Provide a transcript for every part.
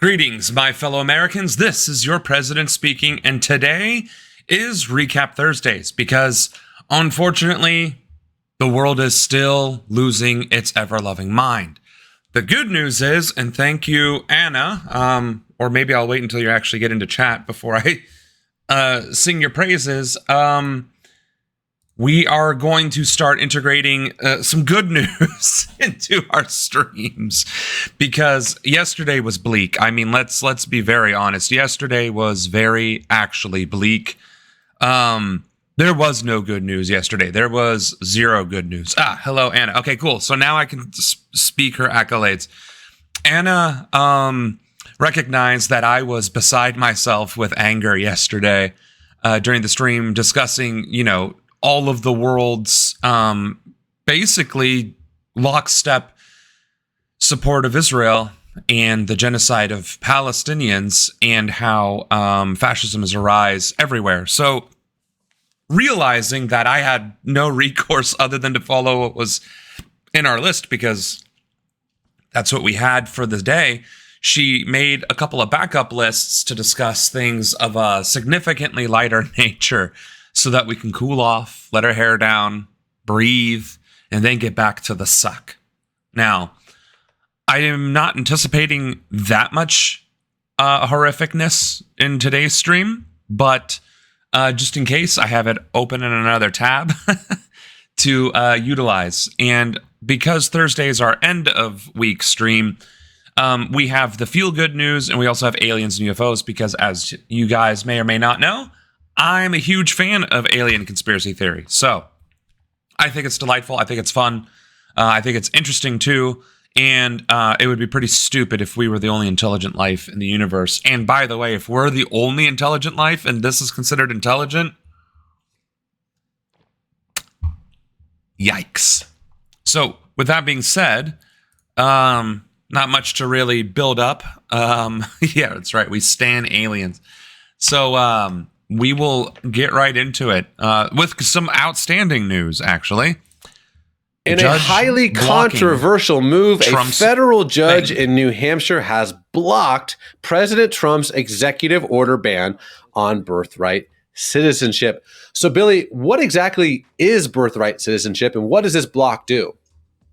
Greetings, my fellow Americans. This is your president speaking, and today is Recap Thursdays because, unfortunately, the world is still losing its ever-loving mind. The good news is, and thank you, Anna, or maybe I'll wait until you actually get into chat before I sing your praises. We are going to start integrating some good news into our streams because yesterday was bleak. I mean, let's be very honest. Yesterday was very actually bleak. There was no good news yesterday. There was zero good news. Hello, Anna. Okay, cool. So now I can speak her accolades. Anna recognized that I was beside myself with anger yesterday during the stream discussing, all of the world's basically lockstep support of Israel and the genocide of Palestinians and how fascism is a rise everywhere. So realizing that I had no recourse other than to follow what was in our list because that's what we had for the day, she made a couple of backup lists to discuss things of a significantly lighter nature so that we can cool off, let our hair down, breathe, and then get back to the suck. Now, I am not anticipating that much horrificness in today's stream, but just in case, I have it open in another tab to utilize. And because Thursday is our end of week stream, we have the feel-good news, and we also have aliens and UFOs, because as you guys may or may not know, I'm a huge fan of alien conspiracy theory. So I think it's delightful. I think it's fun. I think it's interesting too. And it would be pretty stupid if we were the only intelligent life in the universe. And by the way, if we're the only intelligent life and this is considered intelligent, yikes. So with that being said, not much to really build up. Yeah, that's right. We stan aliens. So we will get right into it with some outstanding news, actually. In a highly controversial move, a federal judge in New Hampshire has blocked President Trump's executive order ban on birthright citizenship. So, Billy, what exactly is birthright citizenship, and what does this block do?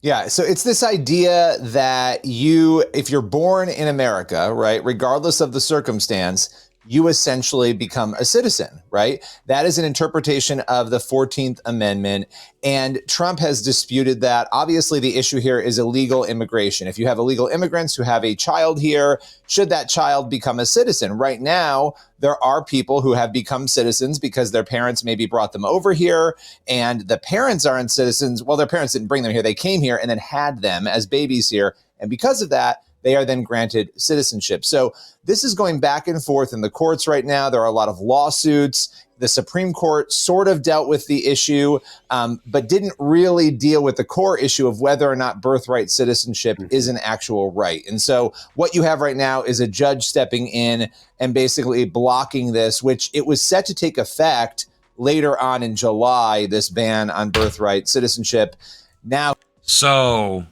Yeah, so it's this idea that if you're born in America, right, regardless of the circumstance, you essentially become a citizen, right? That is an interpretation of the 14th Amendment, and Trump has disputed that. Obviously, the issue here is illegal immigration. If you have illegal immigrants who have a child here, should that child become a citizen? Right now, there are people who have become citizens because their parents maybe brought them over here, and the parents aren't citizens. Well, their parents didn't bring them here. They came here and then had them as babies here, and because of that, they are then granted citizenship. So this is going back and forth in the courts right now. There are a lot of lawsuits. The Supreme Court sort of dealt with the issue, but didn't really deal with the core issue of whether or not birthright citizenship is an actual right. And so what you have right now is a judge stepping in and basically blocking this, which it was set to take effect later on in July, this ban on birthright citizenship. Now, so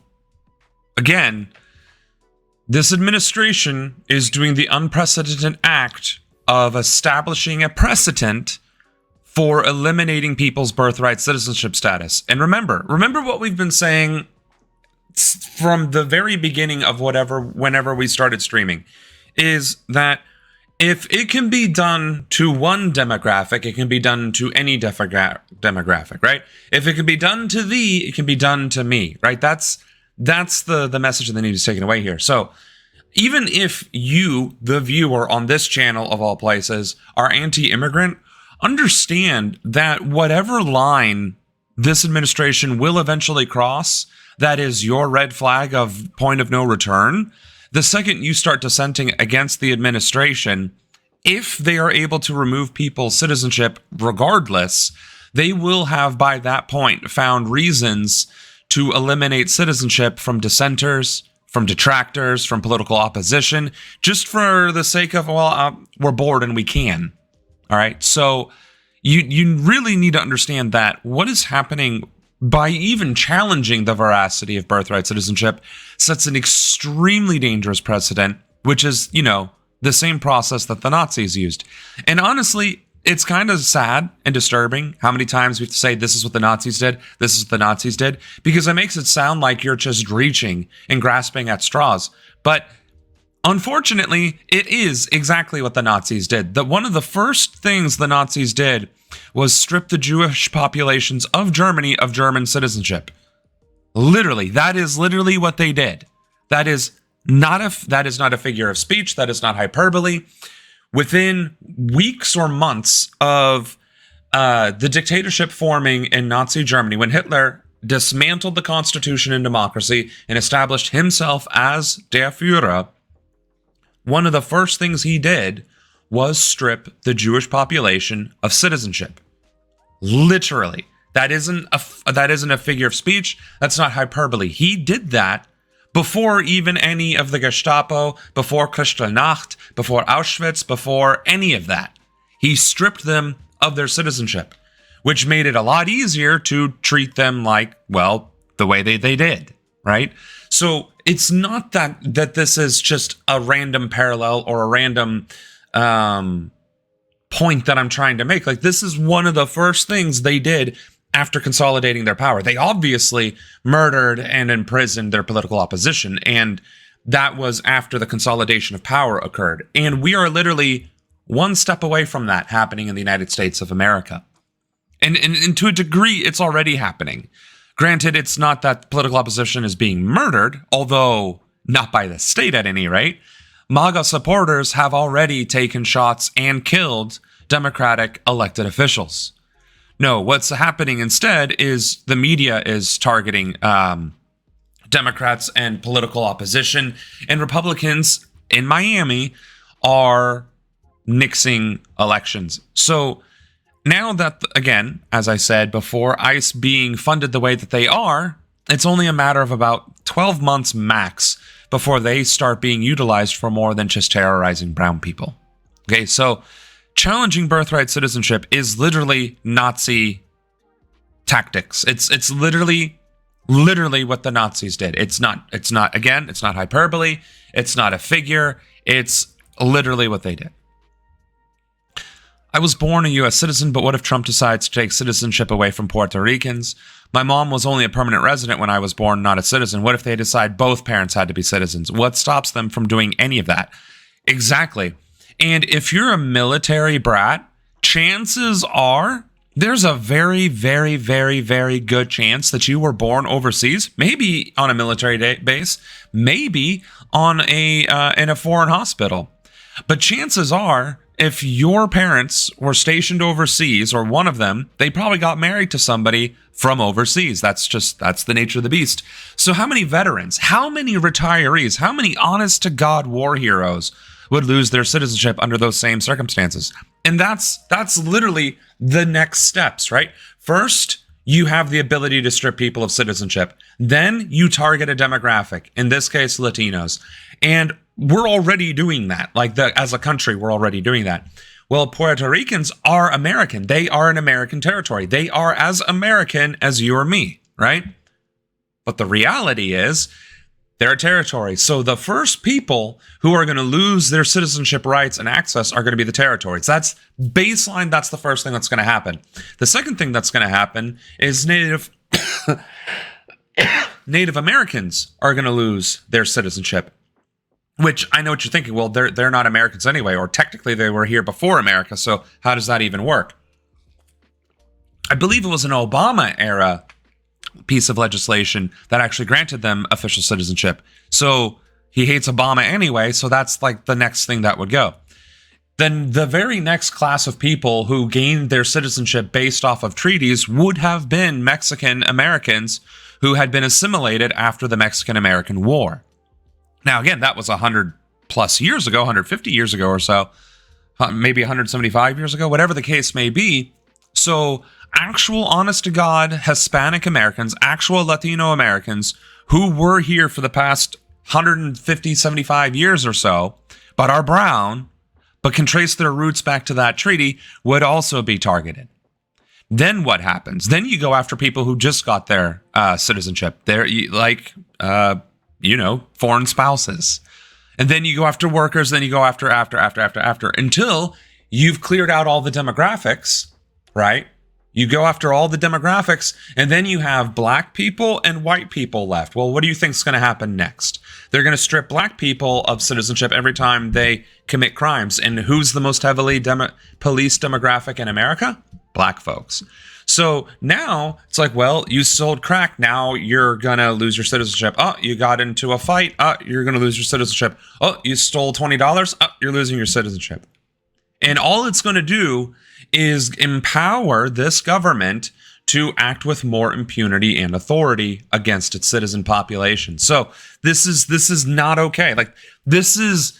again, this administration is doing the unprecedented act of establishing a precedent for eliminating people's birthright citizenship status. And remember what we've been saying from the very beginning of whenever we started streaming, is that if it can be done to one demographic, it can be done to any demographic, right? If it can be done to thee, it can be done to me, right? That's the message that they need to take away here. So even if you, the viewer on this channel of all places, are anti-immigrant, understand that whatever line this administration will eventually cross, that is your red flag of point of no return, the second you start dissenting against the administration, if they are able to remove people's citizenship regardless, they will have by that point found reasons to eliminate citizenship from dissenters, from detractors, from political opposition, just for the sake of, we're bored and we can. All right. So you really need to understand that what is happening by even challenging the veracity of birthright citizenship sets an extremely dangerous precedent which is, the same process that the Nazis used. And honestly, it's kind of sad and disturbing how many times we have to say, this is what the Nazis did, this is what the Nazis did, because it makes it sound like you're just reaching and grasping at straws. But unfortunately, it is exactly what the Nazis did. That one of the first things the Nazis did was strip the Jewish populations of Germany of German citizenship. Literally, that is literally what they did. That is not a figure of speech. That is not hyperbole. Within weeks or months of the dictatorship forming in Nazi Germany, when Hitler dismantled the constitution and democracy and established himself as Der Führer, one of the first things he did was strip the Jewish population of citizenship. Literally. That isn't a figure of speech. That's not hyperbole. He did that before even any of the Gestapo, before Kristallnacht, before Auschwitz, before any of that. He stripped them of their citizenship, which made it a lot easier to treat them like, well, the way they did, right? So it's not that this is just a random parallel or a random point that I'm trying to make. Like, this is one of the first things they did after consolidating their power. They obviously murdered and imprisoned their political opposition, and that was after the consolidation of power occurred. And we are literally one step away from that happening in the United States of America. And to a degree, it's already happening. Granted, it's not that political opposition is being murdered, although not by the state at any rate. MAGA supporters have already taken shots and killed Democratic elected officials. No, what's happening instead is the media is targeting Democrats and political opposition, and Republicans in Miami are nixing elections. So now that, again, as I said before, ICE being funded the way that they are, it's only a matter of about 12 months max before they start being utilized for more than just terrorizing brown people. Okay, so challenging birthright citizenship is literally Nazi tactics. It's literally what the Nazis did. It's not hyperbole. It's not a figure. It's literally what they did. I was born a U.S. citizen, but what if Trump decides to take citizenship away from Puerto Ricans? My mom was only a permanent resident when I was born, not a citizen. What if they decide both parents had to be citizens? What stops them from doing any of that? Exactly. And if you're a military brat, chances are there's a very, very, very, very good chance that you were born overseas, maybe on a military base, maybe on in a foreign hospital. But chances are, if your parents were stationed overseas, or one of them, they probably got married to somebody from overseas. That's the nature of the beast. So how many veterans, how many retirees, how many honest to God war heroes would lose their citizenship under those same circumstances? And that's literally the next steps, right? First, you have the ability to strip people of citizenship. Then you target a demographic, in this case, Latinos. And we're already doing that. As a country, we're already doing that. Well, Puerto Ricans are American. They are an American territory. They are as American as you or me, right? But the reality is, they're a territory. So the first people who are going to lose their citizenship rights and access are going to be the territories. That's baseline. That's the first thing that's going to happen. The second thing that's going to happen is Native Americans are going to lose their citizenship. Which I know what you're thinking. Well, they're not Americans anyway, or technically they were here before America. So how does that even work? I believe it was an Obama era piece of legislation that actually granted them official citizenship. So he hates Obama anyway. So that's like the next thing that would go. Then the very next class of people who gained their citizenship based off of treaties would have been Mexican Americans who had been assimilated after the Mexican-American War. Now, again, that was 100 plus years ago, 150 years ago or so, maybe 175 years ago, whatever the case may be. So actual honest to God Hispanic Americans, actual Latino Americans who were here for the past 150, 75 years or so, but are brown, but can trace their roots back to that treaty, would also be targeted. Then what happens? Then you go after people who just got their citizenship. They're foreign spouses. And then you go after workers, then you go after until you've cleared out all the demographics, right? You go after all the demographics, and then you have black people and white people left. Well, what do you think is going to happen next? They're going to strip black people of citizenship every time they commit crimes. And who's the most heavily policed demographic in America? Black folks. So now it's like, well, you sold crack. Now you're going to lose your citizenship. Oh, you got into a fight. Oh, you're going to lose your citizenship. Oh, you stole $20. Oh, you're losing your citizenship. And all it's going to do is empower this government to act with more impunity and authority against its citizen population. So this is not okay. Like this is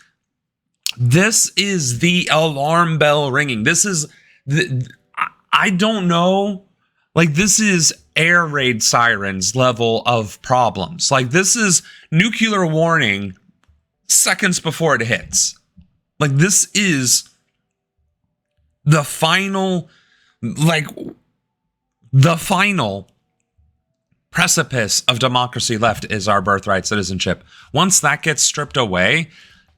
the alarm bell ringing. I don't know. Like this is air raid sirens level of problems. Like this is nuclear warning seconds before it hits. Like this is the final precipice of democracy left is our birthright citizenship. Once that gets stripped away,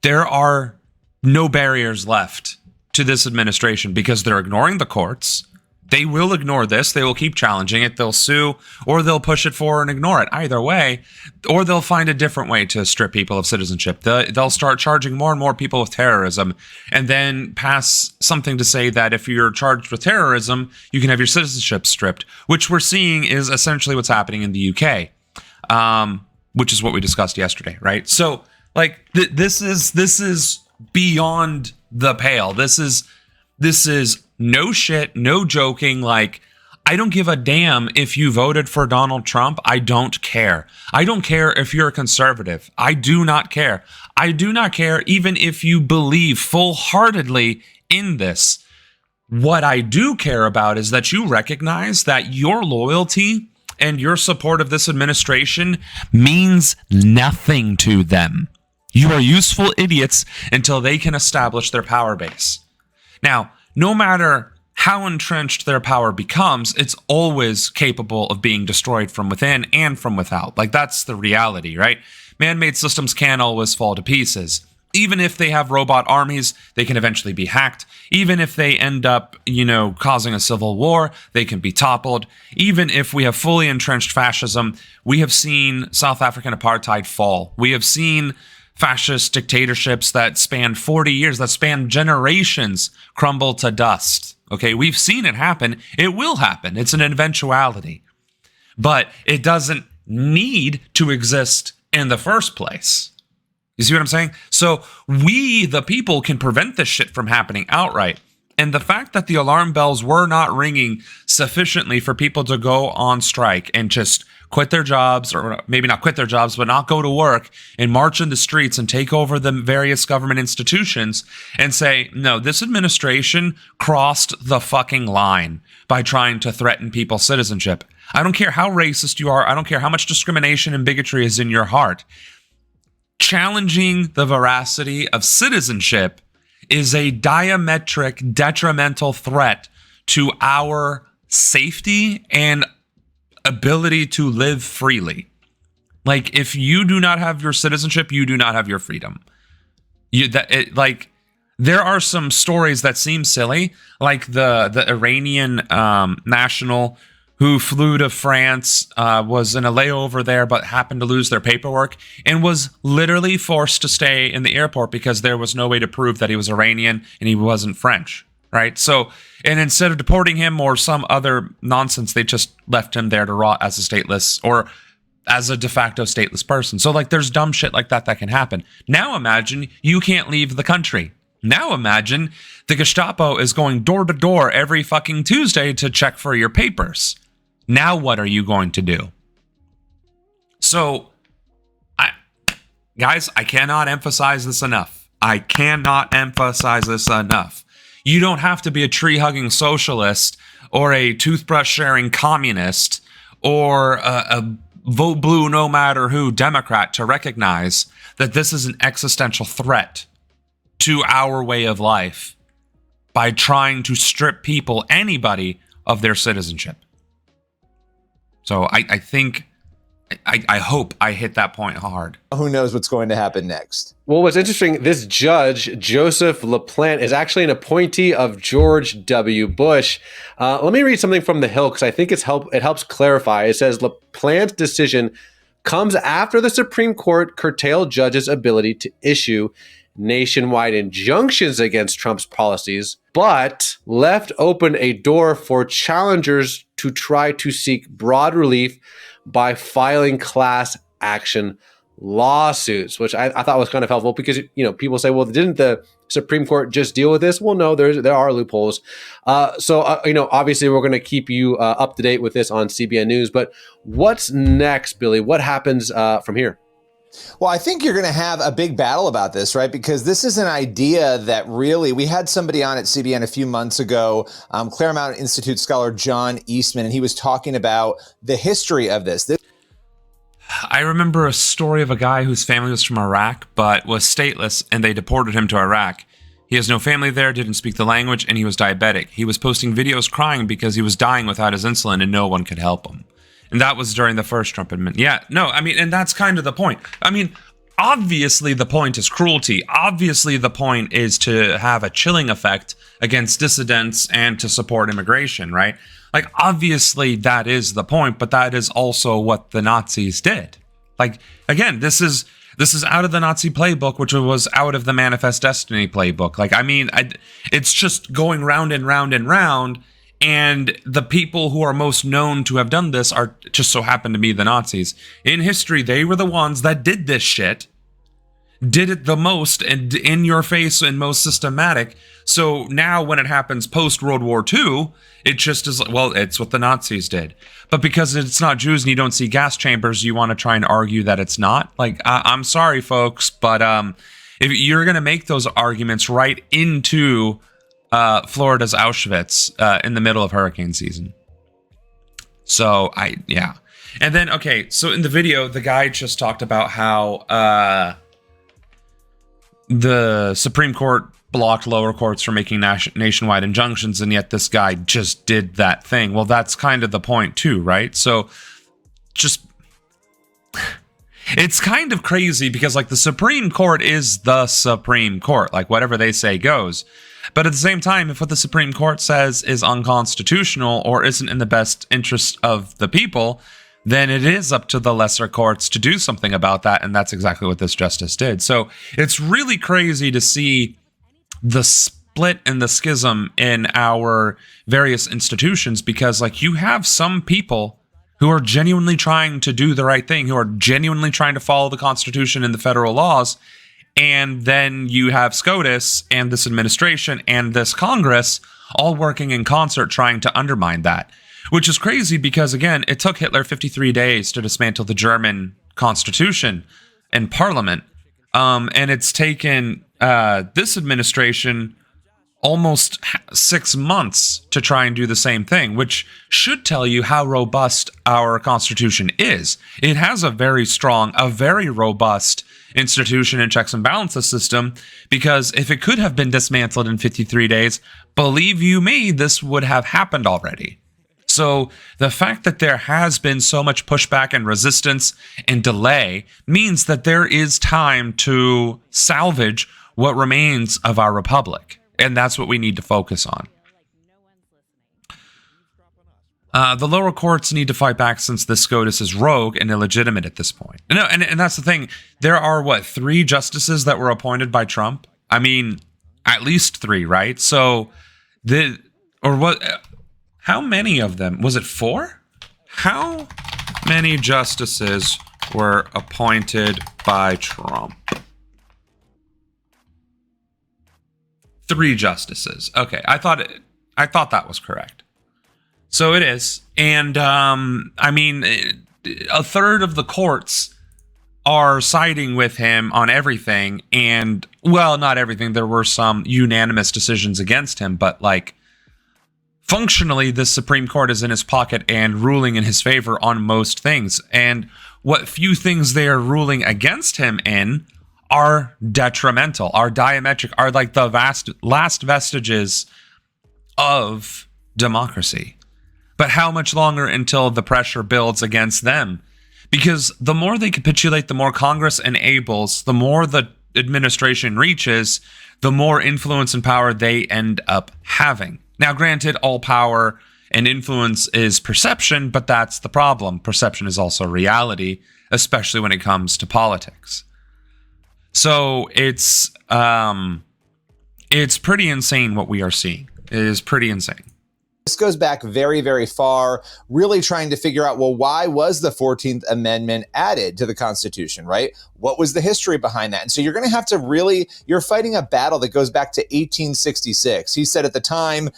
there are no barriers left to this administration because they're ignoring the courts. They will ignore this. They will keep challenging it. They'll sue or they'll push it forward and ignore it. Either way, or they'll find a different way to strip people of citizenship. They'll start charging more and more people with terrorism and then pass something to say that if you're charged with terrorism, you can have your citizenship stripped, which we're seeing is essentially what's happening in the UK, which is what we discussed yesterday, right? So like this is beyond the pale. This is no shit, no joking. Like, I don't give a damn if you voted for Donald Trump. I don't care. I don't care if you're a conservative. I do not care. I do not care even if you believe full-heartedly in this. What I do care about is that you recognize that your loyalty and your support of this administration means nothing to them. You are useful idiots until they can establish their power base. Now, no matter how entrenched their power becomes, it's always capable of being destroyed from within and from without. Like, that's the reality, right? Man-made systems can always fall to pieces. Even if they have robot armies, they can eventually be hacked. Even if they end up, causing a civil war, they can be toppled. Even if we have fully entrenched fascism, we have seen South African apartheid fall. We have seen fascist dictatorships that span 40 years, that span generations, crumble to dust. Okay, we've seen it happen. It will happen. It's an eventuality. But it doesn't need to exist in the first place. You see what I'm saying? So we, the people, can prevent this shit from happening outright. And the fact that the alarm bells were not ringing sufficiently for people to go on strike and just quit their jobs, or maybe not quit their jobs, but not go to work and march in the streets and take over the various government institutions and say, no, this administration crossed the fucking line by trying to threaten people's citizenship. I don't care how racist you are. I don't care how much discrimination and bigotry is in your heart. Challenging the veracity of citizenship is a diametric, detrimental threat to our safety and ability to live freely. Like, if you do not have your citizenship, you do not have your freedom. There are some stories that seem silly, like the Iranian national who flew to France, was in a layover there, but happened to lose their paperwork and was literally forced to stay in the airport because there was no way to prove that he was Iranian and he wasn't French, right? So, and instead of deporting him or some other nonsense, they just left him there to rot as a stateless or as a de facto stateless person. So, like, there's dumb shit like that can happen. Now imagine you can't leave the country. Now imagine the Gestapo is going door to door every fucking Tuesday to check for your papers. Now what are you going to do? So, guys, I cannot emphasize this enough. You don't have to be a tree-hugging socialist or a toothbrush-sharing communist or a vote blue no matter who Democrat to recognize that this is an existential threat to our way of life by trying to strip people, anybody, of their citizenship. So I think I hope I hit that point hard. Who knows what's going to happen next? Well, what's interesting, this judge, Joseph LaPlante, is actually an appointee of George W. Bush. Let me read something from The Hill because I think it helps clarify. It says LaPlante's decision comes after the Supreme Court curtailed judges' ability to issue nationwide injunctions against Trump's policies, but left open a door for challengers to try to seek broad relief by filing class action lawsuits, which I thought was kind of helpful because, people say, well, didn't the Supreme Court just deal with this? Well, no, there are loopholes. So obviously we're going to keep you up to date with this on CBN News, but what's next, Billy? What happens from here? Well, I think you're going to have a big battle about this, right? Because this is an idea that really, we had somebody on at CBN a few months ago, Claremont Institute scholar John Eastman, and he was talking about the history of this. I remember a story of a guy whose family was from Iraq, but was stateless, and they deported him to Iraq. He has no family there, didn't speak the language, and he was diabetic. He was posting videos crying because he was dying without his insulin, and no one could help him. And that was during the first Trump administration. Yeah, no, I mean, and that's kind of the point. I mean, obviously the point is cruelty. Obviously the point is to have a chilling effect against dissidents and to support immigration, right? Like, obviously that is the point, but that is also what the Nazis did. Like, again, this is out of the Nazi playbook, which was out of the Manifest Destiny playbook. Like, I mean, it's just going round and round and round. And the people who are most known to have done this are just so happen to be the Nazis. In history, they were the ones that did this shit, did it the most and in your face and most systematic. So now when it happens post World War II, it just is, well, it's what the Nazis did. But because it's not Jews and you don't see gas chambers, you want to try and argue that it's not. Like, I'm sorry, folks, but if you're going to make those arguments right into Florida's Auschwitz in the middle of hurricane season. So yeah. And then, okay, so in the video, the guy just talked about how the Supreme Court blocked lower courts from making nationwide injunctions, and yet this guy just did that thing. Well, that's kind of the point too, right? So just, it's kind of crazy because, like, the Supreme Court is the Supreme Court. Like, whatever they say goes. But at the same time, if what the Supreme Court says is unconstitutional or isn't in the best interest of the people, then it is up to the lesser courts to do something about that. And that's exactly what this justice did. So it's really crazy to see the split and the schism in our various institutions, because, like, you have some people who are genuinely trying to do the right thing, who are genuinely trying to follow the Constitution and the federal laws. And then you have SCOTUS and this administration and this Congress all working in concert trying to undermine that, which is crazy because, again, it took Hitler 53 days to dismantle the German Constitution and Parliament. And it's taken this administration almost 6 months to try and do the same thing, which should tell you how robust our Constitution is. It has a very strong, a very robust institution and checks and balances system, because if it could have been dismantled in 53 days, believe you me, this would have happened already. So the fact that there has been so much pushback and resistance and delay means that there is time to salvage what remains of our republic. And that's what we need to focus on. The lower courts need to fight back since the SCOTUS is rogue and illegitimate at this point. No, and that's the thing. There are, 3 justices that were appointed by Trump? I mean, at least 3, right? So, how many of them? Was it 4? How many justices were appointed by Trump? 3 justices. Okay, I thought that was correct. So it is. And, I mean, a third of the courts are siding with him on everything. And, well, not everything. There were some unanimous decisions against him. But, functionally, the Supreme Court is in his pocket and ruling in his favor on most things. And what few things they are ruling against him in are detrimental, are diametric, are like the last vestiges of democracy. But how much longer until the pressure builds against them? Because the more they capitulate, the more Congress enables, the more the administration reaches, the more influence and power they end up having. Now, granted, all power and influence is perception, but that's the problem. Perception is also reality, especially when it comes to politics. So it's pretty insane what we are seeing. It is pretty insane. This goes back very, very far, really trying to figure out, well, why was the 14th Amendment added to the Constitution, right? What was the history behind that? And so you're going to have to really, you're fighting a battle that goes back to 1866. He said at the time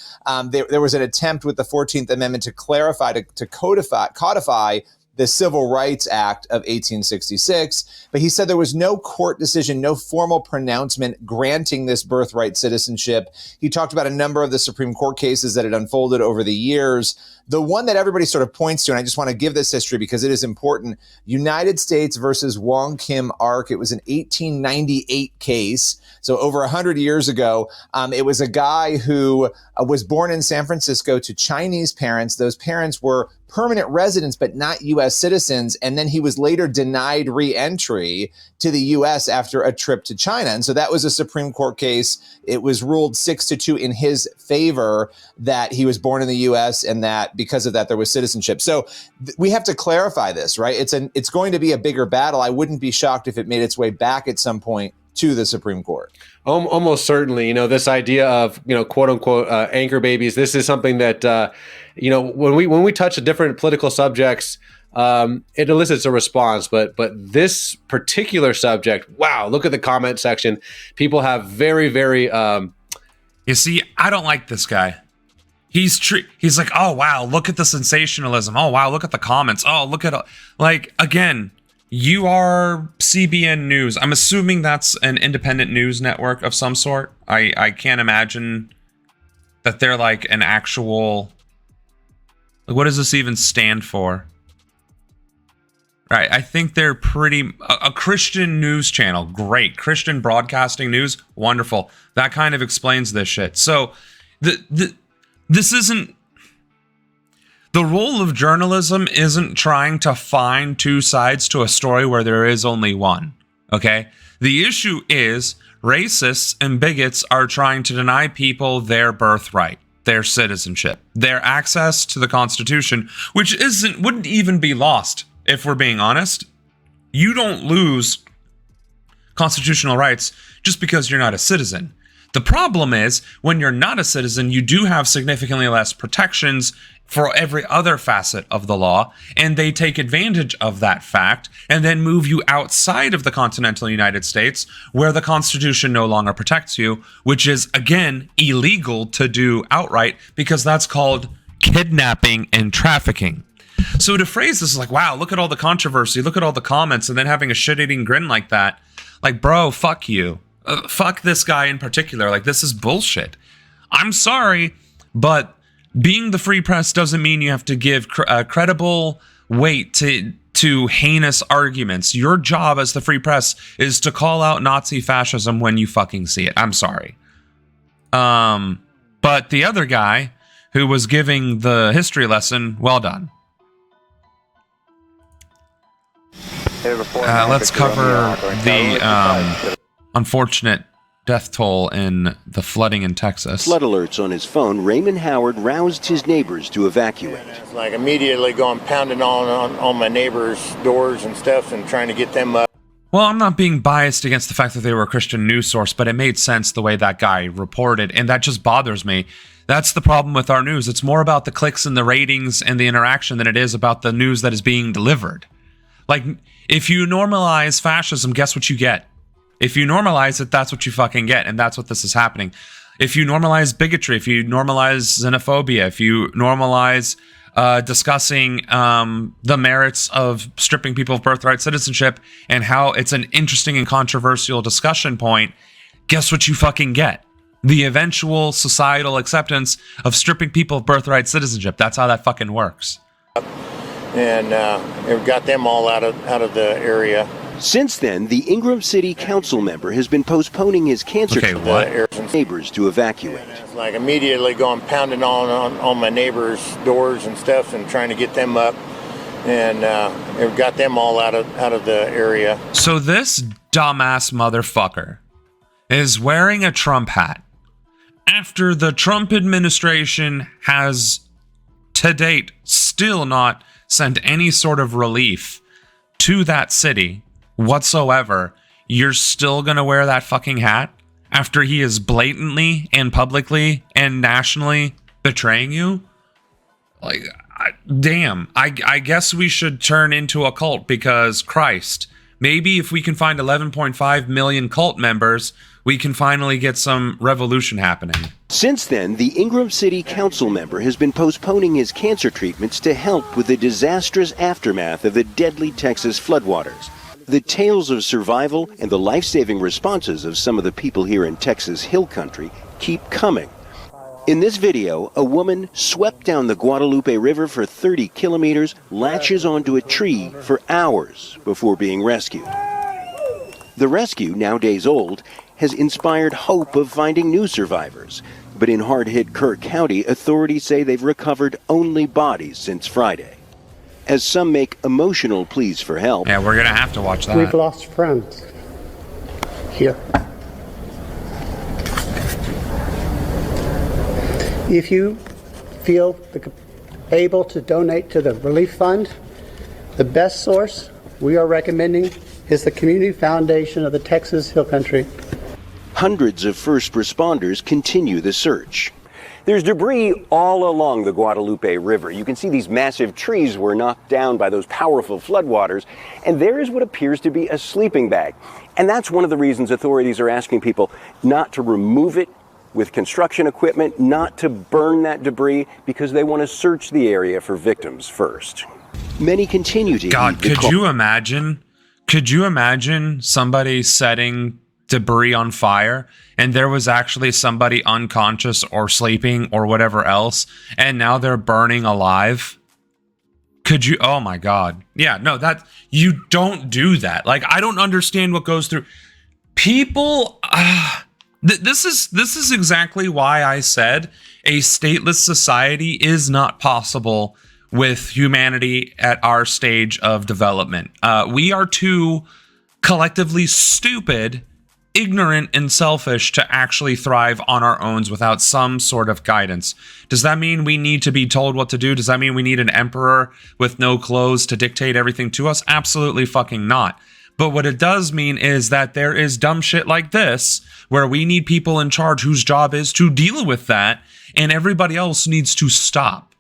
there was an attempt with the 14th Amendment to clarify, to codify the Civil Rights Act of 1866, but he said there was no court decision, no formal pronouncement granting this birthright citizenship. He talked about a number of the Supreme Court cases that had unfolded over the years. The one that everybody sort of points to, and I just want to give this history because it is important, United States versus Wong Kim Ark. It was an 1898 case. So over 100 years ago, it was a guy who was born in San Francisco to Chinese parents. Those parents were permanent residents, but not U.S. citizens. And then he was later denied re-entry to the U.S. after a trip to China. And so that was a Supreme Court case. It was ruled 6-2 in his favor that he was born in the U.S. and that because of that, there was citizenship. So we have to clarify this, right? It's going to be a bigger battle. I wouldn't be shocked if it made its way back at some point to the Supreme Court. Almost certainly. This idea of, quote unquote, anchor babies. This is something that, when we touch on different political subjects, it elicits a response. But this particular subject, wow, look at the comment section. People have very, very. You see, I don't like this guy. He's like, oh, wow, look at the sensationalism. Oh, wow, look at the comments. Oh, look at, again, you are CBN News. I'm assuming that's an independent news network of some sort. I can't imagine that they're like an actual, what does this even stand for? Right, I think they're a Christian news channel. Great. Christian broadcasting news. Wonderful. That kind of explains this shit. So this isn't, the role of journalism isn't trying to find two sides to a story where there is only one, okay? The issue is racists and bigots are trying to deny people their birthright, their citizenship, their access to the Constitution, which wouldn't even be lost, if we're being honest. You don't lose constitutional rights just because you're not a citizen. The problem is, when you're not a citizen, you do have significantly less protections for every other facet of the law, and they take advantage of that fact and then move you outside of the continental United States, where the Constitution no longer protects you, which is, again, illegal to do outright because that's called kidnapping and trafficking. So to phrase this is like, wow, look at all the controversy, look at all the comments, and then having a shit-eating grin like that, like, bro, fuck you. Fuck this guy in particular. Like, this is bullshit. I'm sorry, but being the free press doesn't mean you have to give credible weight to heinous arguments. Your job as the free press is to call out Nazi fascism when you fucking see it. I'm sorry. But the other guy who was giving the history lesson, well done. Let's cover the unfortunate death toll in the flooding in Texas. Flood alerts on his phone. Raymond Howard roused his neighbors to evacuate. It's like immediately going pounding on my neighbors' doors and stuff and trying to get them up. Well, I'm not being biased against the fact that they were a Christian news source, but it made sense the way that guy reported, and that just bothers me. That's the problem with our news. It's more about the clicks and the ratings and the interaction than it is about the news that is being delivered. Like, if you normalize fascism, guess what you get? If you normalize it, that's what you fucking get, and that's what this is happening. If you normalize bigotry, if you normalize xenophobia, if you normalize discussing the merits of stripping people of birthright citizenship and how it's an interesting and controversial discussion point, guess what you fucking get? The eventual societal acceptance of stripping people of birthright citizenship. That's how that fucking works. And it got them all out of the area. Since then, the Ingram City Council member has been postponing his cancer neighbors to evacuate. It's like immediately going pounding on my neighbors' doors and stuff and trying to get them up. and it got them all out of the area. So this dumbass motherfucker is wearing a Trump hat after the Trump administration has to date still not sent any sort of relief to that city whatsoever. You're still gonna wear that fucking hat after he is blatantly and publicly and nationally betraying you? Like, damn, I guess we should turn into a cult, because Christ, maybe if we can find 11.5 million cult members, we can finally get some revolution happening. Since then, the Ingram City Council member has been postponing his cancer treatments to help with the disastrous aftermath of the deadly Texas floodwaters. The tales of survival and the life-saving responses of some of the people here in Texas Hill Country keep coming. In this video, a woman swept down the Guadalupe River for 30 kilometers, latches onto a tree for hours before being rescued. The rescue, now days old, has inspired hope of finding new survivors. But in hard-hit Kirk County, authorities say they've recovered only bodies since Friday. As some make emotional pleas for help. Yeah, we're going to have to watch that. We've lost friends here. If you feel able to donate to the relief fund, the best source we are recommending is the Community Foundation of the Texas Hill Country. Hundreds of first responders continue the search. There's debris all along the Guadalupe River. You can see these massive trees were knocked down by those powerful floodwaters, and there is what appears to be a sleeping bag. And that's one of the reasons authorities are asking people not to remove it with construction equipment, not to burn that debris, because they want to search the area for victims first. Many continue to God, could you imagine? Could you imagine somebody setting debris on fire and there was actually somebody unconscious or sleeping or whatever else, and now they're burning alive? Could you? Oh my God. Yeah, no, that you don't do that. Like, I don't understand what goes through people. This is exactly why I said a stateless society is not possible with humanity at our stage of development. We are too collectively stupid, ignorant, and selfish to actually thrive on our own without some sort of guidance. Does that mean we need to be told what to do? Does that mean we need an emperor with no clothes to dictate everything to us? Absolutely fucking not. But what it does mean is that there is dumb shit like this, where we need people in charge whose job is to deal with that, and everybody else needs to stop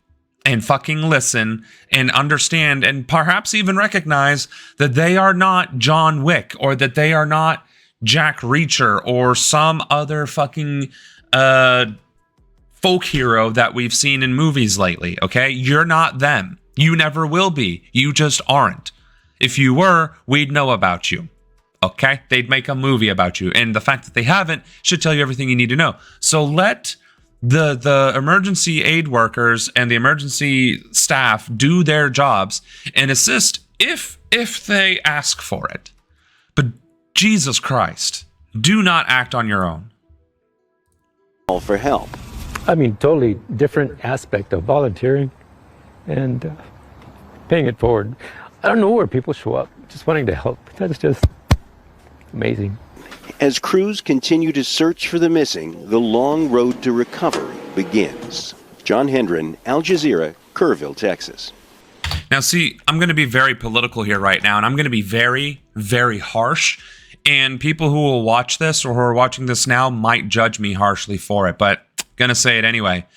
and fucking listen and understand and perhaps even recognize that they are not John Wick, or that they are not Jack Reacher or some other fucking folk hero that we've seen in movies lately, okay? You're not them. You never will be. You just aren't. If you were, we'd know about you, okay? They'd make a movie about you. And the fact that they haven't should tell you everything you need to know. So let the emergency aid workers and the emergency staff do their jobs and assist if they ask for it. But Jesus Christ, do not act on your own. All for help. I mean, totally different aspect of volunteering and paying it forward. I don't know where people show up, just wanting to help. That's just amazing. As crews continue to search for the missing, the long road to recovery begins. John Hendren, Al Jazeera, Kerrville, Texas. Now, see, I'm going to be very political here right now, and I'm going to be very, very harsh. And people who will watch this or who are watching this now might judge me harshly for it, but I'm going to say it anyway.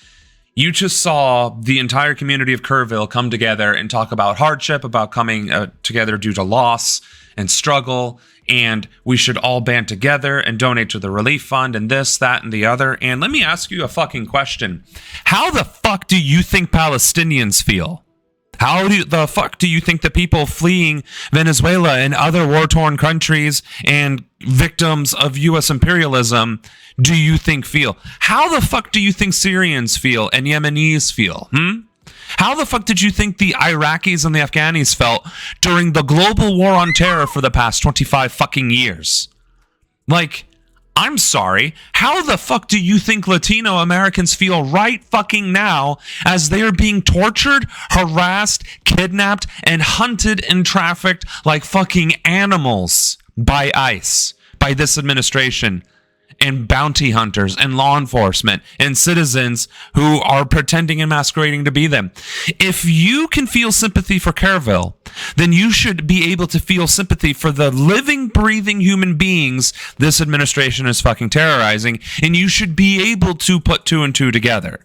You just saw the entire community of Kerrville come together and talk about hardship, about coming together due to loss and struggle, and we should all band together and donate to the relief fund and this, that, and the other. And let me ask you a fucking question. How the fuck do you think Palestinians feel? How the fuck do you think the people fleeing Venezuela and other war-torn countries and victims of U.S. imperialism do you think feel? How the fuck do you think Syrians feel and Yemenis feel? How the fuck did you think the Iraqis and the Afghanis felt during the global war on terror for the past 25 fucking years? Like, I'm sorry. How the fuck do you think Latino Americans feel right fucking now as they are being tortured, harassed, kidnapped, and hunted and trafficked like fucking animals by ICE, by this administration, and bounty hunters and law enforcement and citizens who are pretending and masquerading to be them? If you can feel sympathy for Kerrville, then you should be able to feel sympathy for the living, breathing human beings this administration is fucking terrorizing, and you should be able to put two and two together.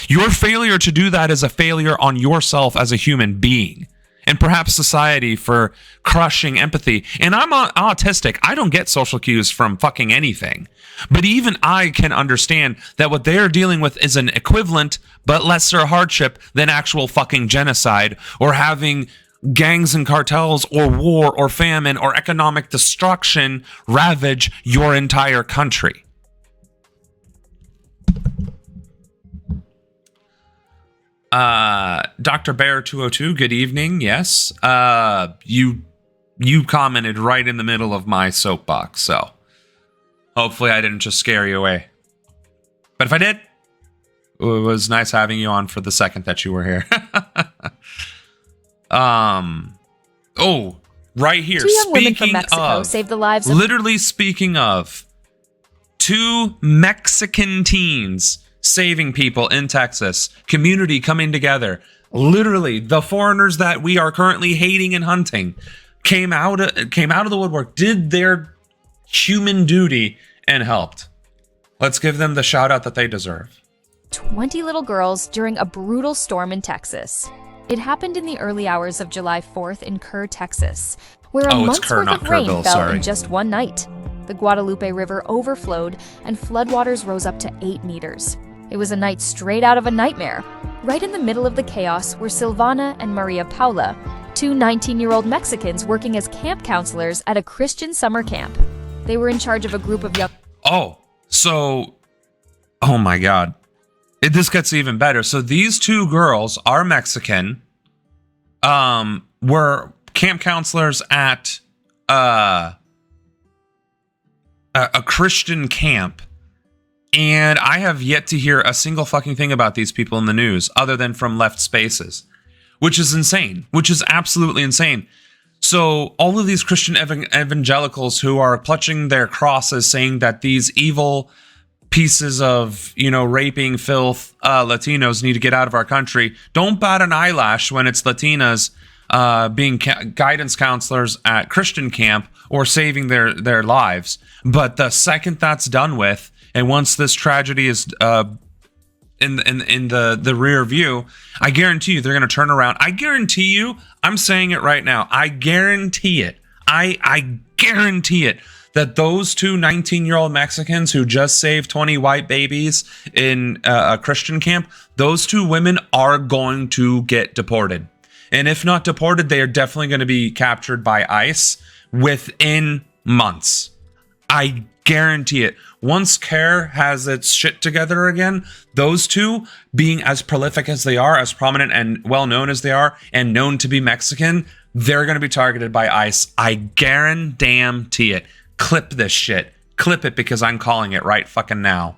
Your failure to do that is a failure on yourself as a human being, and perhaps society for crushing empathy. And I'm autistic. I don't get social cues from fucking anything. But even I can understand that what they are dealing with is an equivalent but lesser hardship than actual fucking genocide, or having gangs and cartels or war or famine or economic destruction ravage your entire country. Dr. Bear 202, good evening. Yes. You commented right in the middle of my soapbox, so hopefully I didn't just scare you away. But if I did, it was nice having you on for the second that you were here. Oh, right here. Two young women from Mexico saved the lives of... Literally speaking of, 2 Mexican teens saving people in Texas, community coming together. Literally, the foreigners that we are currently hating and hunting came out of the woodwork, did their human duty, and helped. Let's give them the shout out that they deserve. 20 little girls during a brutal storm in Texas. It happened in the early hours of July 4th in Kerr, Texas, where a month's worth of rain fell in just one night. The Guadalupe River overflowed and floodwaters rose up to 8 meters. It was a night straight out of a nightmare. Right in the middle of the chaos were Silvana and Maria Paula, 2 19-year-old Mexicans working as camp counselors at a Christian summer camp. They were in charge of a group of young... Oh my God. This gets even better. So these 2 girls are Mexican, were camp counselors at a Christian camp. And I have yet to hear a single fucking thing about these people in the news other than from left spaces, which is insane, which is absolutely insane. So all of these Christian evangelicals who are clutching their crosses saying that these evil pieces of, raping filth Latinos need to get out of our country, don't bat an eyelash when it's Latinas being guidance counselors at Christian camp or saving their lives. But the second that's done with, and once this tragedy is in the rear view, I guarantee you they're going to turn around. I guarantee you, I'm saying it right now, I guarantee it. I guarantee it that those 2 19-year-old Mexicans who just saved 20 white babies in a Christian camp, those 2 women are going to get deported. And if not deported, they are definitely going to be captured by ICE within months. I guarantee it. Once CARE has its shit together again, those 2, being as prolific as they are, as prominent and well known as they are, and known to be Mexican, they're going to be targeted by ICE. I guarantee it. Clip this shit. Clip it, because I'm calling it right fucking now.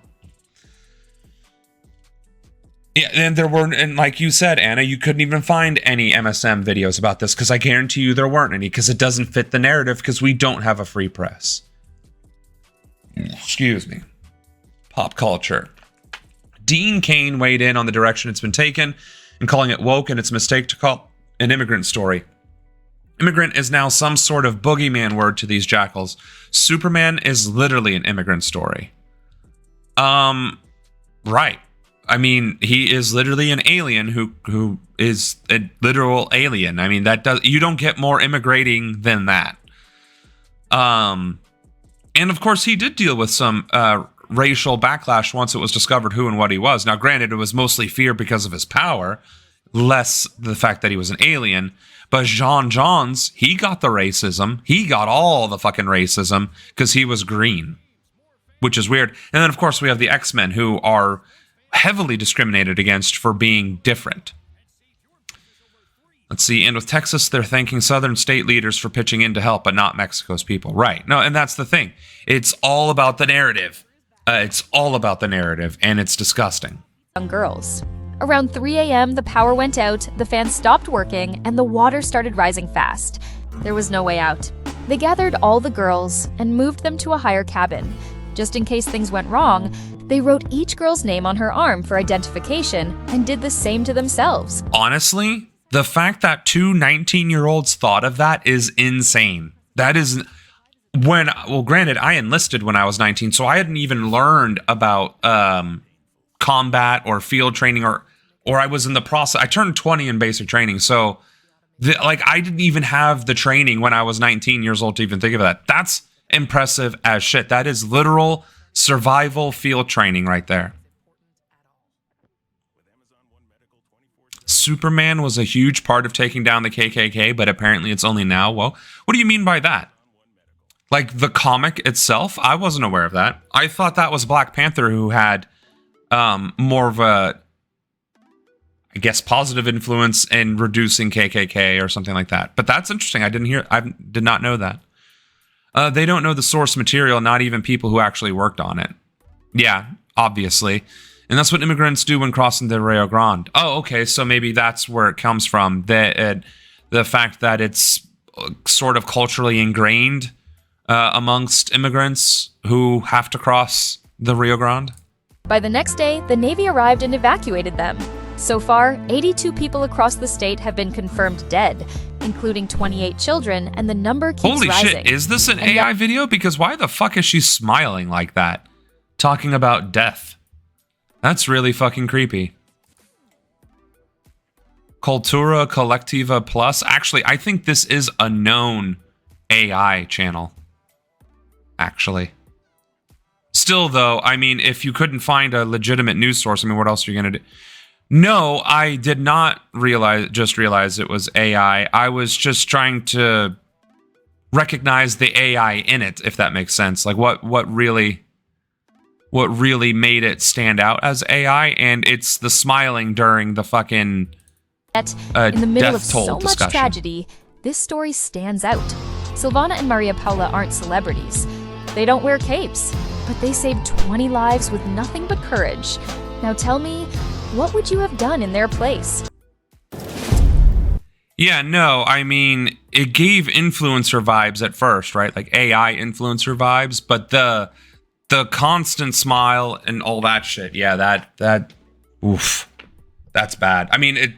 Yeah, and like you said, Anna, you couldn't even find any MSM videos about this, because I guarantee you there weren't any, because it doesn't fit the narrative, because we don't have a free press. Excuse me. Pop culture. Dean Cain weighed in on the direction it's been taken and calling it woke and its mistake to call an immigrant story. Immigrant is now some sort of boogeyman word to these jackals. Superman is literally an immigrant story. Right. I mean, he is literally an alien who is a literal alien. I mean, you don't get more immigrating than that. And of course, he did deal with some racial backlash once it was discovered who and what he was. Now, granted, it was mostly fear because of his power, less the fact that he was an alien. But Jean Johns, he got the racism. He got all the fucking racism because he was green, which is weird. And then, of course, we have the X-Men, who are heavily discriminated against for being different. Let's see. And with Texas, they're thanking Southern state leaders for pitching in to help, but not Mexico's people. Right. No, and that's the thing. It's all about the narrative. It's all about the narrative, and it's disgusting. Young girls. Around 3 a.m., the power went out, the fans stopped working, and the water started rising fast. There was no way out. They gathered all the girls and moved them to a higher cabin. Just in case things went wrong, they wrote each girl's name on her arm for identification and did the same to themselves. Honestly, the fact that two 19-year-olds thought of that is insane. That is... granted, I enlisted when I was 19, so I hadn't even learned about combat or field training, or I was in the process. I turned 20 in basic training, so I didn't even have the training when I was 19 years old to even think of that. That's impressive as shit. That is literal survival field training right there. Superman was a huge part of taking down the KKK, but apparently it's only now. Well, what do you mean by that? Like the comic itself? I wasn't aware of that. I thought that was Black Panther who had more of a, I guess, positive influence in reducing KKK or something like that. But that's interesting. I did not know that. They don't know the source material, not even people who actually worked on it. Yeah, obviously. And that's what immigrants do when crossing the Rio Grande. Oh, okay, so maybe that's where it comes from. The fact that it's sort of culturally ingrained amongst immigrants who have to cross the Rio Grande. By the next day, the Navy arrived and evacuated them. So far, 82 people across the state have been confirmed dead, including 28 children, and the number keeps rising. Holy shit, is this an AI video? Because why the fuck is she smiling like that? Talking about death. That's really fucking creepy. Cultura Collectiva Plus. Actually, I think this is a known AI channel. Actually. Still, though, I mean, if you couldn't find a legitimate news source, I mean, what else are you going to do? No, I did not realize it was AI. I was just trying to recognize the AI in it, if that makes sense. Like, what really made it stand out as AI, and it's the smiling during the fucking in the middle of so much tragedy, this story stands out. Silvana and Maria Paula aren't celebrities. They don't wear capes, but they saved 20 lives with nothing but courage. Now tell me, what would you have done in their place? Yeah, no, I mean, it gave influencer vibes at first, right? Like AI influencer vibes, but the constant smile and all that shit, yeah, that oof, that's bad. I mean,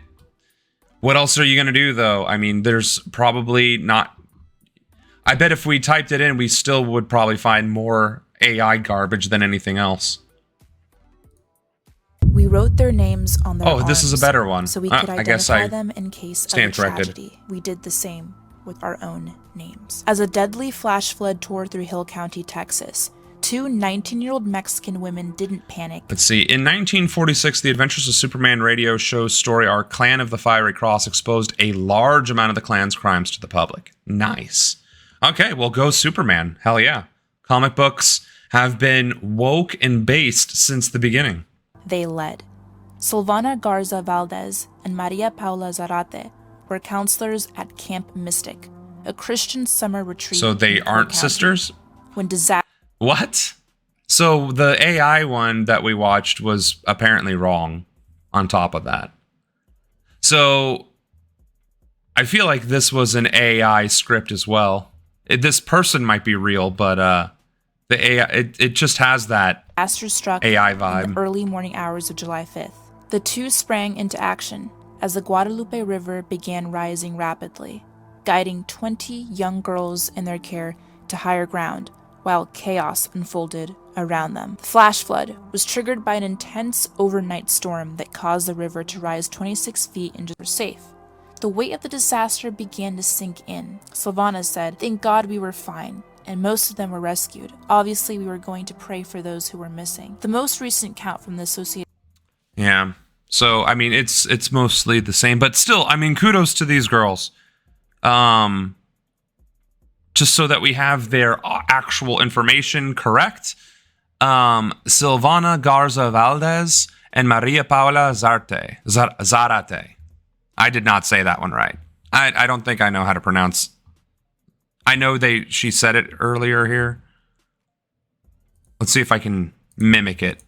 what else are you gonna do, though? I mean, there's probably not... I bet if we typed it in, we still would probably find more AI garbage than anything else. We wrote their names on their arms, this is a better one. So we could identify them in case of a tragedy. We did the same with our own names. As a deadly flash flood tore through Hill County, Texas, two 19-year-old Mexican women didn't panic. Let's see. In 1946, the Adventures of Superman radio show story arc Clan of the Fiery Cross exposed a large amount of the Klan's crimes to the public. Nice. Okay, well, go Superman. Hell yeah. Comic books have been woke and based since the beginning. They led. Silvana Garza Valdez and Maria Paula Zarate were counselors at Camp Mystic, a Christian summer retreat. So they aren't sisters? When disaster... What? So the AI one that we watched was apparently wrong on top of that. So I feel like this was an AI script as well. This person might be real, but the AI, it just has that struck AI vibe. In the early morning hours of July 5th. The two sprang into action as the Guadalupe River began rising rapidly, guiding 20 young girls in their care to higher ground while chaos unfolded around them. The flash flood was triggered by an intense overnight storm that caused the river to rise 26 feet into the safe. The weight of the disaster began to sink in. Silvana said, "Thank God we were fine, and most of them were rescued. Obviously, we were going to pray for those who were missing." The most recent count from the Associated... Yeah. So, I mean, it's mostly the same, but still, I mean, kudos to these girls. Just so that we have their actual information correct. Silvana Garza Valdez and Maria Paula Zarate. I did not say that one right. I don't think I know how to pronounce. I know she said it earlier here. Let's see if I can mimic it.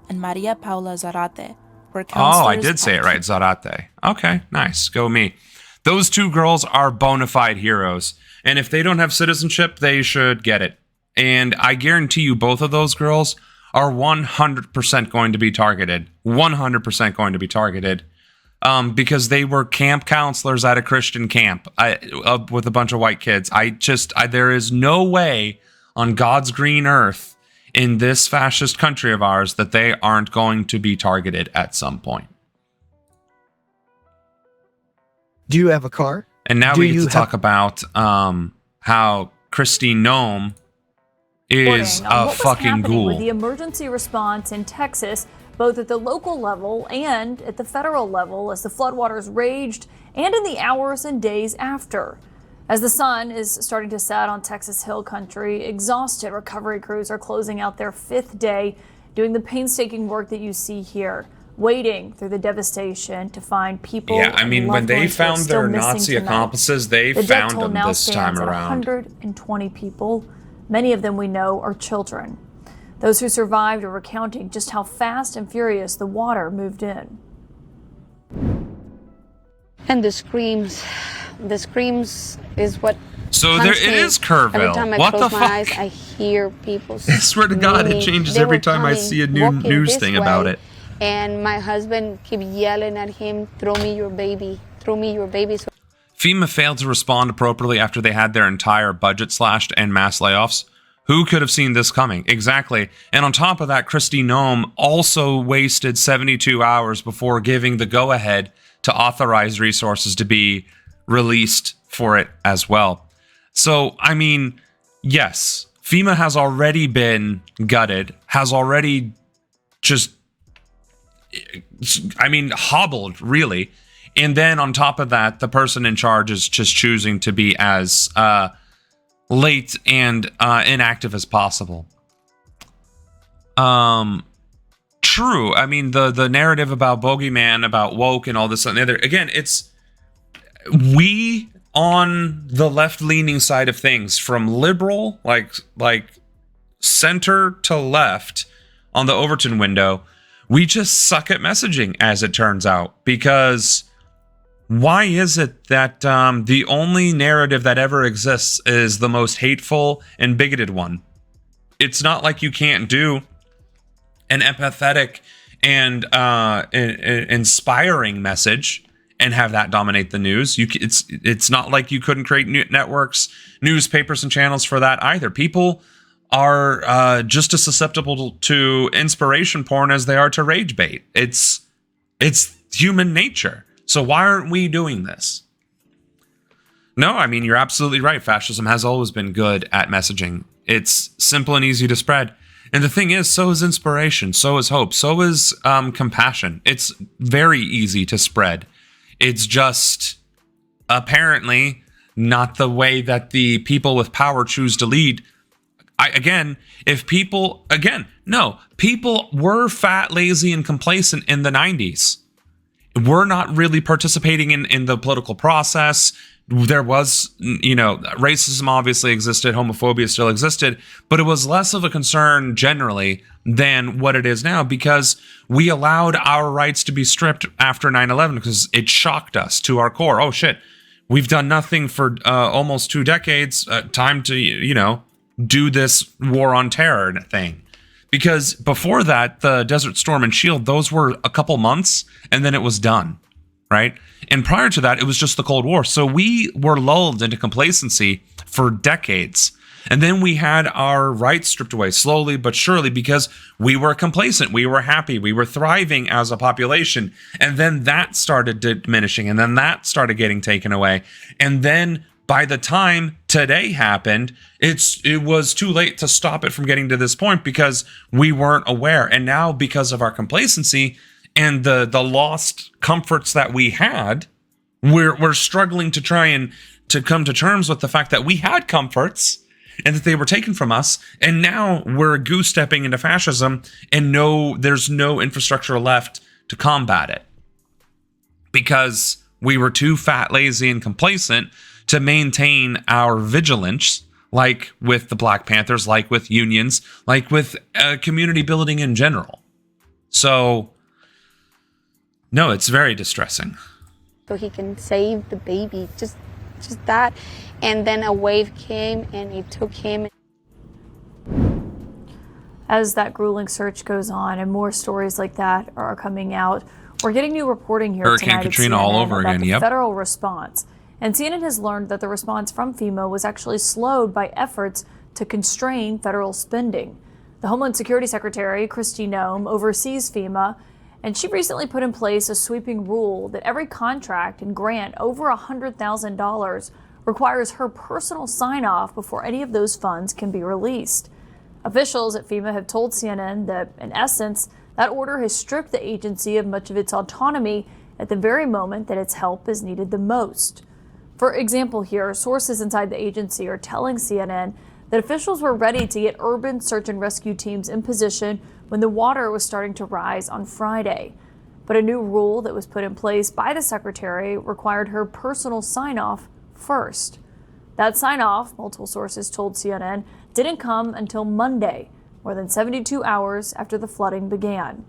And Maria Paula Zarate were counselors. Oh, I did at say it right, Zarate. Okay, nice. Go me. Those two girls are bona fide heroes. And if they don't have citizenship, they should get it. And I guarantee you both of those girls are 100% going to be targeted. 100% going to be targeted. Because they were camp counselors at a Christian camp with a bunch of white kids. There is no way on God's green earth in this fascist country of ours that they aren't going to be targeted at some point. Do you have a car? And now we get to talk about how Kristi Noem is a fucking ghoul. With the emergency response in Texas, both at the local level and at the federal level, as the floodwaters raged, and in the hours and days after. As the sun is starting to set on Texas Hill Country, exhausted recovery crews are closing out their 5th day, doing the painstaking work that you see here, wading through the devastation to find people. Yeah, I mean, when they found their Nazi accomplices, they found them this time around. 120 people, many of them we know are children. Those who survived are recounting just how fast and furious the water moved in. And the screams is what. So there, it is Kerrville. Every time I what close the my fuck? eyes, I hear people. I swear to God, it changes every time I see a new news thing about it. And my husband keep yelling at him, "Throw me your baby! Throw me your baby!" So FEMA failed to respond appropriately after they had their entire budget slashed and mass layoffs. Who could have seen this coming? Exactly. And on top of that, Kristi Noem also wasted 72 hours before giving the go-ahead to authorize resources to be released for it as well. So, I mean, yes, FEMA has already been gutted, has already just, I mean, hobbled, really. And then on top of that, the person in charge is just choosing to be as late and inactive as possible. True. I mean, the narrative about bogeyman, about woke and all this and the other, again, it's we on the left-leaning side of things, from liberal, like center to left on the Overton window, we just suck at messaging, as it turns out, because why is it that the only narrative that ever exists is the most hateful and bigoted one? It's not like you can't do an empathetic and inspiring message and have that dominate the news. It's not like you couldn't create networks, newspapers, and channels for that either. People are just as susceptible to inspiration porn as they are to rage bait. It's human nature. So why aren't we doing this? No, I mean, you're absolutely right. Fascism has always been good at messaging. It's simple and easy to spread. And the thing is, so is inspiration, so is hope, so is compassion. It's very easy to spread. It's just apparently not the way that the people with power choose to lead. People were fat, lazy, and complacent in the 90s. We're not really participating in the political process. There was, racism obviously existed, homophobia still existed, but it was less of a concern generally than what it is now, because we allowed our rights to be stripped after 9/11 because it shocked us to our core. Oh shit, we've done nothing for almost 2 decades. Time to, do this war on terror thing. Because before that, the Desert Storm and Shield, those were a couple months, and then it was done, right? And prior to that, it was just the Cold War. So we were lulled into complacency for decades. And then we had our rights stripped away slowly but surely because we were complacent. We were happy. We were thriving as a population. And then that started diminishing. And then that started getting taken away. And then by the time today happened, it was too late to stop it from getting to this point because we weren't aware. And now, because of our complacency and the lost comforts that we had, we're struggling to try and to come to terms with the fact that we had comforts and that they were taken from us. And now we're goose stepping into fascism, and there's no infrastructure left to combat it because We were too fat, lazy, and complacent to maintain our vigilance, like with the Black Panthers, like with unions, like with community building in general. So, no, it's very distressing. So he can save the baby, just that. And then a wave came and it took him. As that grueling search goes on and more stories like that are coming out, we're getting new reporting here Hurricane tonight Katrina at CNN all over about again. the Yep. federal response. And CNN has learned that the response from FEMA was actually slowed by efforts to constrain federal spending. The Homeland Security Secretary, Kristi Noem, oversees FEMA, and she recently put in place a sweeping rule that every contract and grant over $100,000 requires her personal sign-off before any of those funds can be released. Officials at FEMA have told CNN that, in essence, that order has stripped the agency of much of its autonomy at the very moment that its help is needed the most. For example here, sources inside the agency are telling CNN that officials were ready to get urban search and rescue teams in position when the water was starting to rise on Friday. But a new rule that was put in place by the secretary required her personal sign-off first. That sign-off, multiple sources told CNN, didn't come until Monday, more than 72 hours after the flooding began.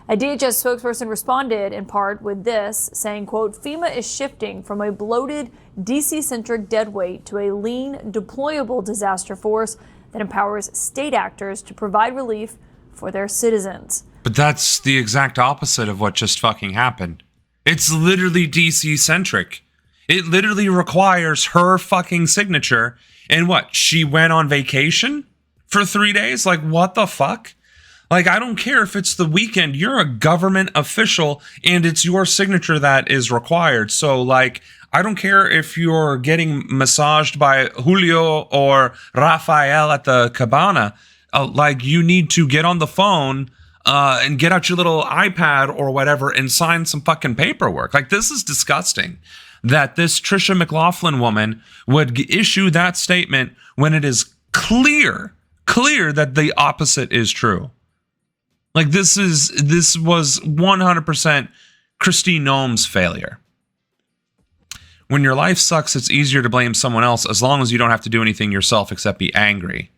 A DHS spokesperson responded in part with this, saying, quote, FEMA is shifting from a bloated, DC-centric deadweight to a lean, deployable disaster force that empowers state actors to provide relief for their citizens. But that's the exact opposite of what just fucking happened. It's literally DC-centric. It literally requires her fucking signature. And what? She went on vacation for 3 days? Like, what the fuck? Like, I don't care if it's the weekend. You're a government official and it's your signature that is required. So, like, I don't care if you're getting massaged by Julio or Rafael at the cabana. Like, you need to get on the phone and get out your little iPad or whatever and sign some fucking paperwork. Like, this is disgusting that this Trisha McLaughlin woman would issue that statement when it is clear that the opposite is true. Like, this was 100% Kristi Noem's failure. When your life sucks, it's easier to blame someone else as long as you don't have to do anything yourself except be angry.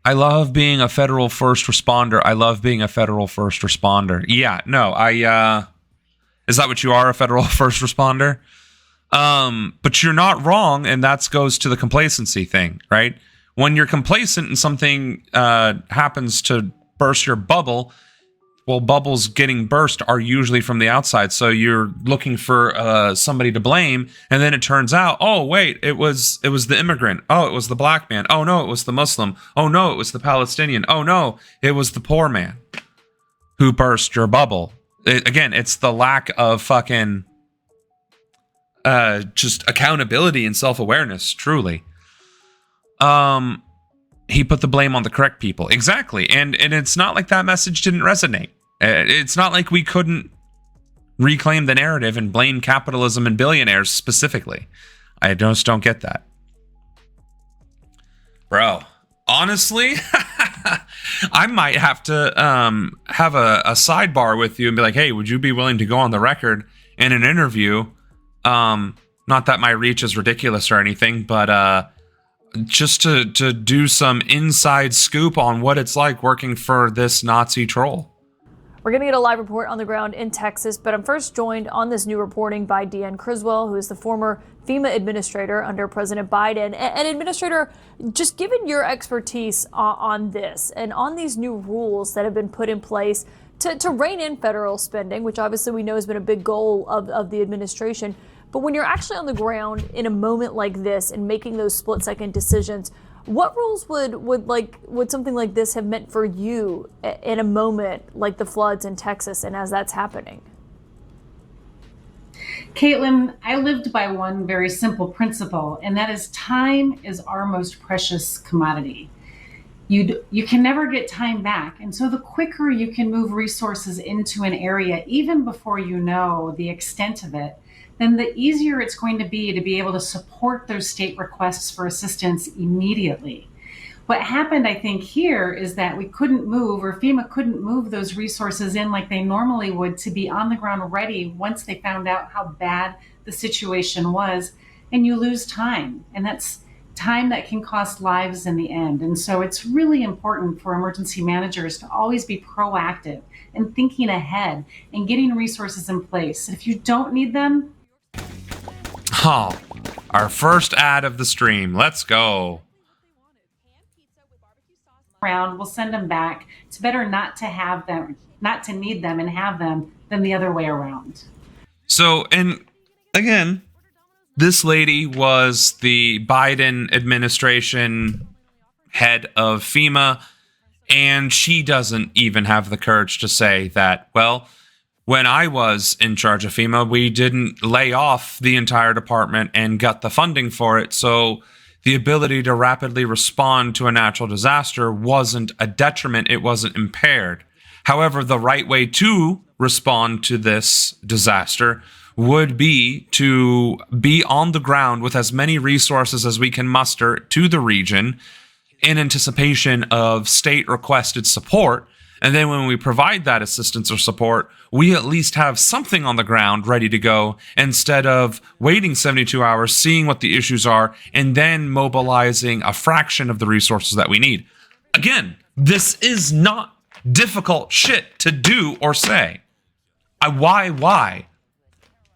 I love being a federal first responder. Yeah, no, is that what you are, a federal first responder? But you're not wrong, and that goes to the complacency thing, right? When you're complacent and something happens to burst your bubble, well, bubbles getting burst are usually from the outside, so you're looking for somebody to blame, and then it turns out, oh wait, it was the immigrant, oh it was the black man, oh no, it was the Muslim, oh no, it was the Palestinian, oh no, it was the poor man who burst your bubble. Again, it's the lack of fucking just accountability and self-awareness, truly. He put the blame on the correct people. Exactly. And it's not like that message didn't resonate. It's not like we couldn't reclaim the narrative and blame capitalism and billionaires specifically. I just don't get that. Bro, honestly, I might have to have a sidebar with you and be like, hey, would you be willing to go on the record in an interview? Not that my reach is ridiculous or anything, but just to do some inside scoop on what it's like working for this Nazi troll. We're going to get a live report on the ground in Texas, but I'm first joined on this new reporting by Deanne Criswell, who is the former FEMA administrator under President Biden. And Administrator, just given your expertise on this and on these new rules that have been put in place to rein in federal spending, which obviously we know has been a big goal of the administration, but when you're actually on the ground in a moment like this and making those split-second decisions, what rules would something like this have meant for you in a moment like the floods in Texas and as that's happening? Caitlin, I lived by one very simple principle, and that is time is our most precious commodity. You can never get time back. And so the quicker you can move resources into an area, even before you know the extent of it, then the easier it's going to be able to support those state requests for assistance immediately. What happened, I think, here is that we couldn't move, or FEMA couldn't move those resources in like they normally would to be on the ground ready once they found out how bad the situation was. And you lose time. And that's time that can cost lives in the end. And so it's really important for emergency managers to always be proactive and thinking ahead and getting resources in place. If you don't need them. Oh, our first ad of the stream. Let's go. We'll send them back. It's better not to have them, not to need them and have them, than the other way around. So, and again, this lady was the Biden administration head of FEMA, and she doesn't even have the courage to say that, well, when I was in charge of FEMA, we didn't lay off the entire department and got the funding for it, so the ability to rapidly respond to a natural disaster wasn't a detriment, it wasn't impaired. However, the right way to respond to this disaster would be to be on the ground with as many resources as we can muster to the region in anticipation of state requested support. And then when we provide that assistance or support, we at least have something on the ground ready to go instead of waiting 72 hours, seeing what the issues are, and then mobilizing a fraction of the resources that we need. Again, this is not difficult shit to do or say. Why?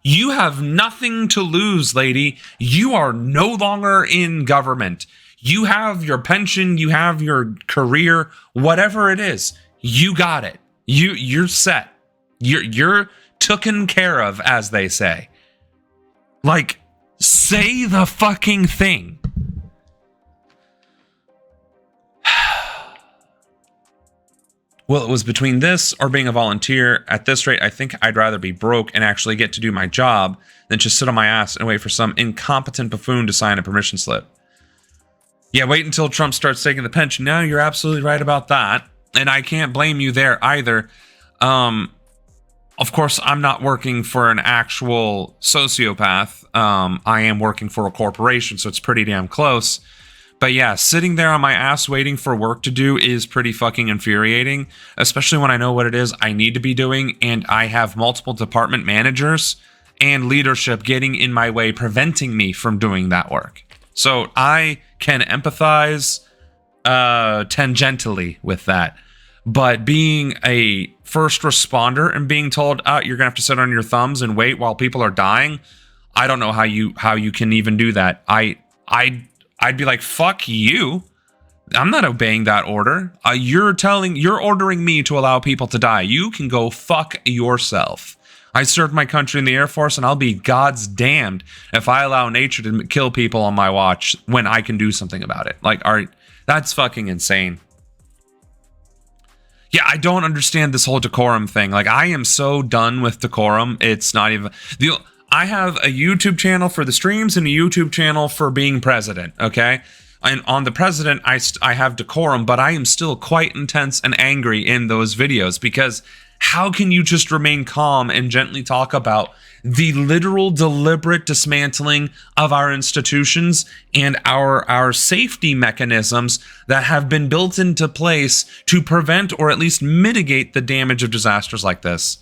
You have nothing to lose, lady. You are no longer in government. You have your pension, you have your career, whatever it is. You got it. You're set. You're taken care of, as they say. Like, say the fucking thing. Well, it was between this or being a volunteer. At this rate, I think I'd rather be broke and actually get to do my job than just sit on my ass and wait for some incompetent buffoon to sign a permission slip. Yeah, wait until Trump starts taking the pension. No, you're absolutely right about that. And I can't blame you there either. Of course, I'm not working for an actual sociopath. I am working for a corporation, so it's pretty damn close. But yeah, sitting there on my ass waiting for work to do is pretty fucking infuriating, especially when I know what it is I need to be doing, and I have multiple department managers and leadership getting in my way, preventing me from doing that work. So I can empathize tangentially with that. But being a first responder and being told, you're going to have to sit on your thumbs and wait while people are dying, I don't know how you can even do that. I'd be like, fuck you. I'm not obeying that order. You're ordering me to allow people to die. You can go fuck yourself. I served my country in the Air Force, and I'll be God's damned if I allow nature to kill people on my watch when I can do something about it. Like, that's fucking insane. Yeah, I don't understand this whole decorum thing. Like, I am so done with decorum. It's not even... I have a YouTube channel for the streams and a YouTube channel for being president, okay? And on the president, I have decorum, but I am still quite intense and angry in those videos because how can you just remain calm and gently talk about the literal deliberate dismantling of our institutions and our safety mechanisms that have been built into place to prevent or at least mitigate the damage of disasters like this?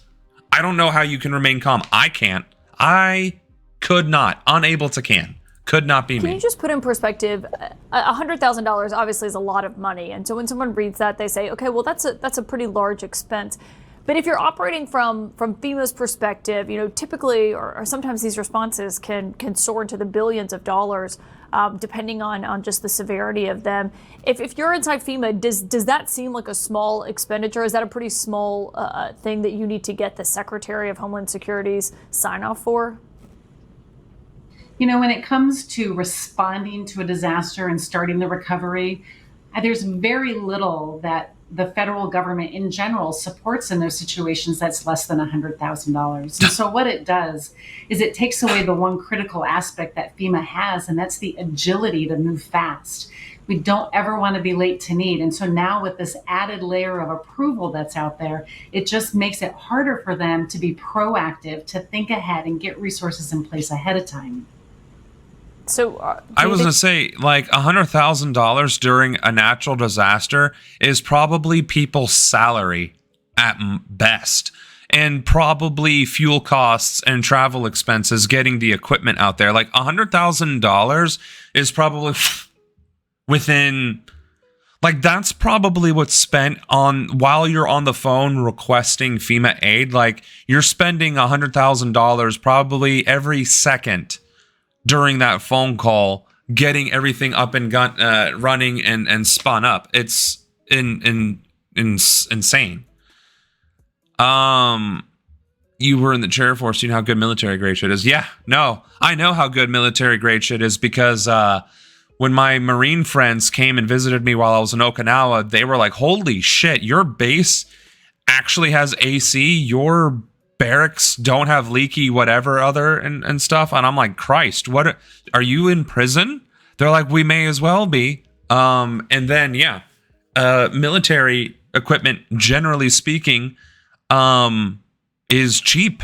I don't know how you can remain calm. I can't. I could not. Unable to can. Could not be me. Can you just put in perspective, $100,000 obviously is a lot of money. And so when someone reads that, they say, okay, well, that's a pretty large expense. But if you're operating from FEMA's perspective, typically or sometimes these responses can soar into the billions of dollars, depending on just the severity of them. If you're inside FEMA, does that seem like a small expenditure? Is that a pretty small thing that you need to get the Secretary of Homeland Security's sign off for? When it comes to responding to a disaster and starting the recovery, there's very little that the federal government in general supports in those situations that's less than $100,000. And so what it does is it takes away the one critical aspect that FEMA has, and that's the agility to move fast. We don't ever want to be late to need. And so now with this added layer of approval that's out there, it just makes it harder for them to be proactive, to think ahead and get resources in place ahead of time. So I was going to say, like, $100,000 during a natural disaster is probably people's salary at best, and probably fuel costs and travel expenses getting the equipment out there. Like, $100,000 is probably within, like, that's probably what's spent on while you're on the phone requesting FEMA aid. Like, you're spending $100,000 probably every second during that phone call, getting everything up and running and spun up. It's insane. You were in the chair force. You know how good military grade shit is. Yeah, no, I know how good military grade shit is because when my Marine friends came and visited me while I was in Okinawa, they were like, holy shit, your base actually has AC. Your barracks don't have leaky whatever other and stuff. And I'm like, Christ, what are you in prison? They're like, we may as well be. And then, yeah, military equipment, generally speaking, is cheap,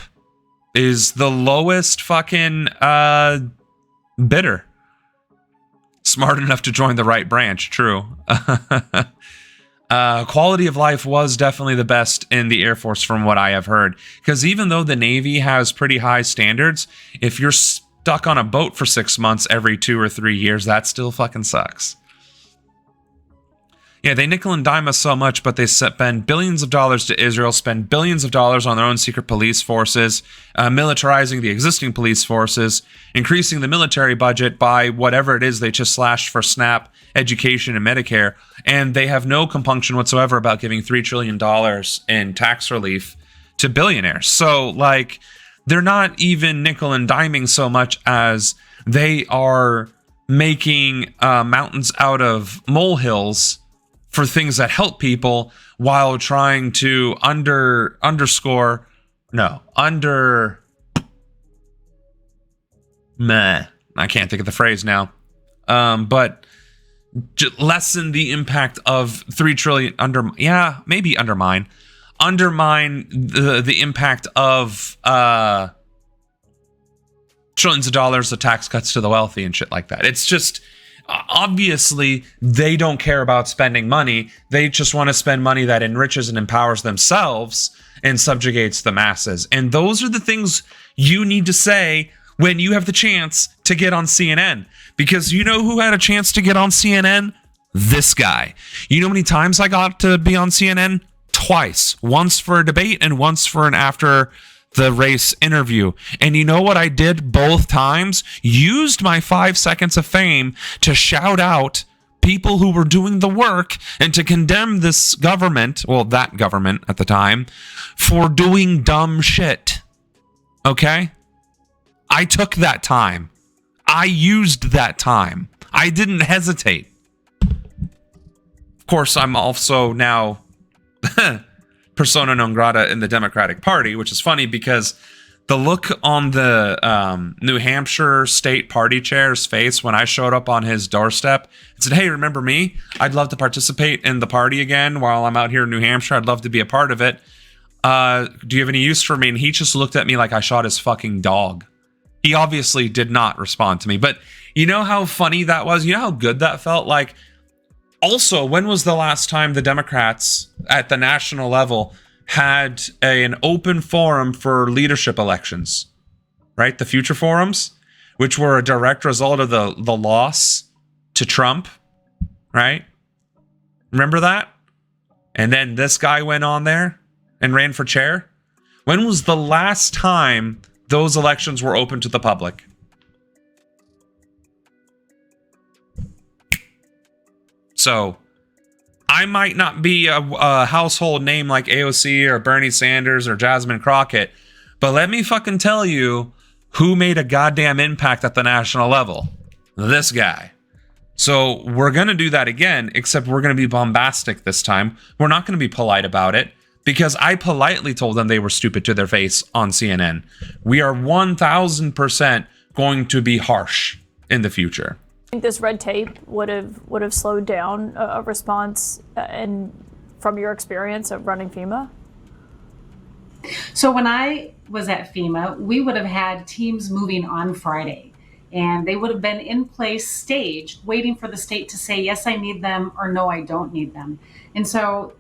is the lowest fucking bidder. Smart enough to join the right branch. True. Quality of life was definitely the best in the Air Force from what I have heard. Because even though the Navy has pretty high standards, if you're stuck on a boat for 6 months every 2 or 3 years, that still fucking sucks. Yeah, they nickel and dime us so much, but they spend billions of dollars to Israel, spend billions of dollars on their own secret police forces, militarizing the existing police forces, increasing the military budget by whatever it is they just slashed for SNAP, education, and Medicare, and they have no compunction whatsoever about giving $3 trillion in tax relief to billionaires. So, like, they're not even nickel and diming so much as they are making mountains out of molehills for things that help people while trying to I can't think of the phrase now. But lessen the impact of 3 trillion undermine the impact of trillions of dollars of tax cuts to the wealthy and shit like that. It's just, obviously, they don't care about spending money. They just want to spend money that enriches and empowers themselves and subjugates the masses. And those are the things you need to say when you have the chance to get on CNN. Because you know who had a chance to get on CNN? This guy. You know how many times I got to be on CNN? Twice. Once for a debate and once for an after the race interview. And you know what I did both times? Used my 5 seconds of fame to shout out people who were doing the work and to condemn this government, well, that government at the time, for doing dumb shit. Okay? I took that time. I used that time. I didn't hesitate. Of course, I'm also now persona non grata in the Democratic Party, which is funny because the look on the New Hampshire state party chair's face when I showed up on his doorstep and said, hey, remember me? I'd love to participate in the party again while I'm out here in New Hampshire. I'd love to be a part of it. Do you have any use for me? And he just looked at me like I shot his fucking dog. He obviously did not respond to me. But you know how funny that was? You know how good that felt? Like, also, when was the last time the Democrats at the national level had an open forum for leadership elections, right? The future forums, which were a direct result of the loss to Trump, right? Remember that? And then this guy went on there and ran for chair. When was the last time those elections were open to the public? So I might not be a household name like AOC or Bernie Sanders or Jasmine Crockett, but let me fucking tell you who made a goddamn impact at the national level. This guy. So we're going to do that again, except we're going to be bombastic this time. We're not going to be polite about it because I politely told them they were stupid to their face on CNN. We are 1000% going to be harsh in the future. Think this red tape would have slowed down a response, and from your experience of running FEMA? So when I was at FEMA, we would have had teams moving on Friday. and they would have been in place, staged, waiting for the state to say, yes, I need them, or no, I don't need them. And so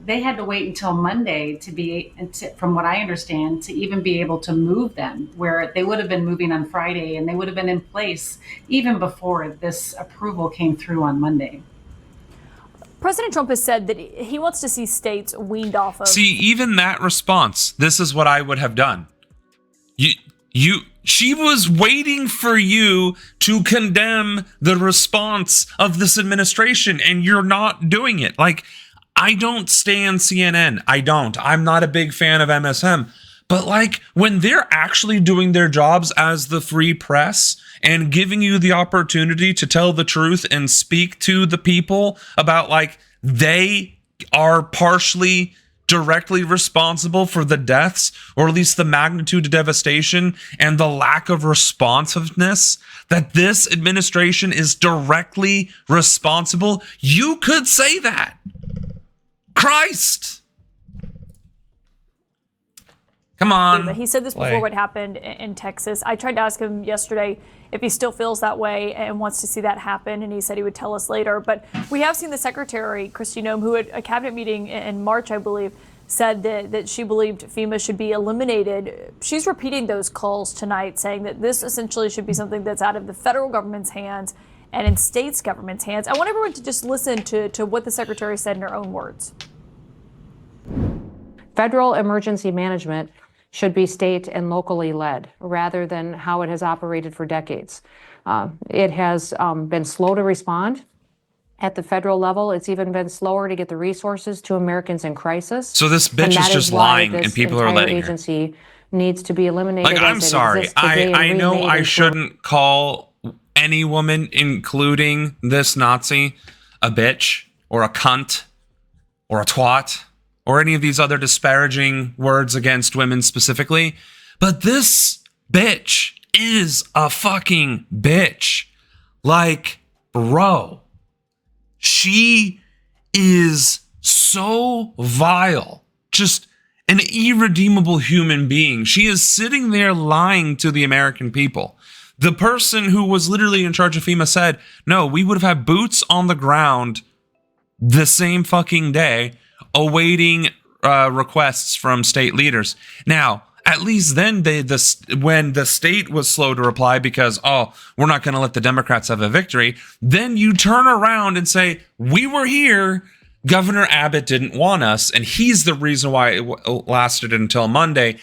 they had to wait until Monday from what I understand, to even be able to move them, where they would have been moving on Friday and they would have been in place even before this approval came through on Monday. President Trump has said that he wants to see states weaned off of. See, even that response, this is what I would have done. She was waiting for you to condemn the response of this administration, and you're not doing it. Like, I don't stand CNN. I'm not a big fan of MSM. But like, when they're actually doing their jobs as the free press and giving you the opportunity to tell the truth and speak to the people about, like, they are partially directly responsible for the deaths, or at least the magnitude of devastation and the lack of responsiveness, that this administration is directly responsible, you could say that. Christ. Come on. He said this before what happened in Texas. I tried to ask him yesterday if he still feels that way and wants to see that happen, and he said he would tell us later. But we have seen the Secretary, Kristi Noem, who at a cabinet meeting in March, I believe, said that she believed FEMA should be eliminated. She's repeating those calls tonight, saying that this essentially should be something that's out of the federal government's hands and in states' government's hands. I want everyone to just listen to what the Secretary said in her own words. Federal emergency management should be state and locally led rather than how it has operated for decades. It has been slow to respond at the federal level. It's even been slower to get the resources to Americans in crisis. So this bitch is just lying, and people are letting her. Agency needs to be eliminated. Like, I'm sorry. I know I shouldn't call any woman, including this Nazi, a bitch or a cunt or a twat, or any of these other disparaging words against women specifically. But this bitch is a fucking bitch. Like, bro, she is so vile. Just an irredeemable human being. She is sitting there lying to the American people. The person who was literally in charge of FEMA said, no, we would have had boots on the ground the same fucking day, awaiting requests from state leaders. Now, at least then, when the state was slow to reply because, we're not going to let the Democrats have a victory, then you turn around and say, we were here, Governor Abbott didn't want us, and he's the reason why it lasted until Monday.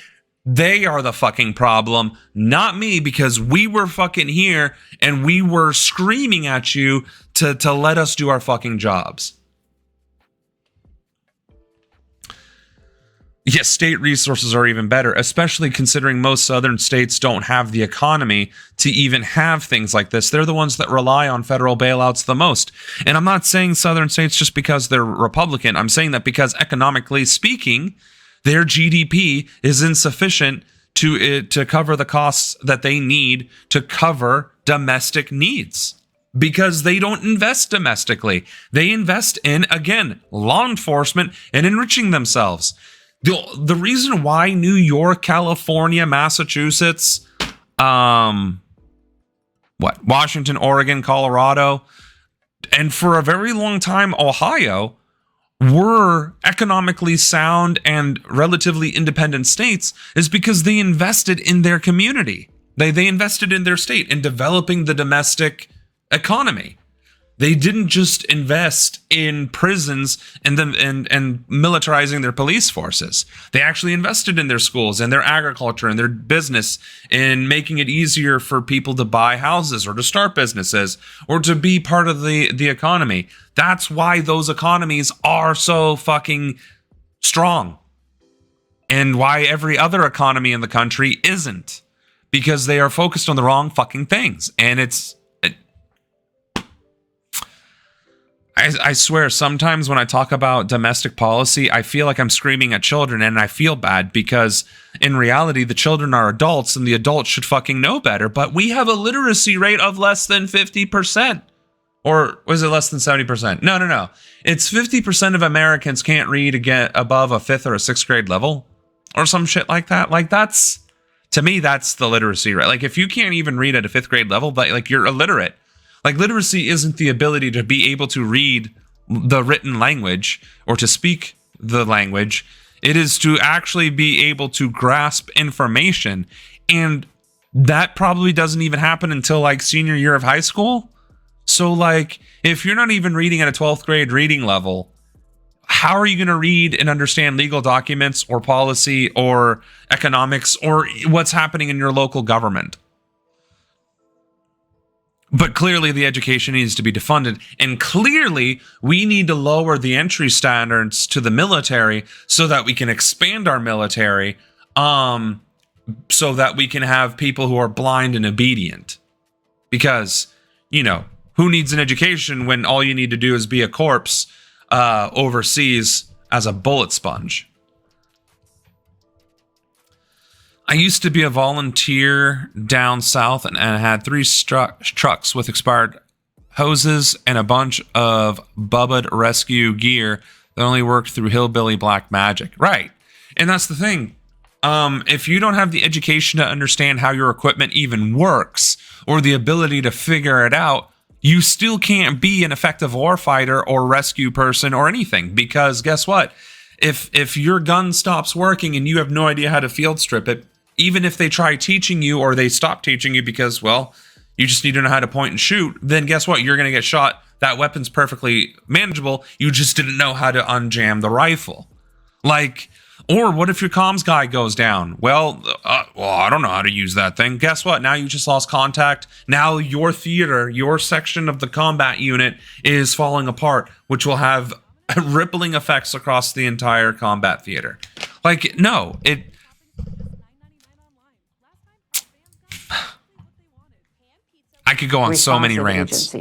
They are the fucking problem, not me, because we were fucking here and we were screaming at you to let us do our fucking jobs. Yes, state resources are even better, especially considering most southern states don't have the economy to even have things like this. They're the ones that rely on federal bailouts the most. And I'm not saying southern states just because they're Republican. I'm saying that because economically speaking, their GDP is insufficient to cover the costs that they need to cover domestic needs. Because they don't invest domestically. They invest in, again, law enforcement and enriching themselves. The reason why New York, California, Massachusetts, Washington, Oregon, Colorado, and for a very long time, Ohio, were economically sound and relatively independent states is because they invested in their community. They invested in their state in developing the domestic economy. They didn't just invest in prisons and militarizing their police forces. They actually invested in their schools and their agriculture and their business, in making it easier for people to buy houses or to start businesses or to be part of the economy. That's why those economies are so fucking strong. And why every other economy in the country isn't. Because they are focused on the wrong fucking things. And I swear, sometimes when I talk about domestic policy, I feel like I'm screaming at children, and I feel bad because in reality, the children are adults and the adults should fucking know better. But we have a literacy rate of less than 50%. Or was it less than 70%? No. It's 50% of Americans can't read again above a 5th or a 6th grade level or some shit like that. Like, that's To me, that's the literacy, right? Like if you can't even read at a 5th grade level, but like you're illiterate. Like literacy isn't the ability to be able to read the written language or to speak the language. It is to actually be able to grasp information. And that probably doesn't even happen until like senior year of high school. So like if you're not even reading at a 12th grade reading level, how are you going to read and understand legal documents or policy or economics or what's happening in your local government? But clearly the education needs to be defunded. And clearly we need to lower the entry standards to the military so that we can expand our military, so that we can have people who are blind and obedient. Because, you know, who needs an education when all you need to do is be a corpse overseas as a bullet sponge? I used to be a volunteer down south and I had 3 trucks with expired hoses and a bunch of Bubba rescue gear that only worked through hillbilly black magic. Right. And that's the thing. If you don't have the education to understand how your equipment even works or the ability to figure it out, you still can't be an effective warfighter or rescue person or anything, because guess what? If your gun stops working and you have no idea how to field strip it, even if they try teaching you or they stop teaching you because, well, you just need to know how to point and shoot, then guess what? You're going to get shot. That weapon's perfectly manageable. You just didn't know how to unjam the rifle. Like, or what if your comms guy goes down? Well, I don't know how to use that thing. Guess what? Now you just lost contact. Now your theater, your section of the combat unit is falling apart, which will have rippling effects across the entire combat theater. Like, no, I could go on so many rants.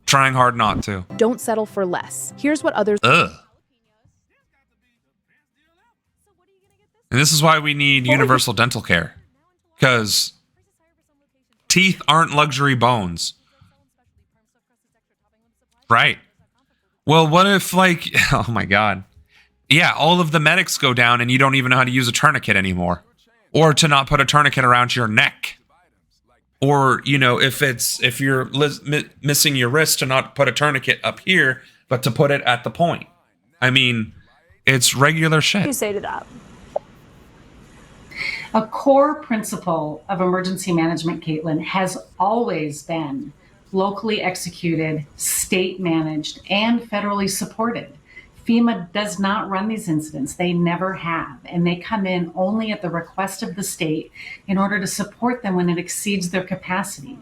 Trying hard not to. Don't settle for less. Here's what others... And this is why we need universal dental care. Because teeth aren't luxury bones. Right. Well, what if, like... Oh, my God. Yeah, all of the medics go down and you don't even know how to use a tourniquet anymore. Or to not put a tourniquet around your neck. Or, you know, if you're missing your wrist, to not put a tourniquet up here, but to put it at the point. I mean, it's regular shit. What do you say to that? A core principle of emergency management, Caitlin, has always been locally executed, state managed, and federally supported. FEMA does not run these incidents. They never have. And they come in only at the request of the state in order to support them when it exceeds their capacity.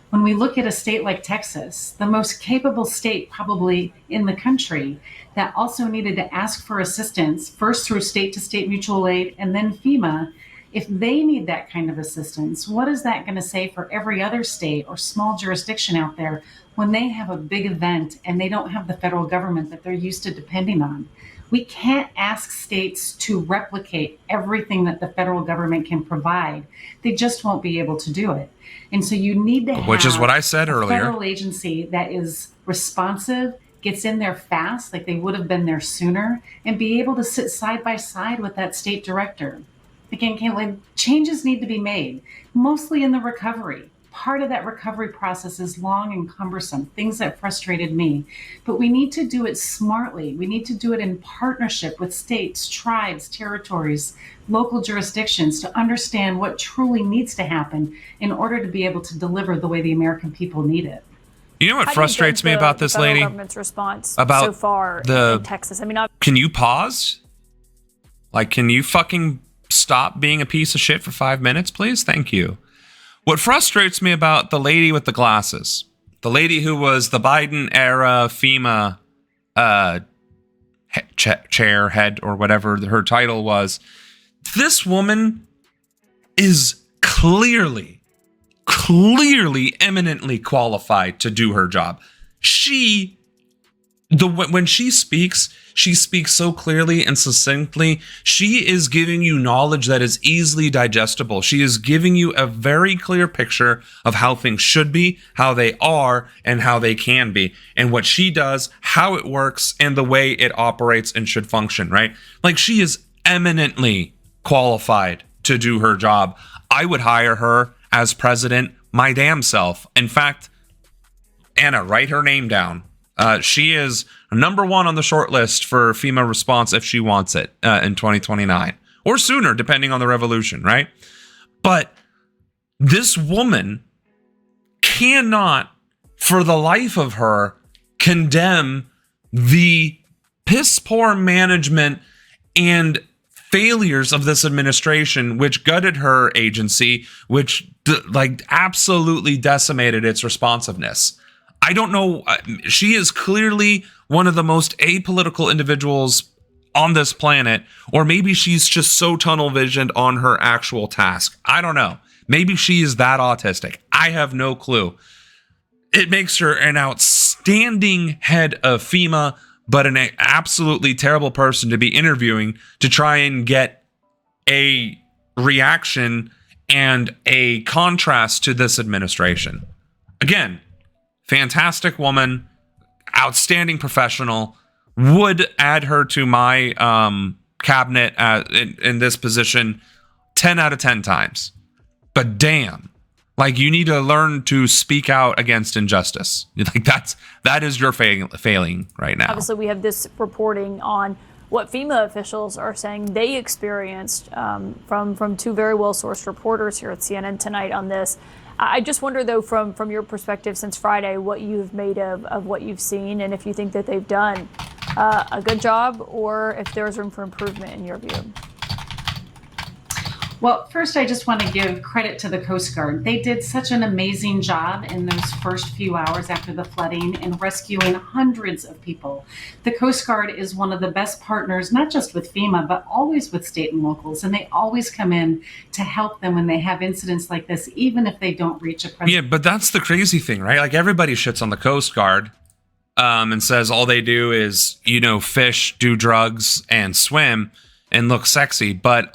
When we look at a state like Texas, the most capable state probably in the country, that also needed to ask for assistance, first through state-to-state mutual aid and then FEMA, if they need that kind of assistance, what is that going to say for every other state or small jurisdiction out there when they have a big event and they don't have the federal government that they're used to depending on? We can't ask states to replicate everything that the federal government can provide. They just won't be able to do it. And so you need to have, which is what I said earlier, a federal agency that is responsive, gets in there fast, like they would have been there sooner, and be able to sit side by side with that state director. Again, Caitlin, changes need to be made, mostly in the recovery. Part of that recovery process is long and cumbersome, things that frustrated me. But we need to do it smartly. We need to do it in partnership with states, tribes, territories, local jurisdictions to understand what truly needs to happen in order to be able to deliver the way the American people need it. You know what frustrates me about this lady? Government's response about so far in Texas. I mean, can you pause? Like, can you fucking stop being a piece of shit for 5 minutes, please? Thank you. What frustrates me about the lady with the glasses, the lady who was the Biden era FEMA chair head or whatever her title was, this woman is clearly eminently qualified to do her job. When she speaks so clearly and succinctly. She is giving you knowledge that is easily digestible. She is giving you a very clear picture of how things should be, how they are, and how they can be, and what she does, how it works, and the way it operates and should function, right? Like, she is eminently qualified to do her job. I would hire her as president my damn self. In fact, Anna, write her name down. She is number 1 on the short list for FEMA response if she wants it in 2029 or sooner, depending on the revolution, right? But this woman cannot, for the life of her, condemn the piss poor management and failures of this administration, which gutted her agency, which absolutely decimated its responsiveness. I don't know. She is clearly one of the most apolitical individuals on this planet, or maybe she's just so tunnel visioned on her actual task. I don't know. Maybe she is that autistic. I have no clue. It makes her an outstanding head of FEMA, but an absolutely terrible person to be interviewing to try and get a reaction and a contrast to this administration. Again, fantastic woman, outstanding professional. Would add her to my cabinet in this position 10 out of 10 times. But damn, you need to learn to speak out against injustice. That is your failing right now. Obviously, we have this reporting on what FEMA officials are saying they experienced from 2 very well-sourced reporters here at CNN tonight on this. I just wonder, though, from your perspective since Friday, what you've made of what you've seen, and if you think that they've done a good job, or if there's room for improvement in your view. Well, first, I just want to give credit to the Coast Guard. They did such an amazing job in those first few hours after the flooding in rescuing hundreds of people. The Coast Guard is one of the best partners, not just with FEMA, but always with state and locals. And they always come in to help them when they have incidents like this, even if they don't reach a president. Yeah, but that's the crazy thing, right? Everybody shits on the Coast Guard and says all they do is, fish, do drugs, and swim and look sexy. But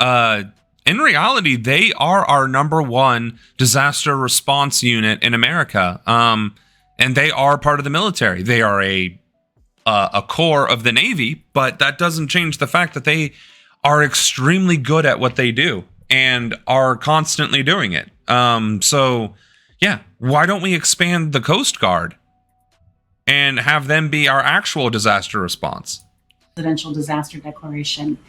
in reality, they are our number 1 disaster response unit in America. And they are part of the military. They are a core of the Navy, but that doesn't change the fact that they are extremely good at what they do and are constantly doing it. So, yeah, why don't we expand the Coast Guard and have them be our actual disaster response? Presidential disaster declaration.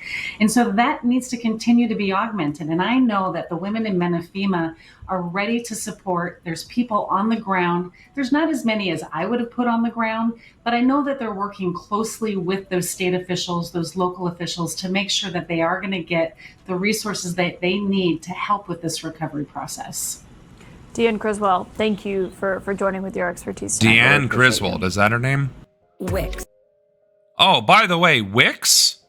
And so that needs to continue to be augmented. And I know that the women and men of FEMA are ready to support. There's people on the ground. There's not as many as I would have put on the ground, but I know that they're working closely with those state officials, those local officials, to make sure that they are going to get the resources that they need to help with this recovery process. Deanne Griswold, thank you for joining with your expertise. Deanne Griswold, is that her name? Wix. Oh, by the way, Wix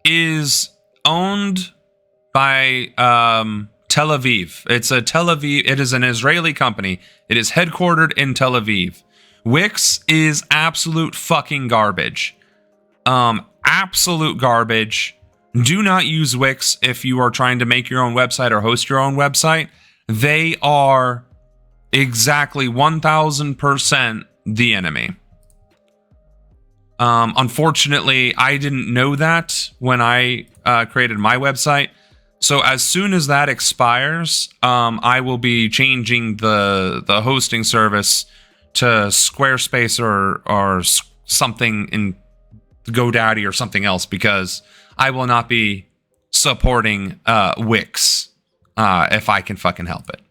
is owned by Tel Aviv. It is an Israeli company. It is headquartered in Tel Aviv. Wix is absolute fucking garbage. Absolute garbage. Do not use Wix if you are trying to make your own website or host your own website. They are exactly 1000% the enemy. Unfortunately, I didn't know that when I created my website. So as soon as that expires, I will be changing the hosting service to Squarespace or something in GoDaddy or something else, because I will not be supporting Wix if I can fucking help it.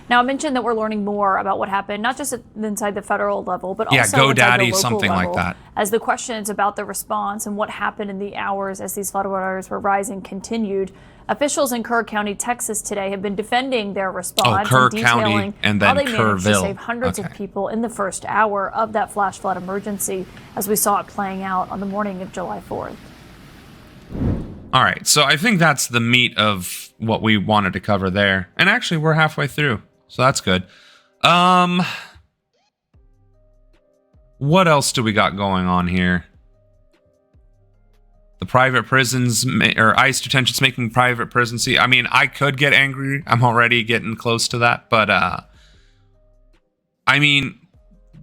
Now, I mentioned that we're learning more about what happened, not just inside the federal level, but also GoDaddy, inside the local something level, like that. as the questions about the response and what happened in the hours as these floodwaters were rising continued. Officials in Kerr County, Texas today have been defending their response and detailing County, and then how they managed to Kerrville. save hundreds of people in the first hour of that flash flood emergency, as we saw it playing out on the morning of July 4th. All right, so I think that's the meat of what we wanted to cover there. And actually, we're halfway through. So that's good. What else do we got going on here? The private prisons or ICE detention's making private prisons. See, I mean, I could get angry. I'm already getting close to that. But, I mean,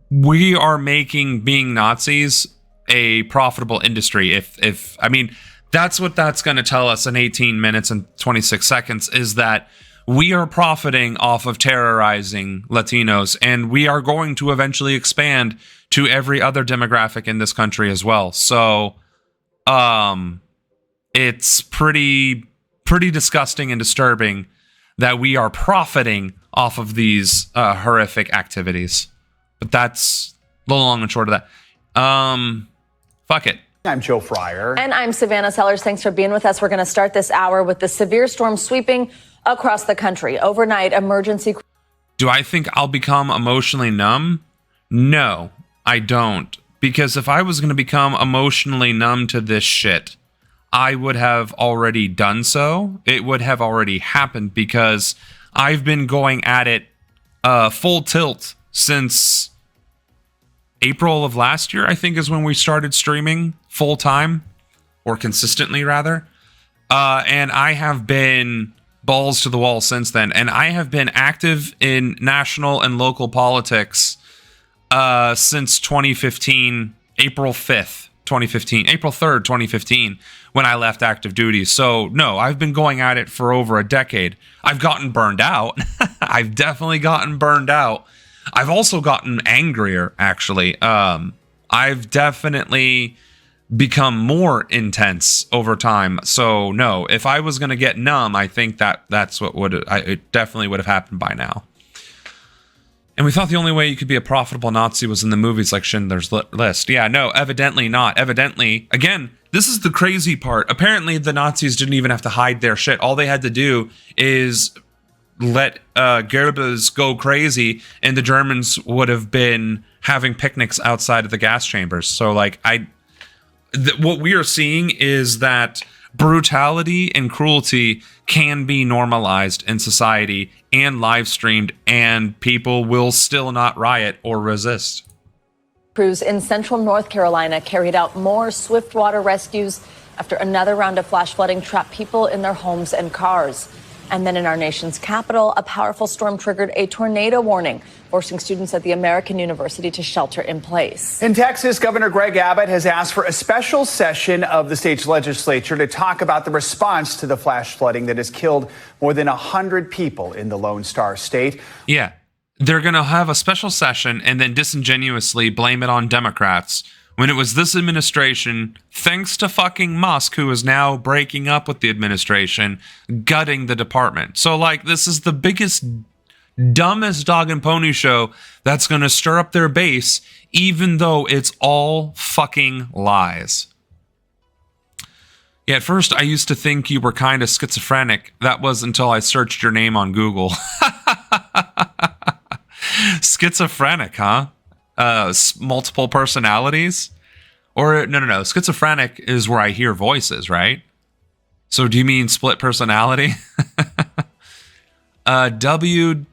we are making being Nazis a profitable industry. If I mean, that's what that's going to tell us in 18 minutes and 26 seconds is that we are profiting off of terrorizing Latinos, and we are going to eventually expand to every other demographic in this country as well. So, it's pretty disgusting and disturbing that we are profiting off of these horrific activities. But that's the long and short of that. Fuck it. I'm Joe Fryer. And I'm Savannah Sellers. Thanks for being with us. We're going to start this hour with the severe storm sweeping across the country. Overnight emergency. Do I think I'll become emotionally numb? No, I don't. Because if I was going to become emotionally numb to this shit, I would have already done so. It would have already happened because I've been going at it full tilt since April of last year, I think, is when we started streaming full time, or consistently rather. And I have been balls to the wall since then. And I have been active in national and local politics since 2015, April 5th, 2015, April 3rd, 2015, when I left active duty. So no, I've been going at it for over a decade. I've gotten burned out. I've definitely gotten burned out. I've also gotten angrier, actually. I've definitely become more intense over time. So no, if I was going to get numb, I think that's what it definitely would have happened by now. And we thought the only way you could be a profitable Nazi was in the movies like Schindler's List. Yeah, no, evidently not. Evidently, again, this is the crazy part. Apparently, the Nazis didn't even have to hide their shit. All they had to do is let Goebbels go crazy, and the Germans would have been having picnics outside of the gas chambers. So, like, what we are seeing is that brutality and cruelty can be normalized in society and live streamed, and people will still not riot or resist. Crews in central North Carolina carried out more swift water rescues after another round of flash flooding trapped people in their homes and cars. And then in our nation's capital, a powerful storm triggered a tornado warning, forcing students at the American University to shelter in place. In Texas, Governor Greg Abbott has asked for a special session of the state's legislature to talk about the response to the flash flooding that has killed more than 100 people in the Lone Star State. Yeah, they're going to have a special session and then disingenuously blame it on Democrats, when it was this administration, thanks to fucking Musk, who is now breaking up with the administration, gutting the department. So, like, this is the biggest, dumbest dog and pony show that's going to stir up their base, even though it's all fucking lies. Yeah, at first, I used to think you were kind of schizophrenic. That was until I searched your name on Google. Schizophrenic, huh? Multiple personalities? Or no, schizophrenic is where I hear voices, right? So do you mean split personality? W.D.W.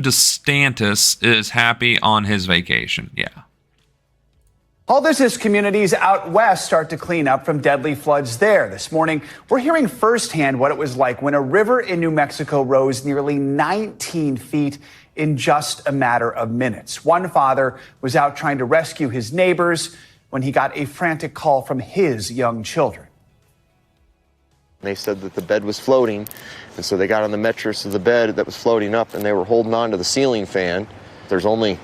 DeSantis is happy on his vacation. Yeah. All this as communities out west start to clean up from deadly floods there. This morning, we're hearing firsthand what it was like when a river in New Mexico rose nearly 19 feet in just a matter of minutes. One father was out trying to rescue his neighbors when he got a frantic call from his young children. They said that the bed was floating, and so they got on the mattress of the bed that was floating up, and they were holding on to the ceiling fan. There's only,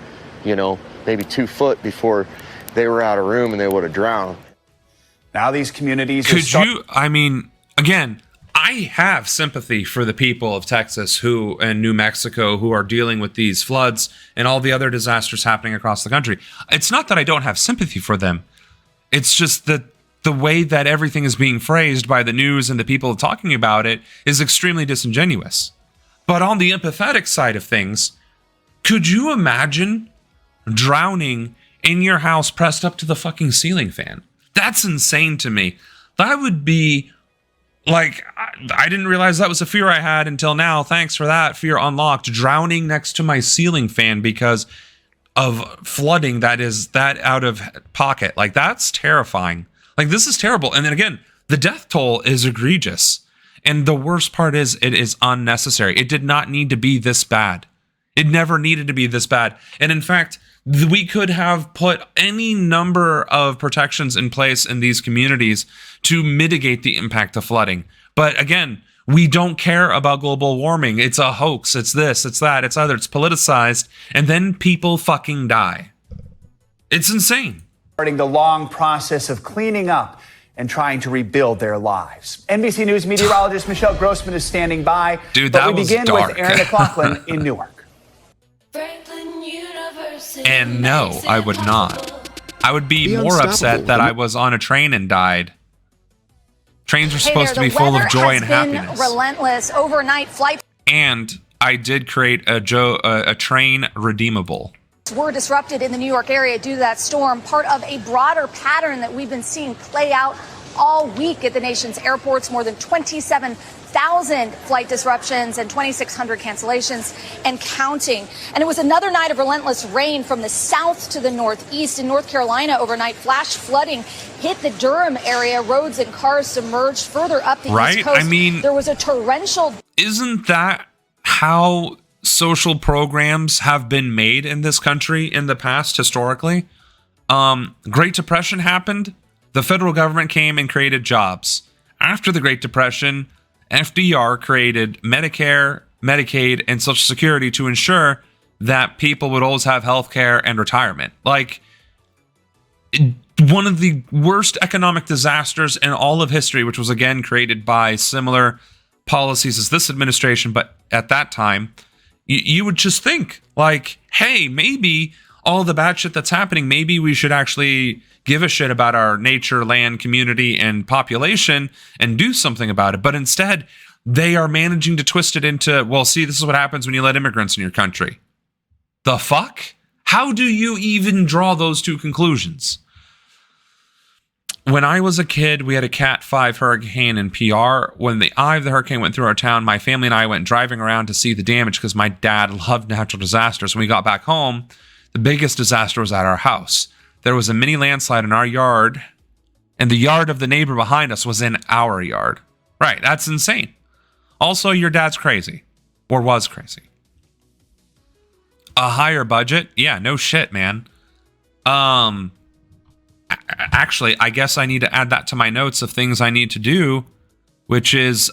maybe 2 foot before they were out of room and they would have drowned. Now these communities... Again, I have sympathy for the people of Texas and New Mexico who are dealing with these floods and all the other disasters happening across the country. It's not that I don't have sympathy for them. It's just that the way that everything is being phrased by the news and the people talking about it is extremely disingenuous. But on the empathetic side of things, could you imagine drowning in your house pressed up to the fucking ceiling fan? That's insane to me. That would be... Like, I didn't realize that was a fear I had until now. Thanks for that. Fear unlocked. Drowning next to my ceiling fan because of flooding that is that out of pocket. Like, that's terrifying. Like, this is terrible. And then again, the death toll is egregious. And the worst part is it is unnecessary. It did not need to be this bad. It never needed to be this bad. And in fact, we could have put any number of protections in place in these communities to mitigate the impact of flooding. But again, We don't care about global warming. It's a hoax. It's this, it's that, it's other. It's politicized. And then people fucking die. It's insane. Starting the long process of cleaning up and trying to rebuild their lives. NBC News meteorologist Michelle Grossman is standing by. Dude, that we was begin dark. with Aaron McLaughlin in Newark. And no, I would not. I would be more upset that I was on a train and died. Trains are supposed to be full of joy and happiness. Relentless overnight flight. And I did create a train redeemable. Were disrupted in the New York area due to that storm, part of a broader pattern that we've been seeing play out all week at the nation's airports. More than 27,000 flight disruptions and 2,600 cancellations and counting. And it was another night of relentless rain from the south to the northeast. In North Carolina overnight, flash flooding hit the Durham area. Roads and cars submerged. Further up the East Coast, I mean, there was a torrential... Isn't that how social programs have been made in this country in the past, historically? Great Depression happened. The federal government came and created jobs. After the Great Depression, FDR created Medicare, Medicaid, and Social Security to ensure that people would always have health care and retirement. Like, one of the worst economic disasters in all of history, which was again created by similar policies as this administration, but at that time, you would just think, like, hey, maybe all the bad shit that's happening, maybe we should actually give a shit about our nature, land, community, and population and do something about it. But instead, they are managing to twist it into, well, see, this is what happens when you let immigrants in your country. The fuck? How do you even draw those two conclusions? When I was a kid, we had a Cat 5 hurricane in PR. When the eye of the hurricane went through our town, my family and I went driving around to see the damage because my dad loved natural disasters. When we got back home, the biggest disaster was at our house. There was a mini landslide in our yard, and the yard of the neighbor behind us was in our yard. Right, that's insane. Also, your dad's crazy, or was crazy. A higher budget? Yeah, no shit, man. Actually, I guess I need to add that to my notes of things I need to do, which is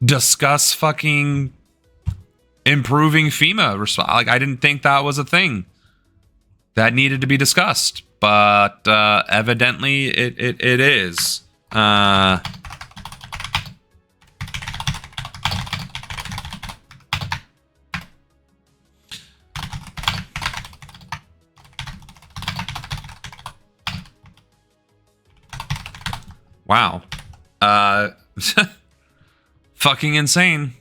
discuss fucking improving FEMA response. Like, I didn't think that was a thing that needed to be discussed, but evidently it is. Wow. Fucking insane.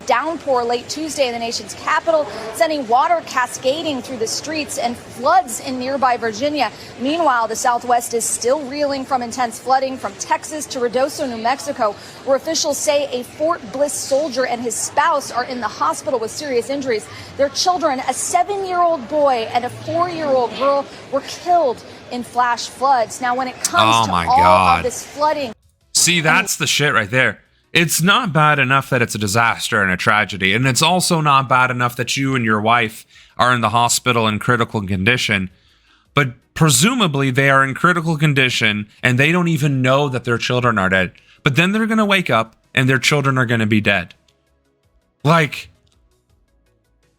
Downpour late Tuesday in the nation's capital, sending water cascading through the streets and floods in nearby Virginia. Meanwhile, the Southwest is still reeling from intense flooding from Texas to Ruidoso, New Mexico, where officials say a Fort Bliss soldier and his spouse are in the hospital with serious injuries. Their children, a 7-year-old boy and a 4-year-old girl, were killed in flash floods. Now, when it comes to all of this flooding... See, that's the shit right there. It's not bad enough that it's a disaster and a tragedy, and it's also not bad enough that you and your wife are in the hospital in critical condition, but presumably they are in critical condition and they don't even know that their children are dead. But then they're going to wake up and their children are going to be dead. Like,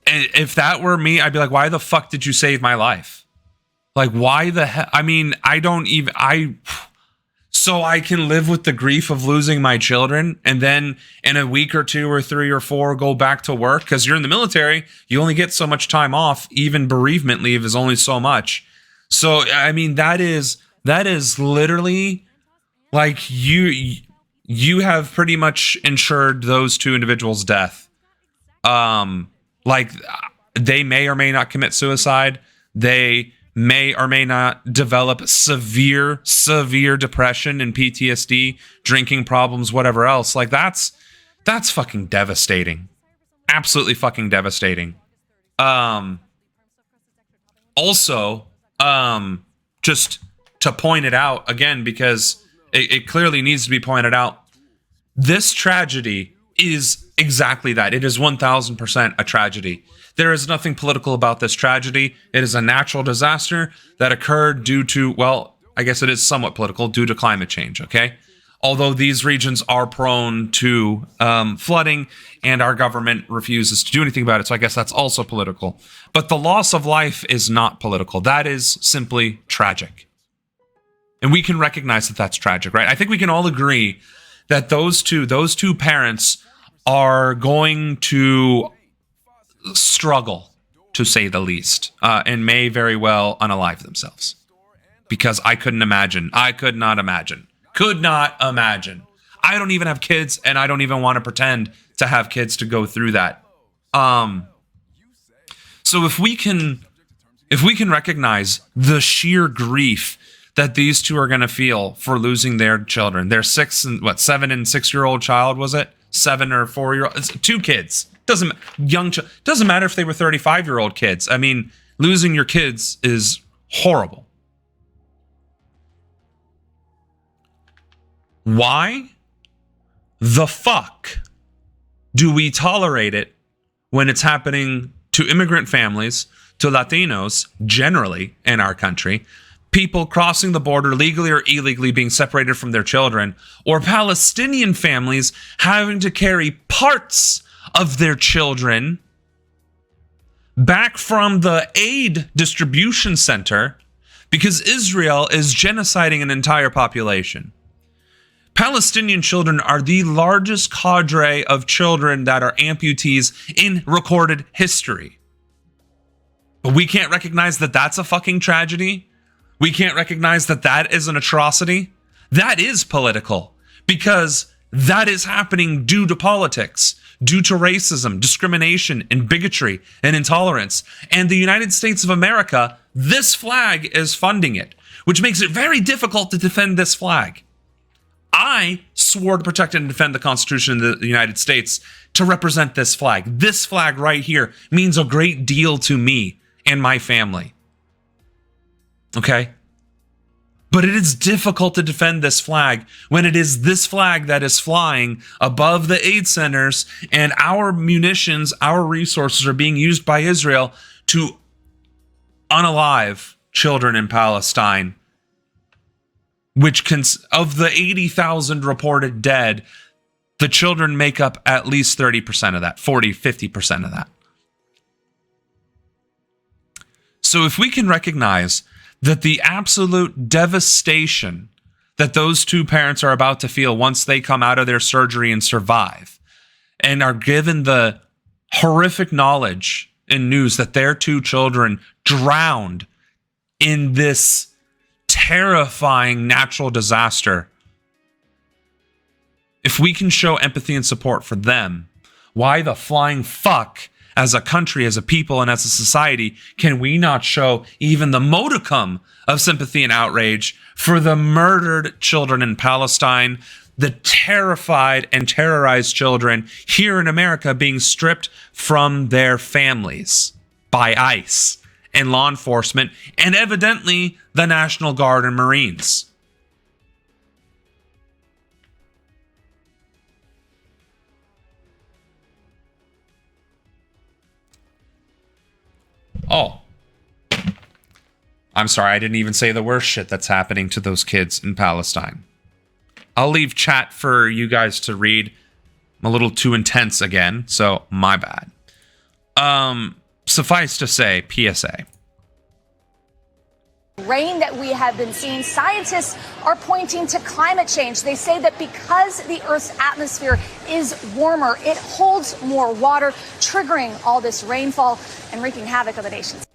if that were me, I'd be like, why the fuck did you save my life? Like, why the hell? I mean, so I can live with the grief of losing my children and then in a week or 2 or 3 or 4 go back to work, because you're in the military, you only get so much time off. Even bereavement leave is only so much. So I mean, that is literally like you have pretty much ensured those 2 individuals' death. Like, they may or may not commit suicide. They may or may not develop severe depression and PTSD, drinking problems, whatever else. Like, that's fucking devastating. Absolutely fucking devastating. Also, just to point it out again, because it clearly needs to be pointed out, this tragedy is exactly that. It is 1000% a tragedy. There is nothing political about this tragedy. It is a natural disaster that occurred due to, well, I guess it is somewhat political, due to climate change, okay? although these regions are prone to flooding and our government refuses to do anything about it. So I guess that's also political. But the loss of life is not political. That is simply tragic. And we can recognize that that's tragic, right? I think we can all agree that those two parents are going to struggle, to say the least, and may very well unalive themselves. Because I could not imagine. I don't even have kids, and I don't even want to pretend to have kids to go through that. So if we can recognize the sheer grief that these two are going to feel for losing their children, their 7 and 6-year-old child, was it? 7 or 4-year-old, it's 2 kids. Doesn't matter if they were 35-year-old kids. I mean, losing your kids is horrible. Why the fuck do we tolerate it when it's happening to immigrant families, to Latinos generally in our country, people crossing the border legally or illegally being separated from their children, or Palestinian families having to carry parts of their children back from the aid distribution center because Israel is genociding an entire population? Palestinian children are the largest cadre of children that are amputees in recorded history. But we can't recognize that that's a fucking tragedy. We can't recognize that that is an atrocity. That is political, because that is happening due to politics, due to racism, discrimination, and bigotry and intolerance. And the United States of America, this flag is funding it, which makes it very difficult to defend this flag. I swore to protect and defend the Constitution of the United States to represent this flag. This flag right here means a great deal to me and my family. Okay? But it is difficult to defend this flag when it is this flag that is flying above the aid centers, and our munitions, our resources are being used by Israel to unalive children in Palestine, which of the 80,000 reported dead, the children make up at least 30% of that, 50% of that. So if we can recognize that the absolute devastation that those two parents are about to feel once they come out of their surgery and survive, and are given the horrific knowledge and news that their 2 children drowned in this terrifying natural disaster, if we can show empathy and support for them, why the flying fuck, as a country, as a people, and as a society, can we not show even the modicum of sympathy and outrage for the murdered children in Palestine, the terrified and terrorized children here in America being stripped from their families by ICE and law enforcement, and evidently the National Guard and Marines? Oh, I'm sorry, I didn't even say the worst shit that's happening to those kids in Palestine. I'll leave chat for you guys to read. I'm a little too intense again, so my bad. Suffice to say, PSA. Rain that we have been seeing, scientists are pointing to climate change. They say that because the Earth's atmosphere is warmer, it holds more water, triggering all this rainfall and wreaking havoc on the nations.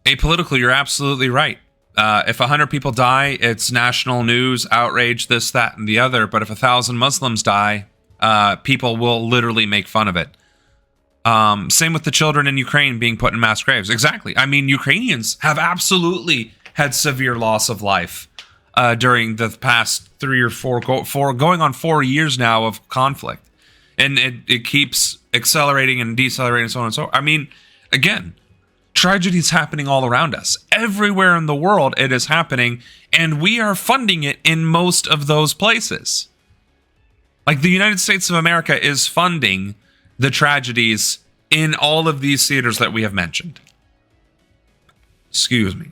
Apolitical, you're absolutely right. If 100 people die, it's national news, outrage, this, that, and the other. But if 1,000 Muslims die, people will literally make fun of it. Same with the children in Ukraine being put in mass graves. Exactly. I mean, Ukrainians have absolutely had severe loss of life during the past 3 or 4, going on 4 years now of conflict. And it keeps accelerating and decelerating and so on and so on. I mean, again, tragedy is happening all around us. Everywhere in the world it is happening, and we are funding it in most of those places. Like the United States of America is funding the tragedies in all of these theaters that we have mentioned. Excuse me.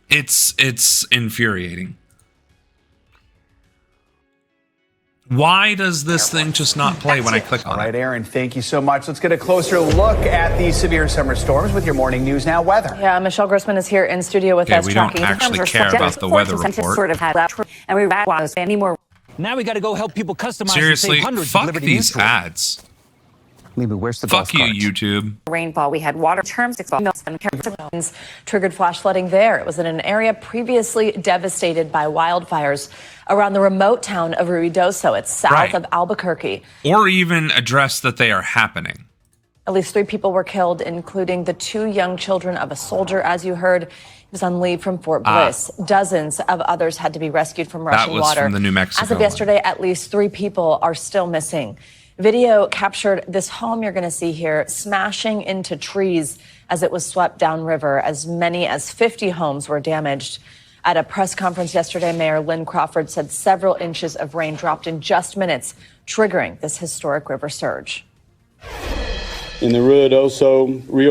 It's infuriating. Why does this thing just not play when I click on it? All right, Aaron, thank you so much. Let's get a closer look at these severe summer storms with your morning news now weather. Yeah, Michelle Grossman is here in studio with us. We don't actually care about the weather report. And we want anymore. Now we got to go help people customize. Seriously, fuck these ads. Maybe where's the fuck you, YouTube. Rainfall. We had water terms triggered flash flooding there. It was in an area previously devastated by wildfires around the remote town of Ruidoso. It's south of Albuquerque. Or even address that they are happening. At least 3 people were killed, including the 2 young children of a soldier, as you heard. He was on leave from Fort Bliss. Dozens of others had to be rescued from rushing water. From the New Mexico As of yesterday, at least 3 people are still missing. Video captured this home you're going to see here smashing into trees as it was swept downriver. As many as 50 homes were damaged. At a press conference yesterday, Mayor Lynn Crawford said several inches of rain dropped in just minutes, triggering this historic river surge. In the Rio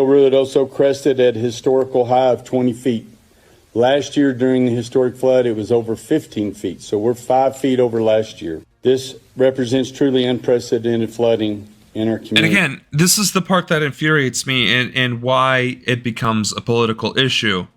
Ruidoso crested at a historical high of 20 feet. Last year during the historic flood, it was over 15 feet. So we're 5 feet over last year. This represents truly unprecedented flooding in our community. And again, this is the part that infuriates me and why it becomes a political issue.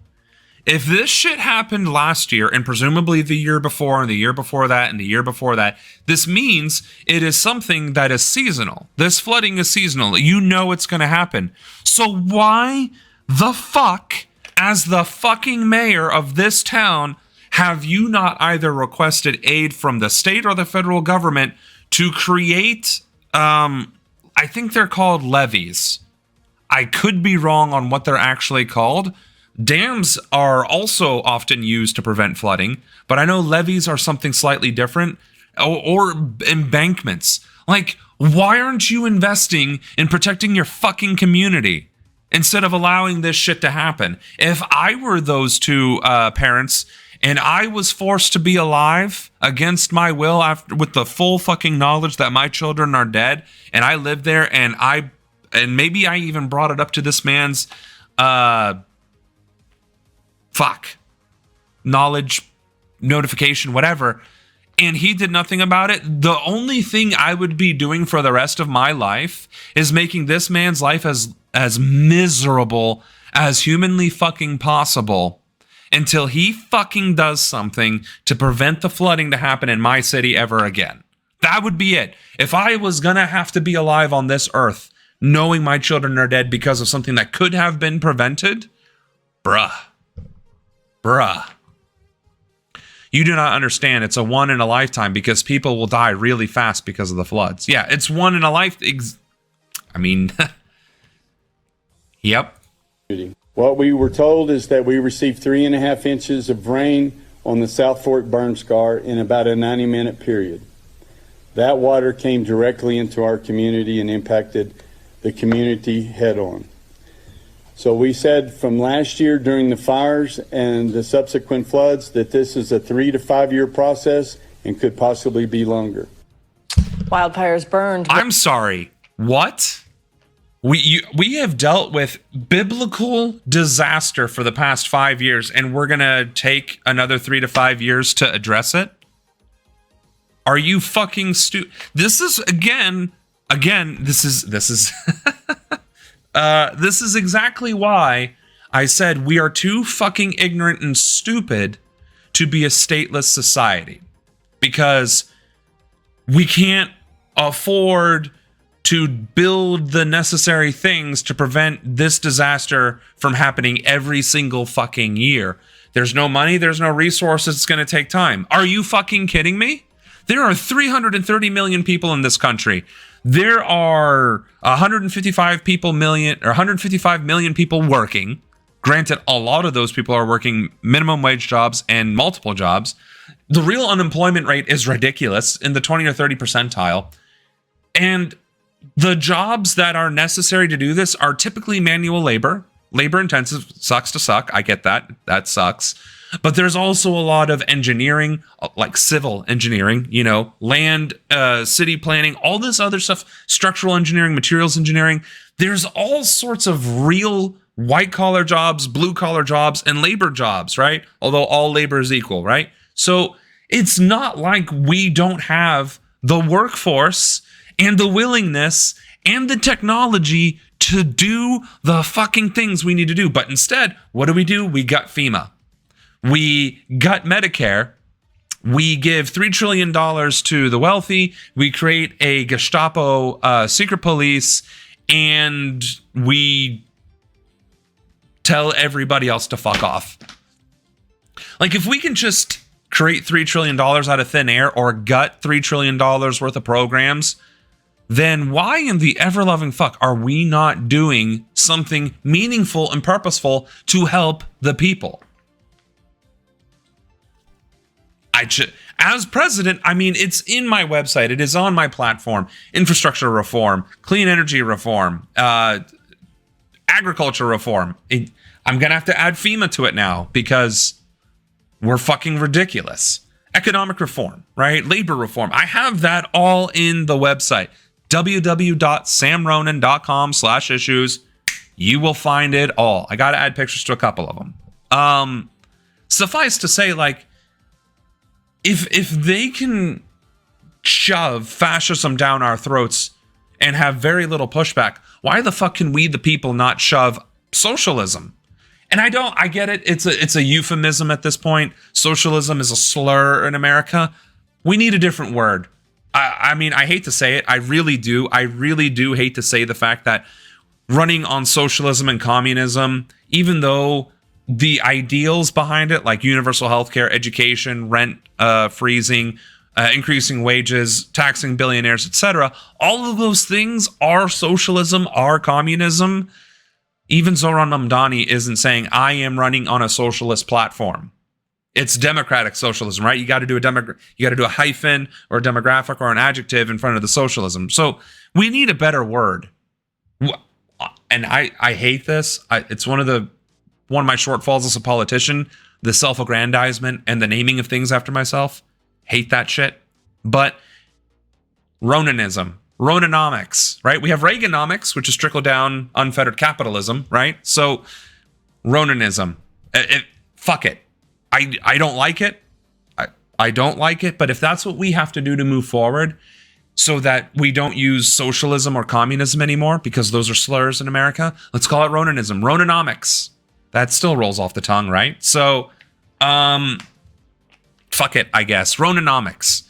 If this shit happened last year and presumably the year before and the year before that and the year before that, this means it is something that is seasonal. This flooding is seasonal. You know it's going to happen. So why the fuck, as the fucking mayor of this town, have you not either requested aid from the state or the federal government to create, I think they're called levees. I could be wrong on what they're actually called. Dams are also often used to prevent flooding, but I know levees are something slightly different, or embankments. Like, why aren't you investing in protecting your fucking community instead of allowing this shit to happen? If I were those 2 parents and I was forced to be alive against my will with the full fucking knowledge that my children are dead, and I lived there, and maybe I even brought it up to this man's knowledge, notification, whatever, and he did nothing about it, the only thing I would be doing for the rest of my life is making this man's life as miserable as humanly fucking possible until he fucking does something to prevent the flooding to happen in my city ever again. That would be it. If I was gonna have to be alive on this earth knowing my children are dead because of something that could have been prevented, bruh. You do not understand. It's a one in a lifetime because people will die really fast because of the floods. Yeah, it's one in a life. Yep. What we were told is that we received 3.5 inches of rain on the South Fork burn scar in about a 90-minute period. That water came directly into our community and impacted the community head on. So we said from last year during the fires and the subsequent floods that this is a 3 to 5 year process and could possibly be longer. Wildfires burned. I'm sorry. What? We have dealt with biblical disaster for the past 5 years, and we're gonna take another 3 to 5 years to address it? Are you fucking stupid? This is again. This is this is exactly why I said we are too fucking ignorant and stupid to be a stateless society, because we can't afford to build the necessary things to prevent this disaster from happening every single fucking year. There's no money, there's no resources, it's going to take time. Are you fucking kidding me? There are 330 million people in this country. There are 155 million people working. Granted, a lot of those people are working minimum wage jobs and multiple jobs. The real unemployment rate is ridiculous, in the 20 or 30 percentile. And the jobs that are necessary to do this are typically manual labor. Labor intensive, sucks to suck. I get that. That sucks. But there's also a lot of engineering, like civil engineering, land, city planning, all this other stuff, structural engineering, materials engineering. There's all sorts of real white collar jobs, blue collar jobs, and labor jobs, right? Although all labor is equal, right? So it's not like we don't have the workforce and the willingness and the technology to do the fucking things we need to do. But instead, what do? We gut FEMA. We gut Medicare. We give $3 trillion to the wealthy. We create a Gestapo secret police, and we tell everybody else to fuck off. Like, if we can just create $3 trillion out of thin air or gut $3 trillion worth of programs, then why in the ever-loving fuck are we not doing something meaningful and purposeful to help the people? As president, I mean, it's in my website. It is on my platform. Infrastructure reform, clean energy reform, agriculture reform. I'm going to have to add FEMA to it now because we're fucking ridiculous. Economic reform, right? Labor reform. I have that all in the website. www.samronan.com/issues. You will find it all. I got to add pictures to a couple of them. Suffice to say, like, if they can shove fascism down our throats and have very little pushback, why the fuck can we, the people, not shove socialism? And I get it. It's a euphemism at this point. Socialism is a slur in America. We need a different word. I mean, I hate to say it. I really do. I really do hate to say the fact that running on socialism and communism, even though the ideals behind it, like universal healthcare, education, rent freezing, increasing wages, taxing billionaires, etc., all of those things are socialism, are communism. Even Zoran Mamdani isn't saying, I am running on a socialist platform. It's democratic socialism, right? You got to do a hyphen or a demographic or an adjective in front of the socialism. So we need a better word. And I hate this. It's one of my shortfalls as a politician, the self-aggrandizement and the naming of things after myself. Hate that shit. But Ronanism, Ronanomics, right? We have Reaganomics, which is trickle-down unfettered capitalism, right? So Ronanism, fuck it. I don't like it. I don't like it. But if that's what we have to do to move forward so that we don't use socialism or communism anymore, because those are slurs in America, let's call it Ronanism, Ronanomics. That still rolls off the tongue, right? So, fuck it, I guess. Ronanomics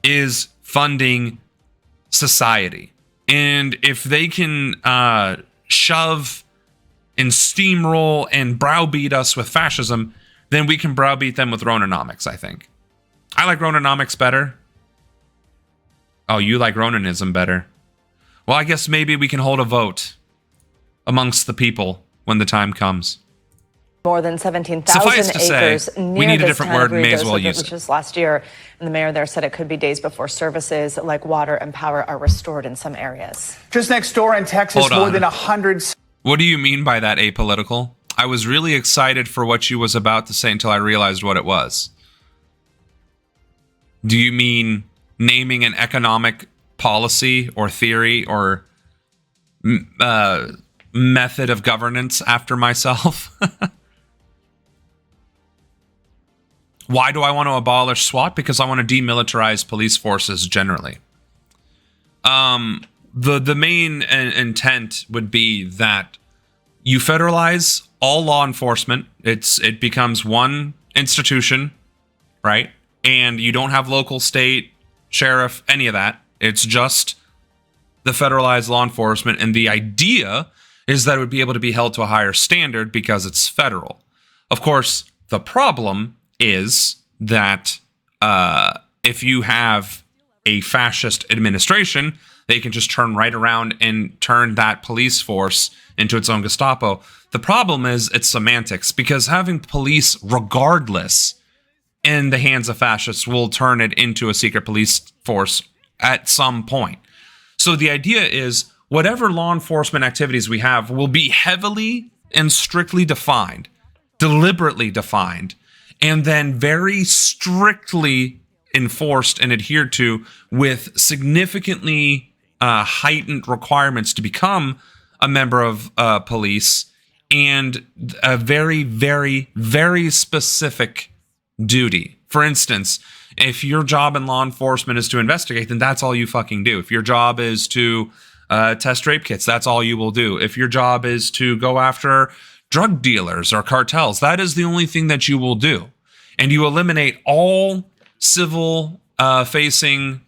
is funding society. And if they can shove and steamroll and browbeat us with fascism, then we can browbeat them with Ronanomics, I think. I like Ronanomics better. Oh, you like Ronanism better. Well, I guess maybe we can hold a vote amongst the people when the time comes. More than 17,000 acres near this town of Rio Grande, which was last year. And the mayor there said it could be days before services like water and power are restored in some areas. Just next door in Texas, more than 100... What do you mean by that, apolitical? I was really excited for what you was about to say until I realized what it was. Do you mean naming an economic policy or theory or method of governance after myself? Why do I want to abolish SWAT? Because I want to demilitarize police forces generally. The main intent would be that you federalize all law enforcement. It becomes one institution, right? And you don't have local, state, sheriff, any of that. It's just the federalized law enforcement. And the idea is that it would be able to be held to a higher standard because it's federal. Of course, the problem is that if you have a fascist administration, they can just turn right around and turn that police force into its own Gestapo. The problem is it's semantics, because having police regardless in the hands of fascists will turn it into a secret police force at some point. So the idea is whatever law enforcement activities we have will be heavily and strictly defined, deliberately defined, and then very strictly enforced and adhered to with significantly heightened requirements to become a member of police and a very, very, very specific duty. For instance, If your job in law enforcement is to investigate, then that's all you fucking do. If your job is to test rape kits, that's all you will do. If your job is to go after drug dealers or cartels, that is the only thing that you will do. And you eliminate all civil facing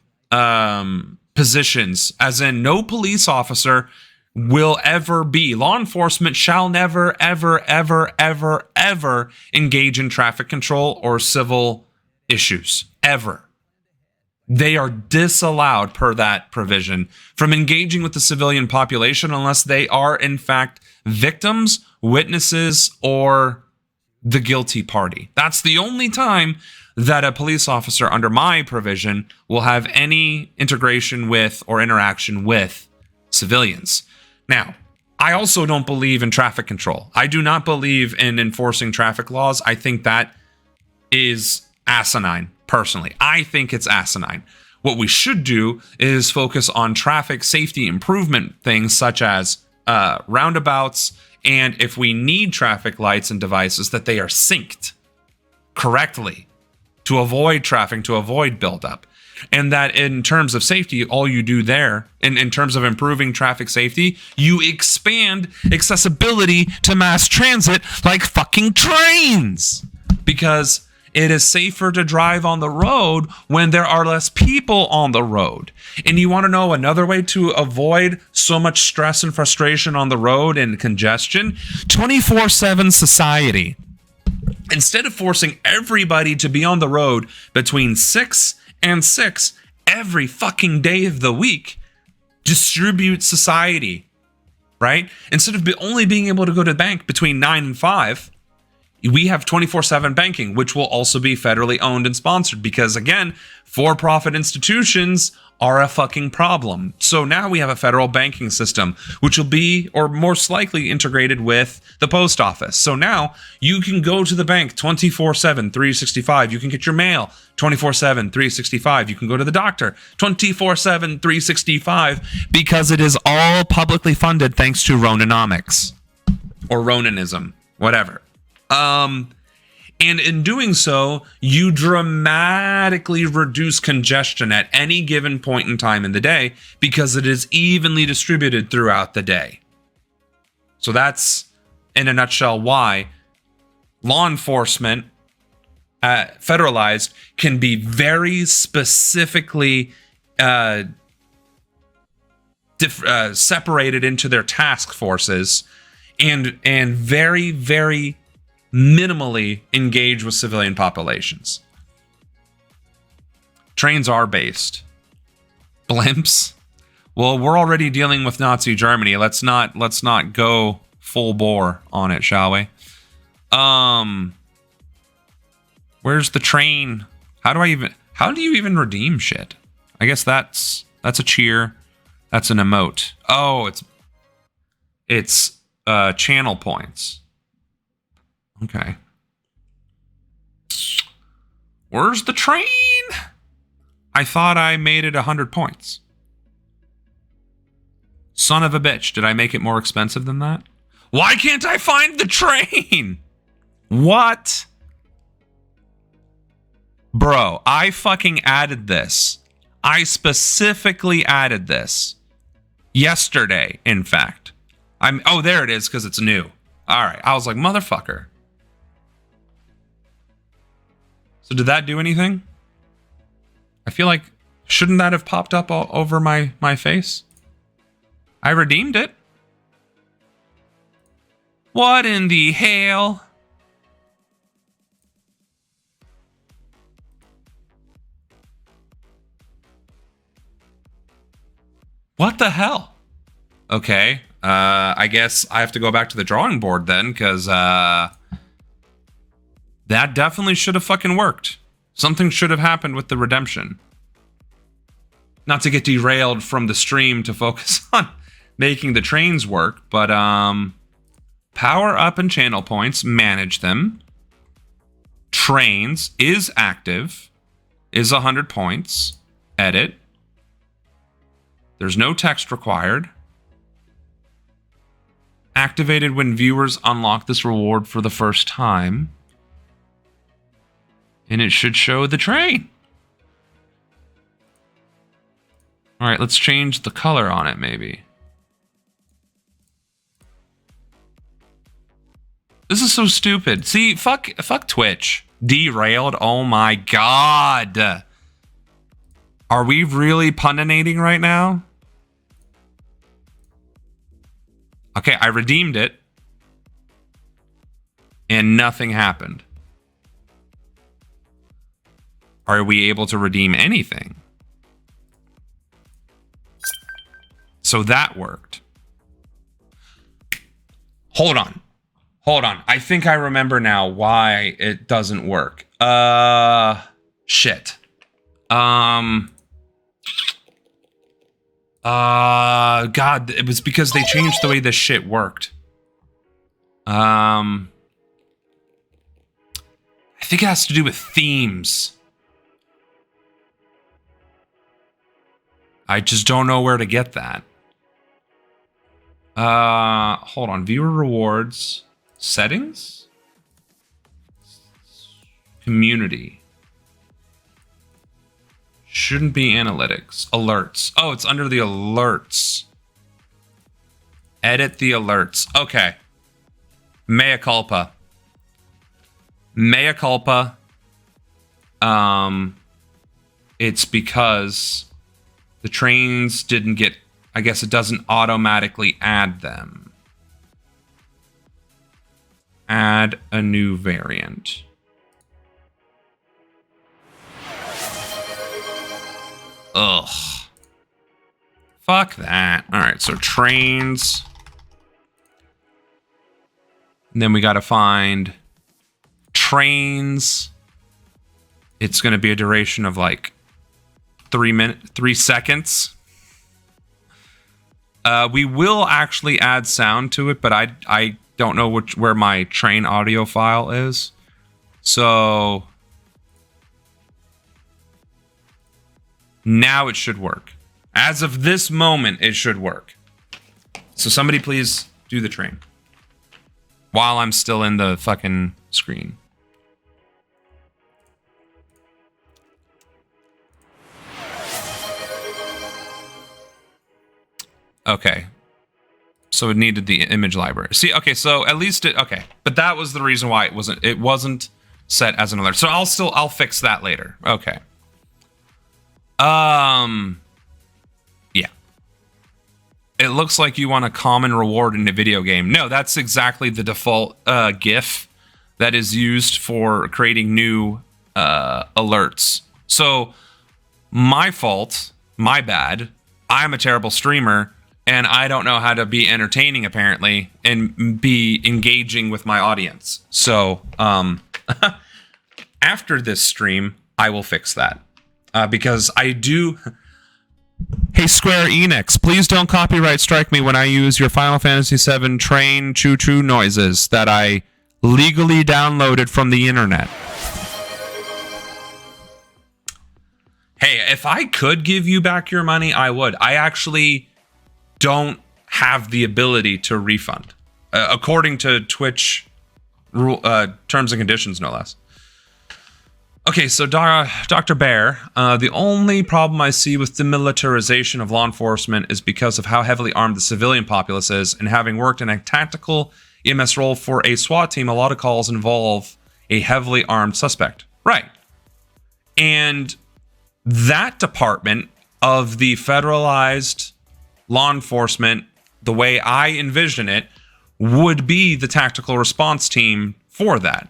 positions, as in no police officer will ever be. Law enforcement shall never, ever, ever, ever, ever engage in traffic control or civil issues. Ever. They are disallowed, per that provision, from engaging with the civilian population unless they are, in fact, victims, witnesses, or the guilty party. That's the only time that a police officer under my provision will have any integration with or interaction with civilians. Now, I also don't believe in traffic control. I do not believe in enforcing traffic laws. I think that is asinine, personally. I think it's asinine. What we should do is focus on traffic safety improvement things such as roundabouts, and if we need traffic lights and devices, that they are synced correctly to avoid traffic, to avoid buildup. And that in terms of safety, all you do there, in terms of improving traffic safety, you expand accessibility to mass transit like fucking trains. Because it is safer to drive on the road when there are less people on the road. And you want to know another way to avoid so much stress and frustration on the road and congestion? 24/7 society. Instead of forcing everybody to be on the road between 6 and 6 every fucking day of the week, distribute society, right? Instead of only being able to go to the bank between 9 and 5, we have 24/7 banking, which will also be federally owned and sponsored because, again, for-profit institutions are a fucking problem. So now we have a federal banking system, which will be, or most likely, integrated with the post office. So now you can go to the bank 24/7, 365. You can get your mail 24/7, 365. You can go to the doctor 24/7, 365 because it is all publicly funded thanks to Ronanomics or Ronanism, whatever. And in doing so, you dramatically reduce congestion at any given point in time in the day because it is evenly distributed throughout the day. So that's, in a nutshell, why law enforcement, federalized, can be very specifically separated into their task forces and very, very minimally engage with civilian populations. Trains are based. Blimps? Well, we're already dealing with Nazi Germany. Let's not go full bore on it, shall we? Where's the train? How do you even redeem shit? I guess that's a cheer. That's an emote. Oh, it's channel points. Okay. Where's the train? I thought I made it 100 points. Son of a bitch. Did I make it more expensive than that? Why can't I find the train? What? Bro, I fucking added this. I specifically added this. Yesterday, in fact. Oh, there it is, because it's new. All right. I was like, motherfucker. So did that do anything? I feel like, shouldn't that have popped up all over my face? I redeemed it. What in the hell? What the hell? Okay. I guess I have to go back to the drawing board then, because that definitely should have fucking worked. Something should have happened with the redemption. Not to get derailed from the stream to focus on making the trains work, but power up and channel points, manage them. Trains is active, is 100 points. Edit. There's no text required. Activated when viewers unlock this reward for the first time. And it should show the train. All right, let's change the color on it, maybe. This is so stupid. See, fuck Twitch. Derailed. Oh my god. Are we really puninating right now? Okay, I redeemed it. And nothing happened. Are we able to redeem anything? So that worked. Hold on. I think I remember now why it doesn't work. Shit. God, it was because they changed the way this shit worked. I think it has to do with themes. I just don't know where to get that. Hold on. Viewer rewards. Settings? Community. Shouldn't be analytics. Alerts. Oh, it's under the alerts. Edit the alerts. Okay. Mea culpa. Mea culpa. It's because the trains didn't get... I guess it doesn't automatically add them. Add a new variant. Ugh. Fuck that. All right, so trains. And then we got to find trains. It's going to be a duration of like 3 seconds. We will actually add sound to it, but I don't know where my train audio file is. So now it should work. As of this moment, it should work. So somebody please do the train while I'm still in the fucking screen. Okay. So it needed the image library. See, okay, so at least okay. But that was the reason why it wasn't set as an alert. So I'll fix that later. Okay. Yeah. It looks like you want a common reward in a video game. No, that's exactly the default GIF that is used for creating new alerts. So my fault, my bad. I'm a terrible streamer. And I don't know how to be entertaining, apparently, and be engaging with my audience. So, after this stream, I will fix that. Because I do... Hey, Square Enix, please don't copyright strike me when I use your Final Fantasy VII train choo-choo noises that I legally downloaded from the internet. Hey, if I could give you back your money, I would. I actually... don't have the ability to refund, according to Twitch rule, terms and conditions, no less. Okay, so Dr. Bear, the only problem I see with demilitarization of law enforcement is because of how heavily armed the civilian populace is, and having worked in a tactical EMS role for a SWAT team, a lot of calls involve a heavily armed suspect. Right. And that department of the federalized law enforcement, the way I envision it, would be the tactical response team for that.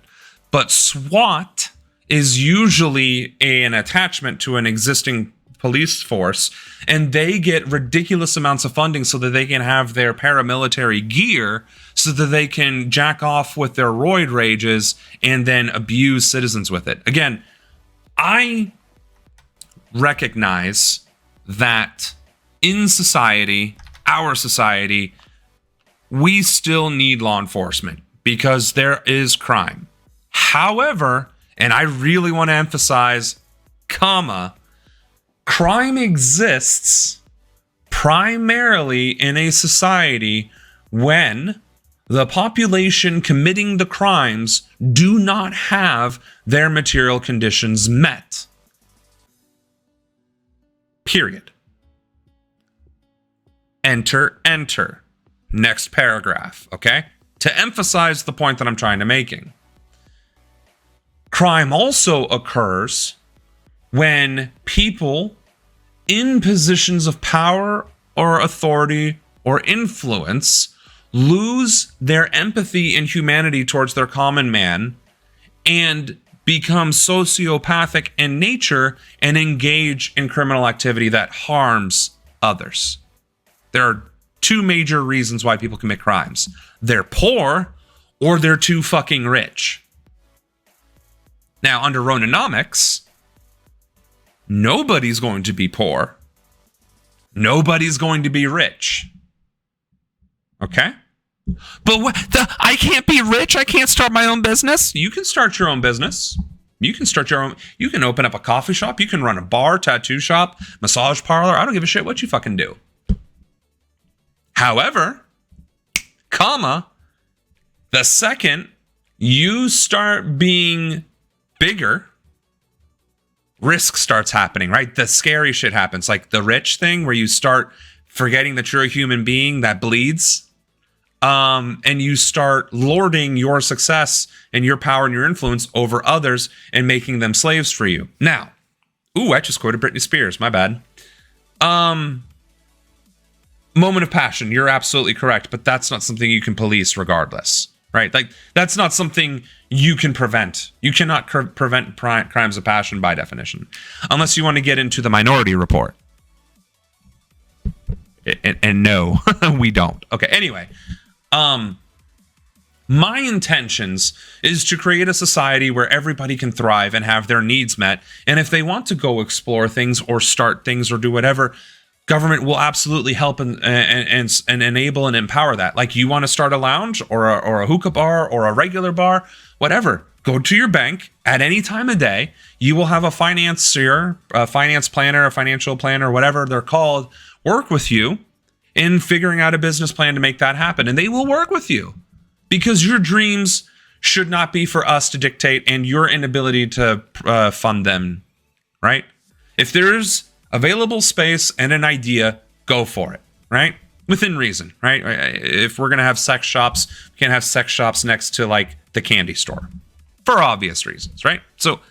But SWAT is usually an attachment to an existing police force, and they get ridiculous amounts of funding so that they can have their paramilitary gear so that they can jack off with their roid rages and then abuse citizens with it. Again, I recognize that in society, our society, we still need law enforcement because there is crime. However, and I really want to emphasize, crime exists primarily in a society when the population committing the crimes do not have their material conditions met. Period. enter. Next paragraph, okay? To emphasize the point that I'm trying to making. Crime also occurs when people in positions of power or authority or influence lose their empathy and humanity towards their common man and become sociopathic in nature and engage in criminal activity that harms others. There are two major reasons why people commit crimes. They're poor or they're too fucking rich. Now, under Ronanomics, nobody's going to be poor. Nobody's going to be rich. Okay? But I can't be rich. I can't start my own business. You can start your own business. You can start your own. You can open up a coffee shop. You can run a bar, tattoo shop, massage parlor. I don't give a shit what you fucking do. However, the second you start being bigger, risk starts happening, right? The scary shit happens, like the rich thing where you start forgetting that you're a human being that bleeds, and you start lording your success and your power and your influence over others and making them slaves for you. Now, I just quoted Britney Spears, my bad. Moment of passion, you're absolutely correct, but that's not something you can police regardless, right? Like, that's not something you can prevent. You cannot prevent crimes of passion by definition, unless you want to get into the Minority Report. And no, we don't. Okay, anyway, my intentions is to create a society where everybody can thrive and have their needs met, and if they want to go explore things or start things or do whatever, government will absolutely help and enable and empower that. Like, you want to start a lounge or a hookah bar or a regular bar, whatever. Go to your bank at any time of day. You will have a financier, a finance planner, a financial planner, whatever they're called, work with you in figuring out a business plan to make that happen. And they will work with you because your dreams should not be for us to dictate and your inability to fund them, right? If there's available space and an idea, go for it, right? Within reason, right? If we're going to have sex shops, we can't have sex shops next to like the candy store for obvious reasons, right? So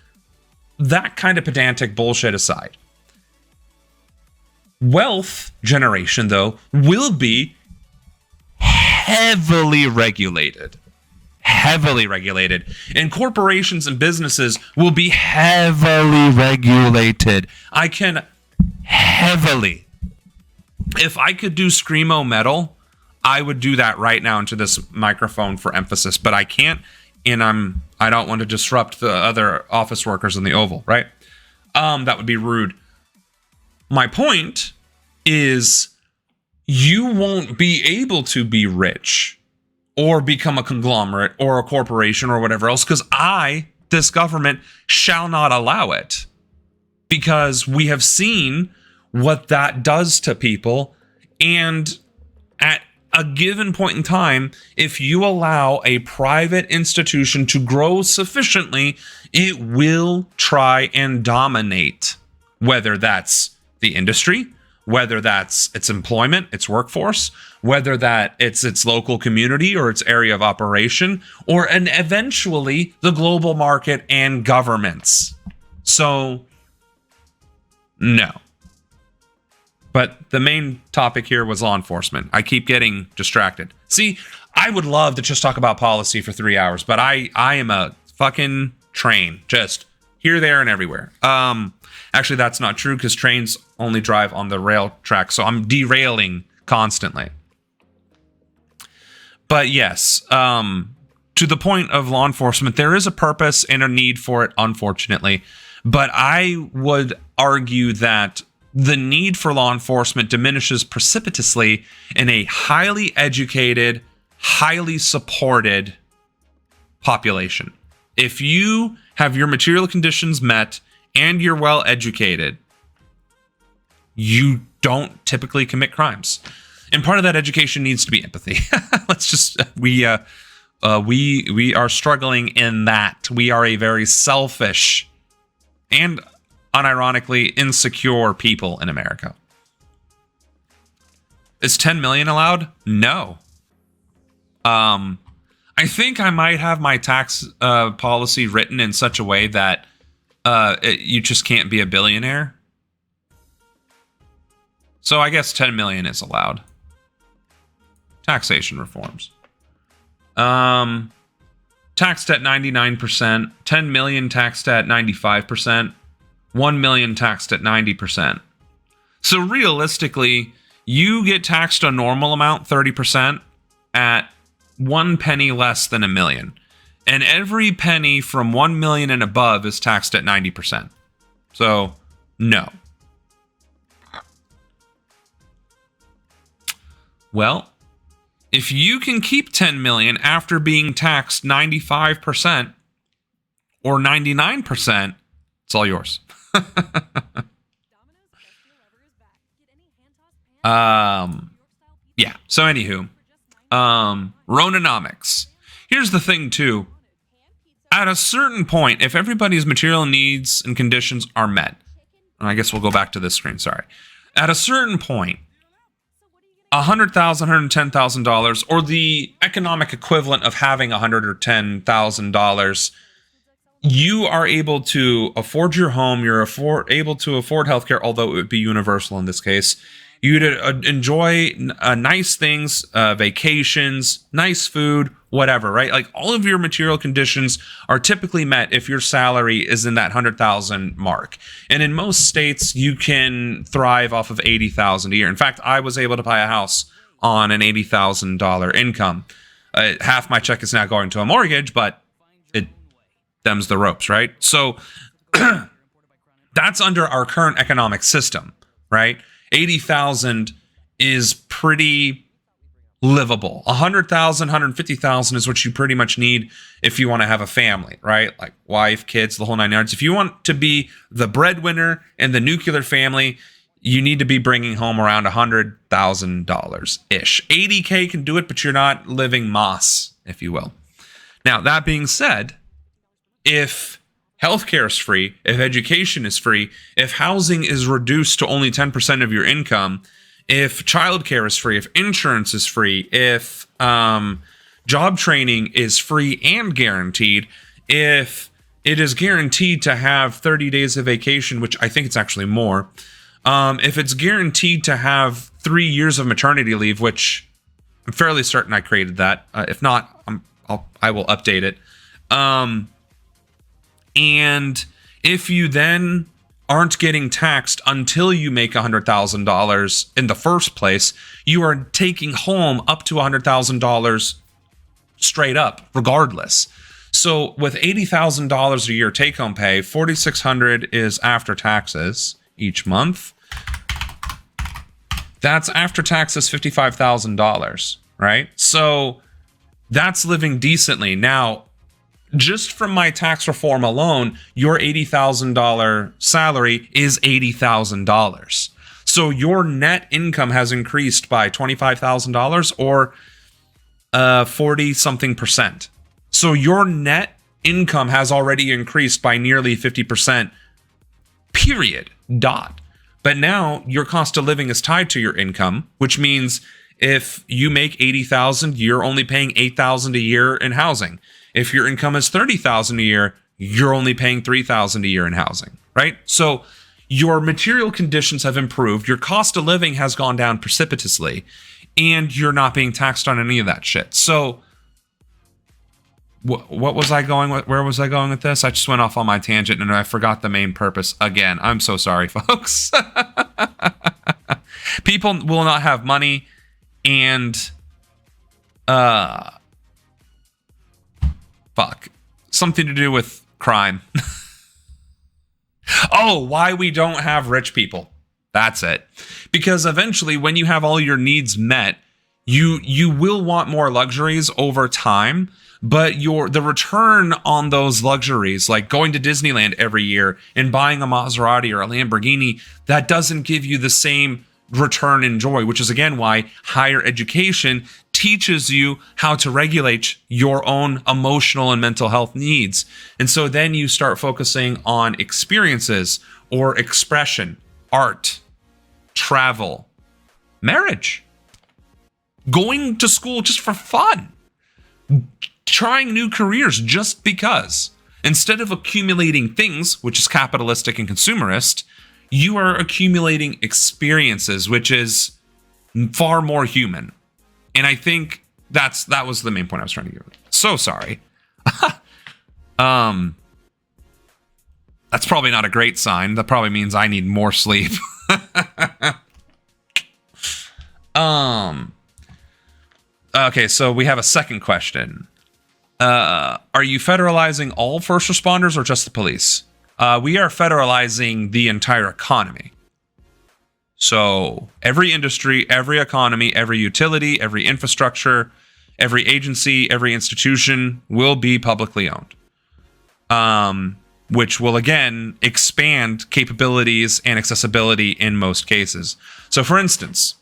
that kind of pedantic bullshit aside, wealth generation, though, will be heavily regulated. And corporations and businesses will be heavily regulated. If I could do screamo metal, I would do that right now into this microphone for emphasis, but I can't, and I don't want to disrupt the other office workers in the Oval, right? That would be rude. My point is, you won't be able to be rich or become a conglomerate or a corporation or whatever else, because this government, shall not allow it. Because we have seen what that does to people. And at a given point in time, if you allow a private institution to grow sufficiently, it will try and dominate, whether that's the industry, whether that's its employment, its workforce, whether that it's its local community or its area of operation, and eventually the global market and governments. So, no. But the main topic here was law enforcement. I keep getting distracted. See, I would love to just talk about policy for 3 hours, but I am a fucking train. Just here, there, and everywhere. Actually, that's not true because trains only drive on the rail track, so I'm derailing constantly. But yes, to the point of law enforcement, there is a purpose and a need for it, unfortunately. But I would argue that the need for law enforcement diminishes precipitously in a highly educated, highly supported population. If you have your material conditions met and you're well educated, you don't typically commit crimes. And part of that education needs to be empathy. We are struggling in that. We are a very selfish and unironically insecure people in America. Is 10 million allowed? No. I think I might have my tax policy written in such a way that you just can't be a billionaire. So I guess 10 million is allowed. Taxation reforms. Taxed at 99%, 10 million taxed at 95%, 1 million taxed at 90%. So realistically, you get taxed a normal amount, 30%, at 1 penny less than $1 million. And every penny from 1 million and above is taxed at 90%. So, no. Well, if you can keep 10 million after being taxed 95% or 99%, it's all yours. Yeah. So anywho, Ronanomics. Here's the thing too. At a certain point, if everybody's material needs and conditions are met, and I guess we'll go back to this screen. Sorry. At a certain point, $100,000, $110,000, or the economic equivalent of having $100,000 or $10,000, you are able to afford your home. You're able to afford healthcare, although it would be universal in this case. You'd enjoy nice things, vacations, nice food, whatever, right? Like all of your material conditions are typically met if your salary is in that 100,000 mark. And in most states, you can thrive off of 80,000 a year. In fact, I was able to buy a house on an $80,000 income. Half my check is now going to a mortgage, but it them's the ropes, right? So that's under our current economic system, right? 80,000 is pretty livable. 100,000, 150,000 is what you pretty much need if you want to have a family, right? Like wife, kids, the whole 9 yards. If you want to be the breadwinner in the nuclear family, you need to be bringing home around $100,000-ish. 80K can do it, but you're not living Moss, if you will. Now, that being said, if healthcare is free, if education is free, if housing is reduced to only 10% of your income, if childcare is free, if insurance is free, if job training is free and guaranteed, if it is guaranteed to have 30 days of vacation, which I think it's actually more, if it's guaranteed to have 3 years of maternity leave, which I'm fairly certain I created that. If not, I will update it. And if you then aren't getting taxed until you make $100,000 in the first place, you are taking home up to $100,000 straight up, regardless. So with $80,000 a year take-home pay, $4,600 is after taxes each month. That's after taxes $55,000, right? So that's living decently. Now, just from my tax reform alone, your $80,000 salary is $80,000. So your net income has increased by $25,000 or 40-something%. So your net income has already increased by nearly 50%, period, dot. But now your cost of living is tied to your income, which means if you make $80,000, you're only paying $8,000 a year in housing. If your income is $30,000 a year, you're only paying $3,000 a year in housing, right? So your material conditions have improved, your cost of living has gone down precipitously, and you're not being taxed on any of that shit. So what was I going with? Where was I going with this? I just went off on my tangent and I forgot the main purpose again. I'm so sorry, folks. People will not have money, and something to do with crime. Oh, why we don't have rich people. That's it. Because eventually when you have all your needs met, you will want more luxuries over time, but the return on those luxuries, like going to Disneyland every year and buying a Maserati or a Lamborghini, that doesn't give you the same return in joy, which is again why higher education teaches you how to regulate your own emotional and mental health needs. And so then you start focusing on experiences or expression, art, travel, marriage, going to school just for fun, trying new careers just because. Instead of accumulating things, which is capitalistic and consumerist, you are accumulating experiences, which is far more human. And I think that was the main point I was trying to give. So sorry. That's probably not a great sign. That probably means I need more sleep. Okay, so we have a second question. Are you federalizing all first responders or just the police? We are federalizing the entire economy. So every industry, every economy, every utility, every infrastructure, every agency, every institution will be publicly owned. Which will again expand capabilities and accessibility in most cases. So for instance,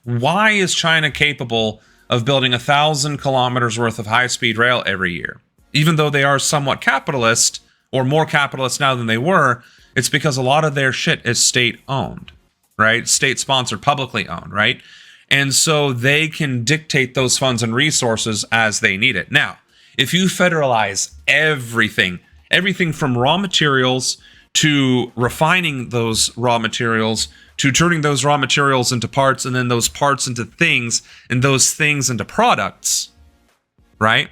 why is China capable of building 1,000 kilometers worth of high-speed rail every year? Even though they are somewhat capitalist, or more capitalist now than they were, it's because a lot of their shit is state-owned, right? State-sponsored, publicly owned, right? And so they can dictate those funds and resources as they need it. Now, if you federalize everything from raw materials to refining those raw materials to turning those raw materials into parts and then those parts into things and those things into products, right?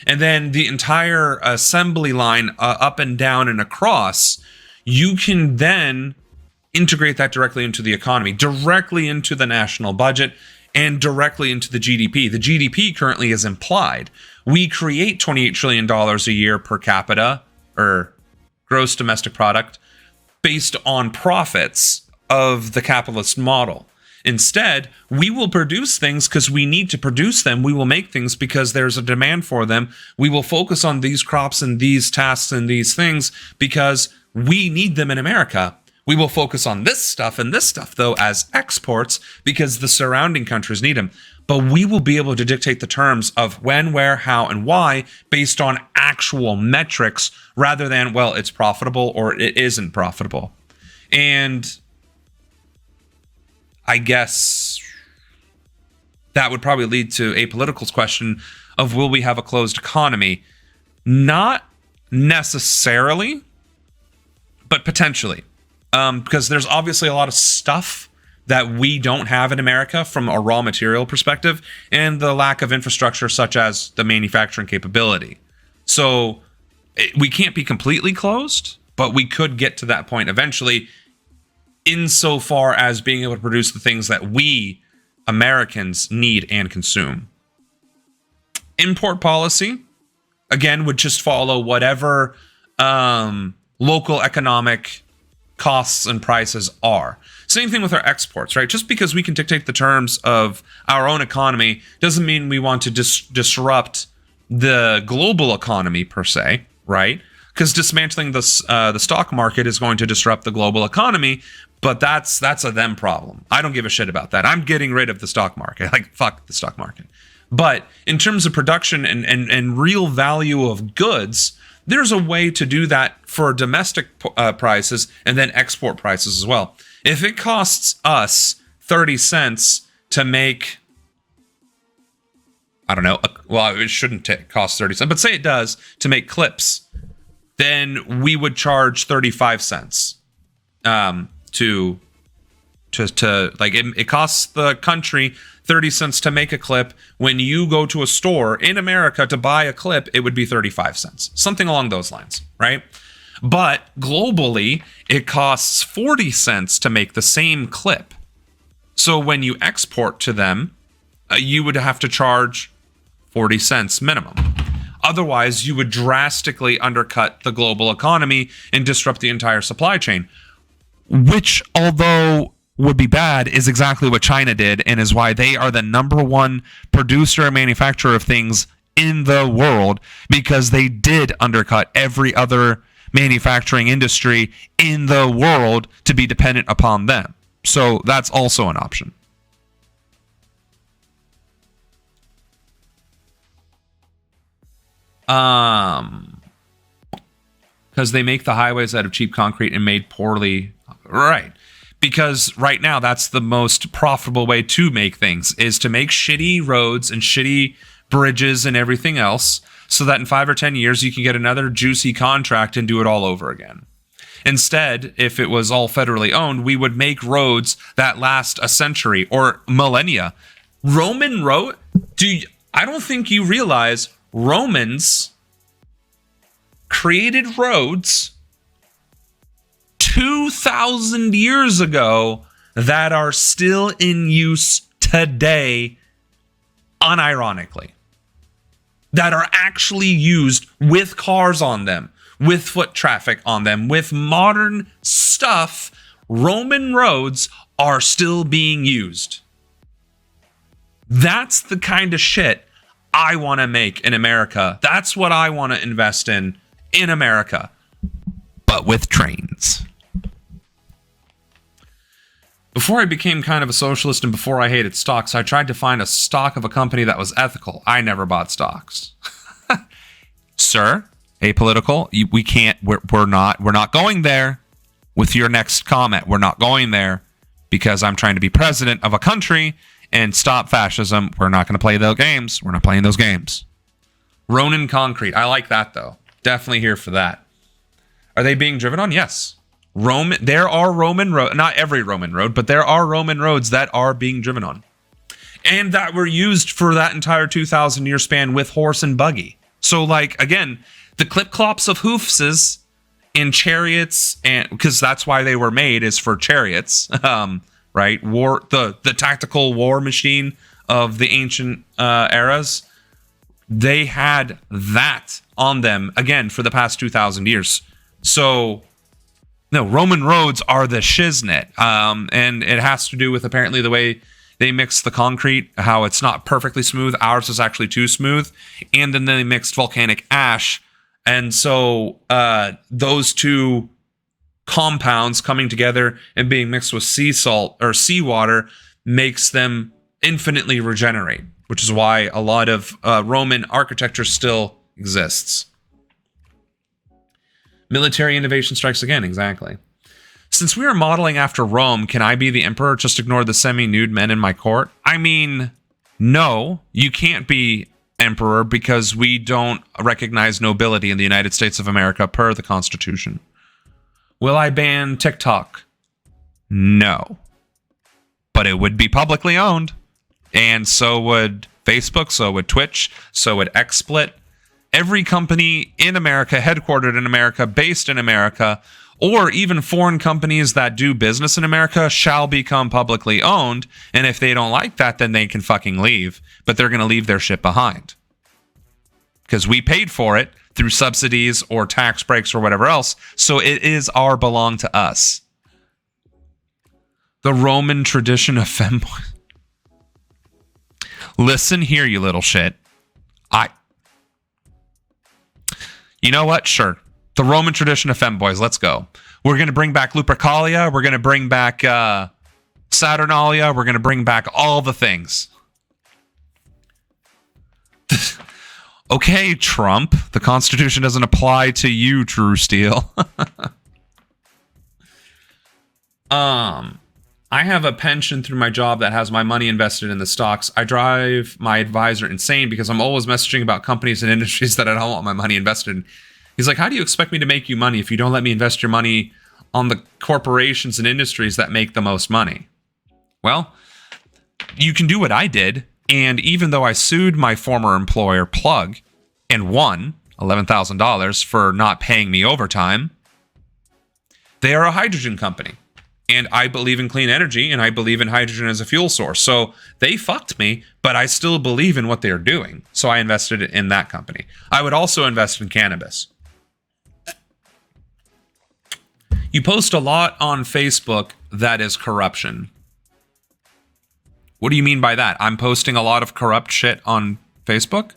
And then the entire assembly line up and down and across, you can then integrate that directly into the economy, directly into the national budget, and directly into the GDP. The GDP currently is implied. We create $28 trillion a year per capita, or gross domestic product, based on profits of the capitalist model. Instead, we will produce things because we need to produce them. We will make things because there's a demand for them. We will focus on these crops and these tasks and these things because we need them in America. We will focus on this stuff and this stuff, though, as exports because the surrounding countries need them. But we will be able to dictate the terms of when, where, how, and why based on actual metrics rather than, well, it's profitable or it isn't profitable. And I guess that would probably lead to a political question of will we have a closed economy? Not necessarily, but potentially. Because there's obviously a lot of stuff that we don't have in America from a raw material perspective and the lack of infrastructure such as the manufacturing capability. So we can't be completely closed, but we could get to that point eventually insofar as being able to produce the things that we Americans need and consume. Import policy, again, would just follow whatever local economic costs and prices are. Same thing with our exports, right? Just because we can dictate the terms of our own economy doesn't mean we want to disrupt the global economy per se, right? Because dismantling the stock market is going to disrupt the global economy, but that's a them problem. I don't give a shit about that. I'm getting rid of the stock market. Like, fuck the stock market. But in terms of production and real value of goods, there's a way to do that for domestic prices and then export prices as well. If it costs us 30 cents to make, I don't know, well, it shouldn't cost 30 cents, but say it does to make clips, then we would charge 35 cents to like it costs the country 30 cents to make a clip. When you go to a store in America to buy a clip, it would be 35 cents, something along those lines, right? But globally, it costs 40 cents to make the same clip. So when you export to them, you would have to charge 40 cents minimum. Otherwise, you would drastically undercut the global economy and disrupt the entire supply chain, which, although would be bad, is exactly what China did and is why they are the number one producer and manufacturer of things in the world, because they did undercut every other manufacturing industry in the world to be dependent upon them. So that's also an option. Because they make the highways out of cheap concrete and made poorly, right? Because right now, that's the most profitable way to make things, is to make shitty roads and shitty bridges and everything else, so that in 5 or 10 years, you can get another juicy contract and do it all over again. Instead, if it was all federally owned, we would make roads that last a century or millennia. Roman road, I don't think you realize Romans created roads 2,000 years ago that are still in use today, unironically. That are actually used with cars on them, with foot traffic on them, with modern stuff. Roman roads are still being used. That's the kind of shit I want to make in America. That's what I want to invest in America, but with trains. Before I became kind of a socialist and before I hated stocks, I tried to find a stock of a company that was ethical. I never bought stocks. Sir, apolitical, we can't, we're not going there with your next comment. We're not going there because I'm trying to be president of a country and stop fascism. We're not going to play those games. We're not playing those games. Ronan Concrete. I like that, though. Definitely here for that. Are they being driven on? Yes. There are Roman road, not every Roman road, but there are Roman roads that are being driven on, and that were used for that entire 2,000-year span with horse and buggy. So, like, again, the clip-clops of hoofses in chariots, and because that's why they were made, is for chariots, right? The tactical war machine of the ancient eras. They had that on them again for the past 2,000 years. So. No, Roman roads are the shiznit, and it has to do with apparently the way they mix the concrete, how it's not perfectly smooth. Ours is actually too smooth, and then they mixed volcanic ash, and so those two compounds coming together and being mixed with sea salt or seawater makes them infinitely regenerate, which is why a lot of Roman architecture still exists. Military innovation strikes again, exactly. Since we are modeling after Rome, can I be the emperor? Just ignore the semi-nude men in my court? I mean, no, you can't be emperor because we don't recognize nobility in the United States of America per the Constitution. Will I ban TikTok? No. But it would be publicly owned. And so would Facebook, so would Twitch, so would XSplit. Every company in America, headquartered in America, based in America, or even foreign companies that do business in America shall become publicly owned. And if they don't like that, then they can fucking leave. But they're going to leave their shit behind. Because we paid for it through subsidies or tax breaks or whatever else. So it is belong to us. The Roman tradition of femboys. Listen here, you little shit. You know what? Sure. The Roman tradition of femboys. Let's go. We're going to bring back Lupercalia. We're going to bring back Saturnalia. We're going to bring back all the things. Okay, Trump. The Constitution doesn't apply to you, True Steel. I have a pension through my job that has my money invested in the stocks. I drive my advisor insane because I'm always messaging about companies and industries that I don't want my money invested in. He's like, how do you expect me to make you money if you don't let me invest your money on the corporations and industries that make the most money? Well, you can do what I did. And even though I sued my former employer, Plug, and won $11,000 for not paying me overtime, they are a hydrogen company. And I believe in clean energy, and I believe in hydrogen as a fuel source. So they fucked me, but I still believe in what they're doing. So I invested in that company. I would also invest in cannabis. You post a lot on Facebook that is corruption. What do you mean by that? I'm posting a lot of corrupt shit on Facebook?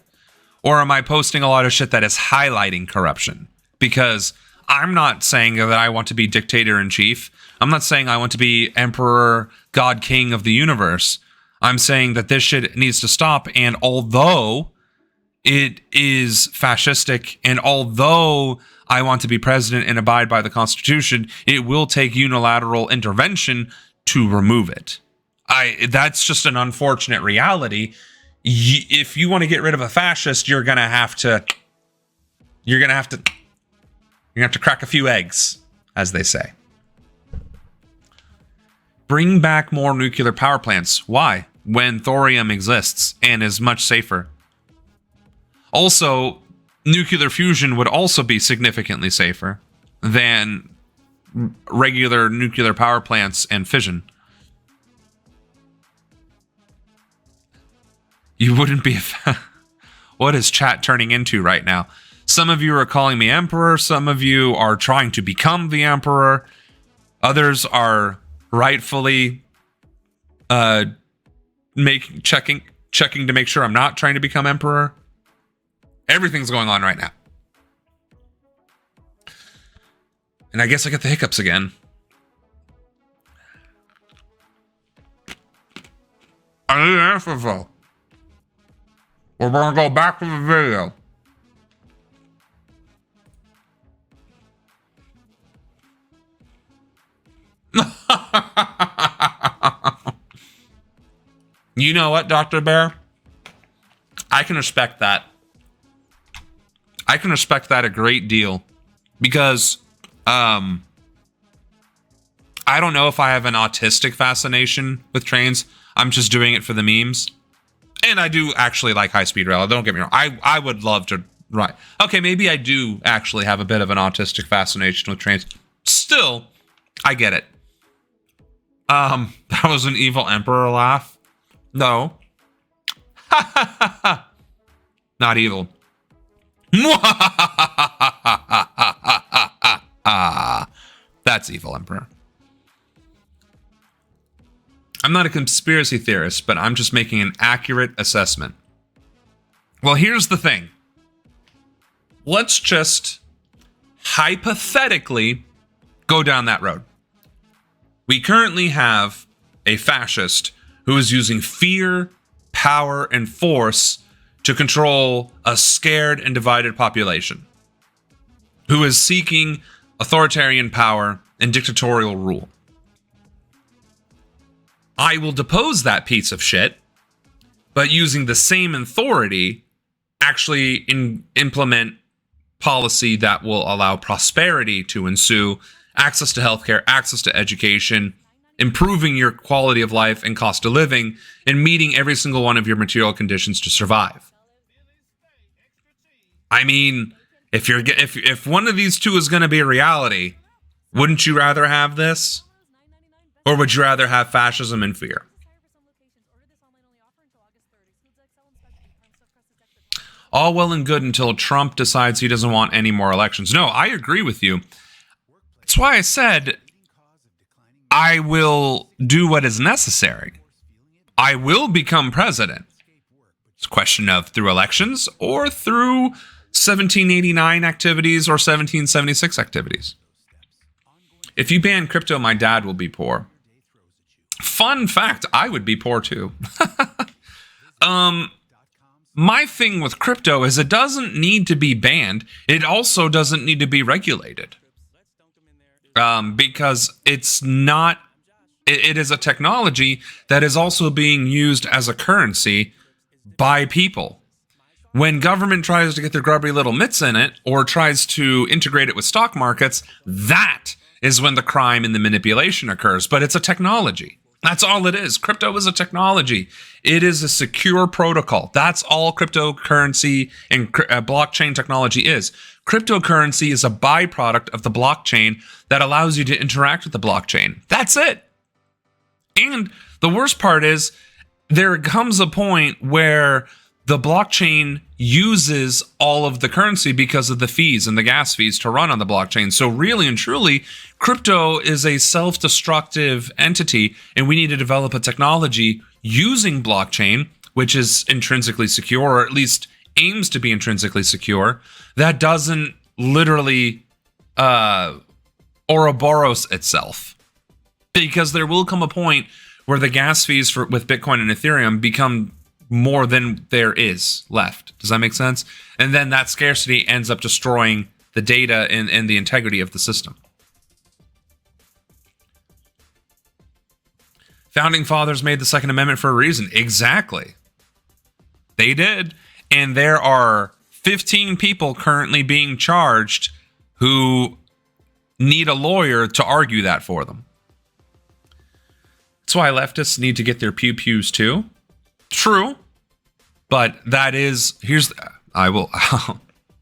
Or am I posting a lot of shit that is highlighting corruption? Because I'm not saying that I want to be dictator-in-chief. I'm not saying I want to be emperor, god, king of the universe. I'm saying that this shit needs to stop. And although it is fascistic. And although I want to be president and abide by the Constitution, it will take unilateral intervention to remove it. That's just an unfortunate reality. If you want to get rid of a fascist, you're gonna have to crack a few eggs, as they say. Bring back more nuclear power plants. Why? When thorium exists and is much safer. Also, nuclear fusion would also be significantly safer than regular nuclear power plants and fission. You wouldn't be... What is chat turning into right now? Some of you are calling me emperor. Some of you are trying to become the emperor. Others are rightfully checking to make sure I'm not trying to become emperor. Everything's going on right now. And I guess I get the hiccups again. I need an answer though. We're gonna go back to the video. You know what, Dr. Bear? I can respect that. I can respect that a great deal because I don't know if I have an autistic fascination with trains. I'm just doing it for the memes. And I do actually like high-speed rail. Don't get me wrong. I would love to ride. Okay, maybe I do actually have a bit of an autistic fascination with trains. Still, I get it. That was an evil emperor laugh. No. Not evil. That's evil, emperor. I'm not a conspiracy theorist, but I'm just making an accurate assessment. Well, here's the thing. Let's just hypothetically go down that road. We currently have a fascist who is using fear, power, and force to control a scared and divided population, who is seeking authoritarian power and dictatorial rule. I will depose that piece of shit, but using the same authority, actually implement policy that will allow prosperity to ensue, access to healthcare, access to education, improving your quality of life and cost of living, and meeting every single one of your material conditions to survive. I mean, if one of these two is going to be a reality, wouldn't you rather have this? Or would you rather have fascism and fear? All well and good until Trump decides he doesn't want any more elections. No, I agree with you. That's why I said I will do what is necessary. I will become president. It's a question of through elections or through 1789 activities or 1776 activities. If you ban crypto, my dad will be poor. Fun fact, I would be poor too. My thing with crypto is it doesn't need to be banned. It also doesn't need to be regulated. Because it's not, it is a technology that is also being used as a currency by people. When government tries to get their grubby little mitts in it or tries to integrate it with stock markets, that is when the crime and the manipulation occurs. But it's a technology. That's all it is. Crypto is a technology. It is a secure protocol. That's all cryptocurrency and blockchain technology is. Cryptocurrency is a byproduct of the blockchain that allows you to interact with the blockchain. That's it. And the worst part is there comes a point where the blockchain uses all of the currency because of the fees and the gas fees to run on the blockchain. So really and truly, crypto is a self-destructive entity, and we need to develop a technology using blockchain, which is intrinsically secure, or at least aims to be intrinsically secure, that doesn't literally Ouroboros itself. Because there will come a point where the gas fees with Bitcoin and Ethereum become more than there is left. Does that make sense? And then that scarcity ends up destroying the data and the integrity of the system. Founding fathers made the Second Amendment for a reason. Exactly. They did. And there are 15 people currently being charged who need a lawyer to argue that for them. That's why leftists need to get their pew-pews too. True. But that is, I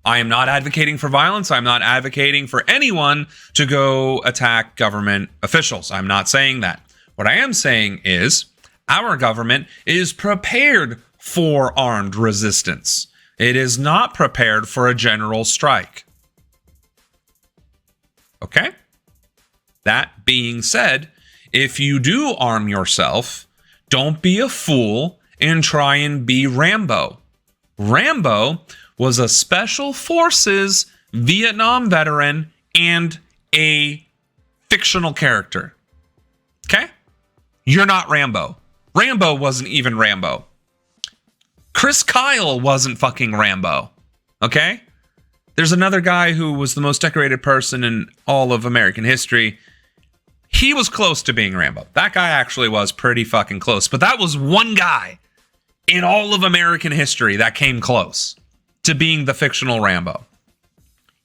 am not advocating for violence. I'm not advocating for anyone to go attack government officials. I'm not saying that. What I am saying is our government is prepared for armed resistance. It is not prepared for a general strike. Okay? That being said, if you do arm yourself, don't be a fool and try and be Rambo. Rambo was a Special Forces Vietnam veteran and a fictional character. Okay? You're not Rambo. Rambo wasn't even Rambo. Chris Kyle wasn't fucking Rambo. Okay? There's another guy who was the most decorated person in all of American history. He was close to being Rambo. That guy actually was pretty fucking close. But that was one guy in all of American history that came close to being the fictional Rambo.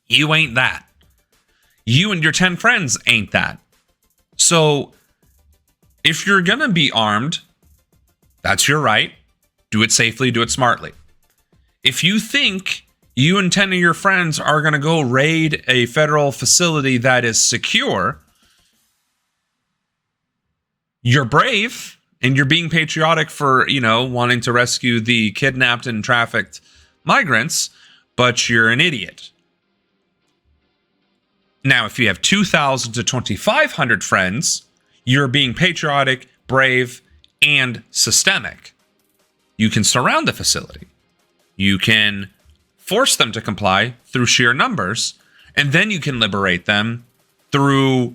You ain't that. You and your 10 friends ain't that. So, if you're gonna be armed, that's your right. Do it safely, do it smartly. If you think you and 10 of your friends are gonna go raid a federal facility that is secure, you're brave and you're being patriotic for, wanting to rescue the kidnapped and trafficked migrants, but you're an idiot. Now, if you have 2,000 to 2,500 friends, you're being patriotic, brave, and systemic. You can surround the facility. You can force them to comply through sheer numbers, and then you can liberate them through,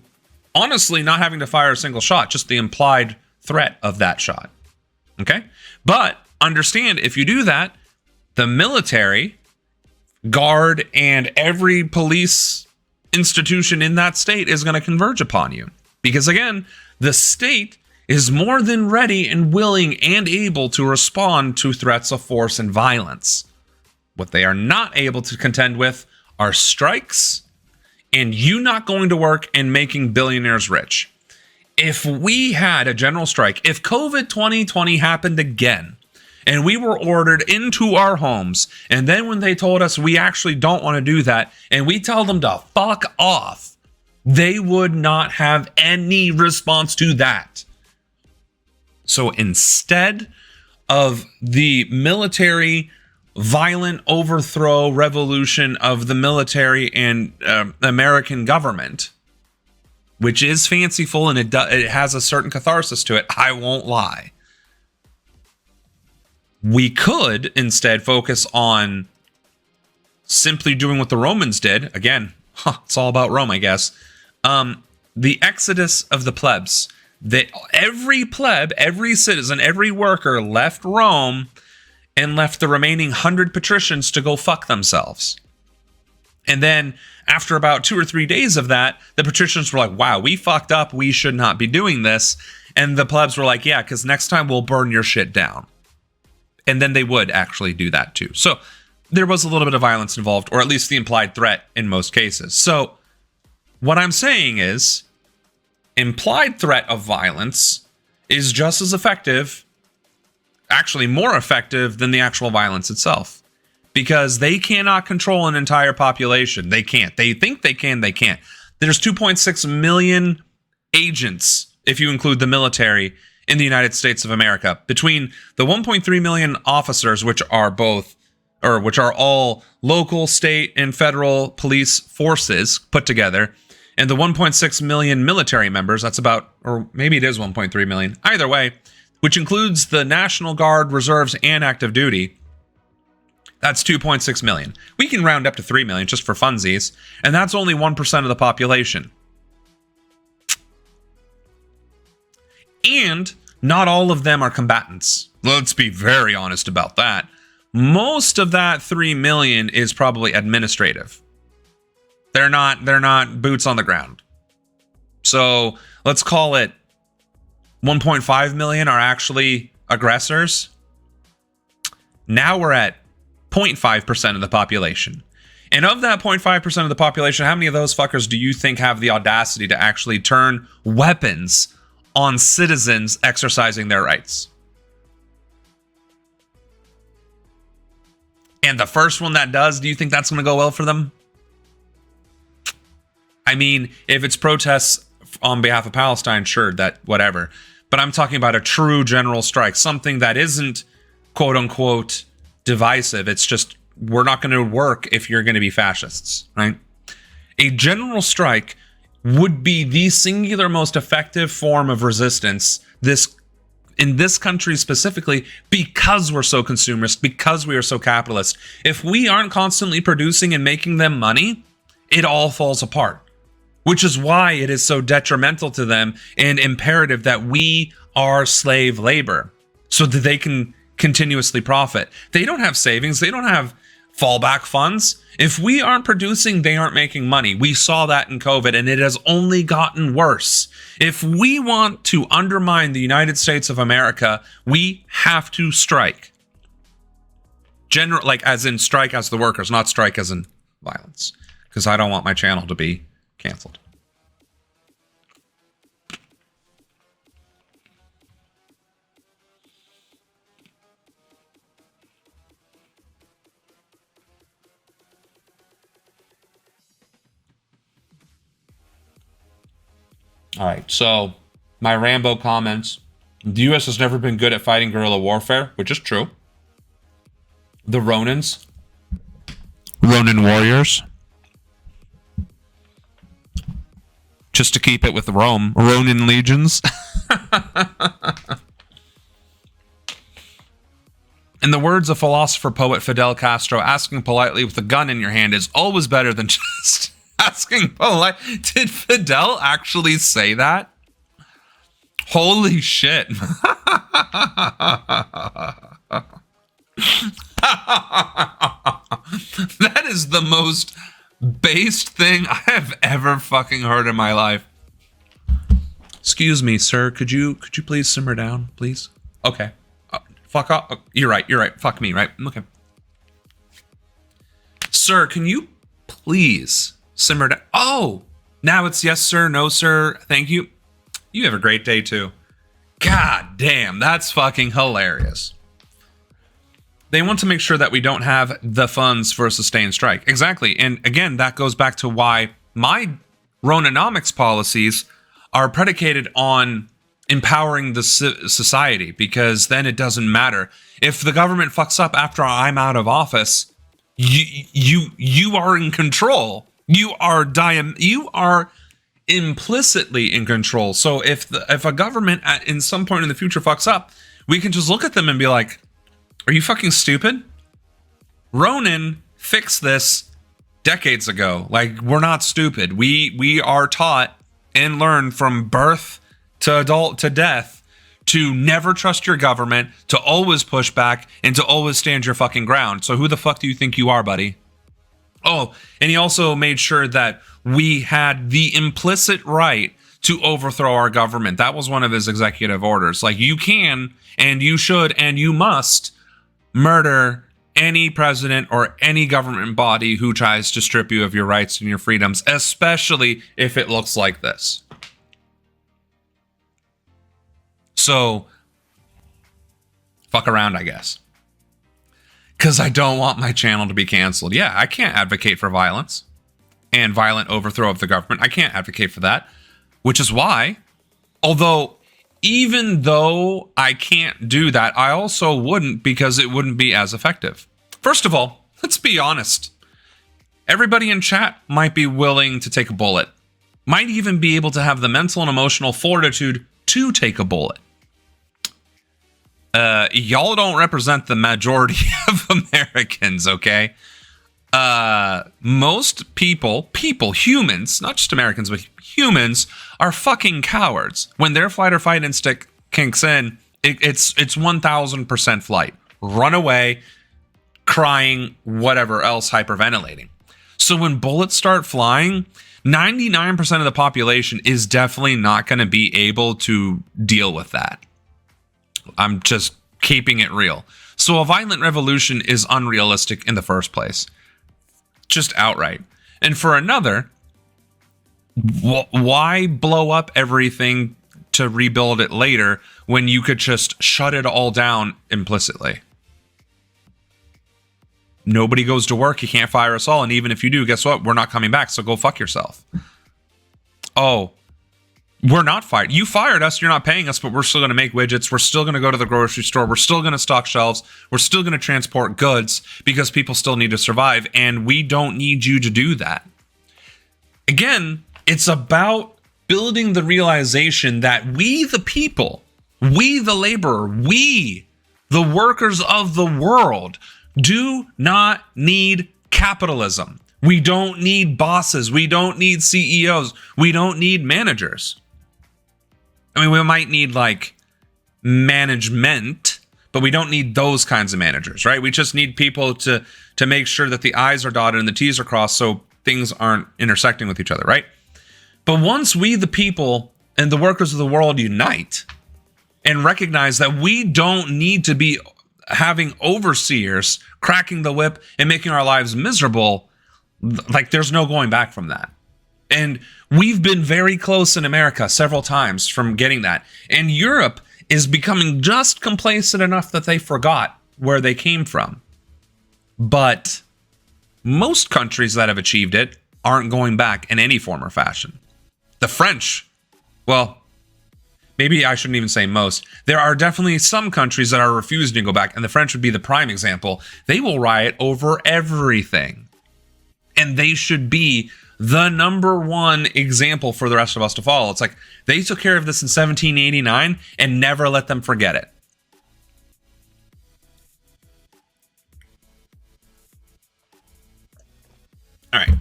honestly, not having to fire a single shot, just the implied threat of that shot. Okay? But understand, if you do that, the military, guard, and every police institution in that state is going to converge upon you. Because again, the state is more than ready and willing and able to respond to threats of force and violence. What they are not able to contend with are strikes and you not going to work and making billionaires rich. If we had a general strike, if COVID 2020 happened again, and we were ordered into our homes, and then when they told us we actually don't want to do that, and we tell them to fuck off, they would not have any response to that. So instead of the military violent overthrow revolution of the military and American government, which is fanciful and it has a certain catharsis to it, I won't lie. We could instead focus on simply doing what the Romans did. Again, it's all about Rome, I guess. The exodus of the plebs. That every pleb, every citizen, every worker left Rome and left the remaining 100 patricians to go fuck themselves. And then after about 2 or 3 days of that, the patricians were like, wow, we fucked up. We should not be doing this. And the plebs were like, yeah, because next time we'll burn your shit down. And then they would actually do that too. So there was a little bit of violence involved, or at least the implied threat in most cases. So what I'm saying is, implied threat of violence is just as effective, actually more effective than the actual violence itself. Because they cannot control an entire population. They can't. They think they can, they can't. There's 2.6 million agents, if you include the military, in the United States of America. Between the 1.3 million officers, which are all local, state, and federal police forces put together, and the 1.6 million military members, that's about, or maybe it is 1.3 million, either way, which includes the National Guard, reserves, and active duty, that's 2.6 million. We can round up to 3 million just for funsies, and that's only 1% of the population. And not all of them are combatants. Let's be very honest about that. Most of that 3 million is probably administrative. They're not boots on the ground. So let's call it 1.5 million are actually aggressors. Now we're at 0.5% of the population. And of that 0.5% of the population, how many of those fuckers do you think have the audacity to actually turn weapons on citizens exercising their rights? And the first one that does, do you think that's going to go well for them? I mean, if it's protests on behalf of Palestine, sure, that whatever. But I'm talking about a true general strike, something that isn't quote unquote divisive. It's just, we're not going to work if you're going to be fascists, right? A general strike would be the singular most effective form of resistance in this country specifically, because we're so consumerist, because we are so capitalist. If we aren't constantly producing and making them money, it all falls apart. Which is why it is so detrimental to them and imperative that we are slave labor so that they can continuously profit. They don't have savings. They don't have fallback funds. If we aren't producing, they aren't making money. We saw that in COVID, and it has only gotten worse. If we want to undermine the United States of America, we have to strike. Like as in strike as the workers, not strike as in violence. Because I don't want my channel to be canceled. All right, so my Rambo comments. The U.S. has never been good at fighting guerrilla warfare, which is true. The Ronans. Ronan warriors. Just to keep it with Rome. Ronan legions. In the words of philosopher poet Fidel Castro, asking politely with a gun in your hand is always better than just asking polite. Did Fidel actually say that? Holy shit. That is the most based thing I have ever fucking heard in my life. Excuse me, sir. Could you please simmer down, please? Okay. Fuck off. You're right. Fuck me, right? Okay. Sir, can you please simmer down? Oh, now it's yes, sir, no, sir. Thank you. You have a great day, too. God damn, that's fucking hilarious. They want to make sure that we don't have the funds for a sustained strike. Exactly. And again, that goes back to why my Ronanomics policies are predicated on empowering the society, because then it doesn't matter. If the government fucks up after I'm out of office, you are in control. You are implicitly in control. So if a government in some point in the future fucks up, we can just look at them and be like, are you fucking stupid? Ronan fixed this decades ago. Like, we're not stupid. We are taught and learned from birth to adult to death to never trust your government, to always push back, and to always stand your fucking ground. So who the fuck do you think you are, buddy? Oh, and he also made sure that we had the implicit right to overthrow our government. That was one of his executive orders. Like, you can, and you should, and you must murder any president or any government body who tries to strip you of your rights and your freedoms, especially if it looks like this. So, fuck around, I guess. Because I don't want my channel to be canceled. Yeah, I can't advocate for violence and violent overthrow of the government. I can't advocate for that. Which is why, even though I can't do that, I also wouldn't, because it wouldn't be as effective. First of all, let's be honest. Everybody in chat might be willing to take a bullet. Might even be able to have the mental and emotional fortitude to take a bullet. Y'all don't represent the majority of Americans, okay? Most people, humans, not just Americans, but humans, are fucking cowards. When their flight or fight instinct kinks in, It's 1000% flight. Run away, crying, whatever else, hyperventilating. So when bullets start flying, 99% of the population is definitely not going to be able to deal with that. I'm just keeping it real. So a violent revolution is unrealistic in the first place. Just outright. And for another, why blow up everything to rebuild it later when you could just shut it all down implicitly? Nobody goes to work. You can't fire us all. And even if you do, guess what? We're not coming back. So go fuck yourself. Oh, we're not fired. You fired us. You're not paying us, but we're still going to make widgets. We're still going to go to the grocery store. We're still going to stock shelves. We're still going to transport goods because people still need to survive. And we don't need you to do that. Again, it's about building the realization that we, the people, we, the laborer, we, the workers of the world, do not need capitalism. We don't need bosses. We don't need CEOs. We don't need managers. I mean, we might need like management, but we don't need those kinds of managers, right? We just need people to make sure that the I's are dotted and the T's are crossed so things aren't intersecting with each other, right? But once we, the people and the workers of the world, unite and recognize that we don't need to be having overseers cracking the whip and making our lives miserable, like there's no going back from that. And we've been very close in America several times from getting that. And Europe is becoming just complacent enough that they forgot where they came from. But most countries that have achieved it aren't going back in any form or fashion. The French, well, maybe I shouldn't even say most. There are definitely some countries that are refusing to go back, and the French would be the prime example. They will riot over everything. And they should be the number one example for the rest of us to follow. It's like they took care of this in 1789 and never let them forget it. All right.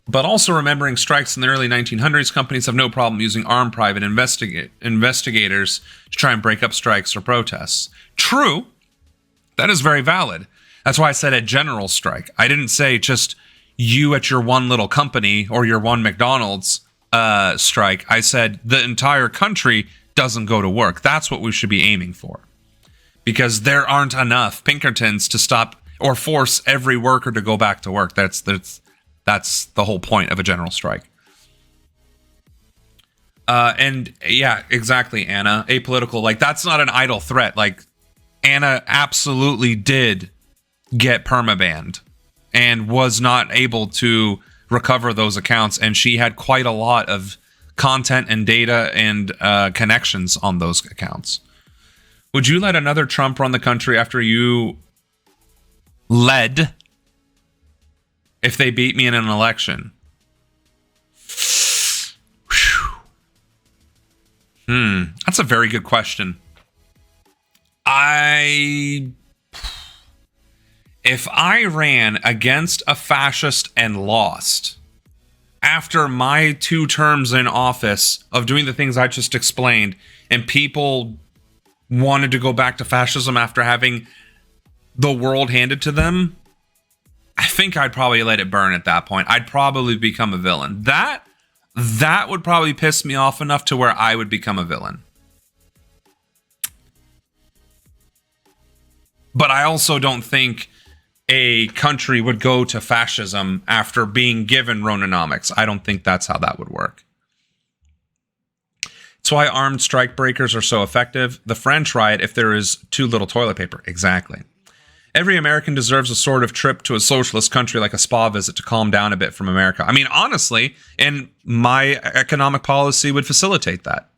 But also remembering strikes in the early 1900s, companies have no problem using armed private investigators to try and break up strikes or protests. True. That is very valid. That's why I said a general strike. I didn't say just you at your one little company or your one McDonald's strike. I said the entire country doesn't go to work. That's what we should be aiming for. Because there aren't enough Pinkertons to stop or force every worker to go back to work. That's the whole point of a general strike. And yeah, exactly, Anna. Apolitical, like that's not an idle threat. Like Anna absolutely did get permabanned and was not able to recover those accounts. And she had quite a lot of content and data and connections on those accounts. Would you let another Trump run the country after you led if they beat me in an election? That's a very good question. If I ran against a fascist and lost after my 2 terms in office of doing the things I just explained, and people wanted to go back to fascism after having the world handed to them, I think I'd probably let it burn at that point. I'd probably become a villain. That would probably piss me off enough to where I would become a villain. But I also don't think a country would go to fascism after being given Ronanomics. I don't think that's how that would work. It's why armed strike breakers are so effective. The French riot if there is too little toilet paper. Exactly. Every American deserves a sort of trip to a socialist country like a spa visit to calm down a bit from America. I mean, honestly, and my economic policy would facilitate that.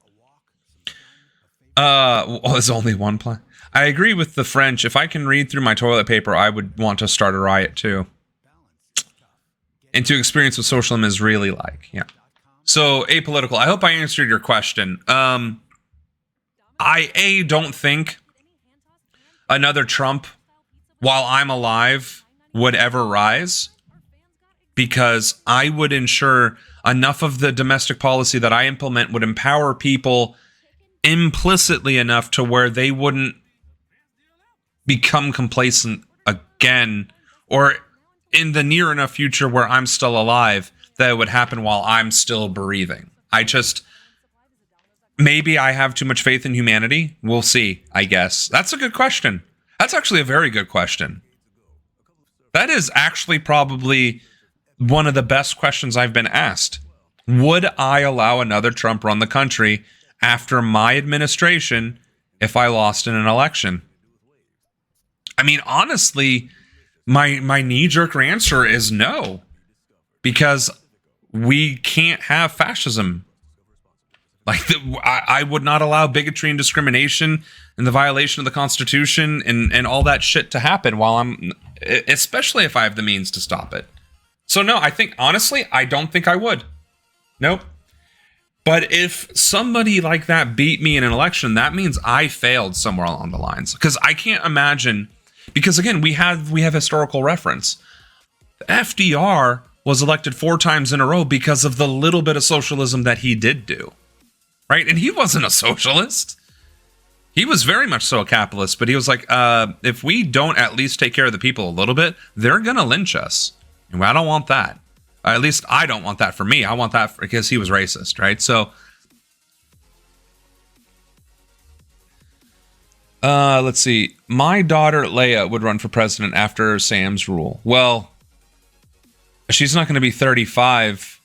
There's only one plan. I agree with the French. If I can read through my toilet paper, I would want to start a riot too. And to experience what socialism is really like. Yeah. So, apolitical. I hope I answered your question. I don't think another Trump, while I'm alive, would ever rise, because I would ensure enough of the domestic policy that I implement would empower people implicitly enough to where they wouldn't become complacent again, or in the near enough future where I'm still alive, that it would happen while I'm still breathing. Maybe I have too much faith in humanity. We'll see, I guess. That's a good question. That's actually a very good question. That is actually probably one of the best questions I've been asked. Would I allow another Trump run the country after my administration if I lost in an election? I mean, honestly, my knee-jerk answer is no, because we can't have fascism. Like, I would not allow bigotry and discrimination and the violation of the Constitution and all that shit to happen especially if I have the means to stop it. So no, honestly, I don't think I would. Nope. But if somebody like that beat me in an election, that means I failed somewhere along the lines. Because I can't imagine, because again, we have historical reference. FDR was elected 4 times in a row because of the little bit of socialism that he did do. Right? And he wasn't a socialist. He was very much so a capitalist, but he was like, if we don't at least take care of the people a little bit, they're going to lynch us. And I don't want that. At least I don't want that for me. I want that because he was racist, right? So, let's see. My daughter, Leia, would run for president after Sam's rule. Well, she's not going to be 35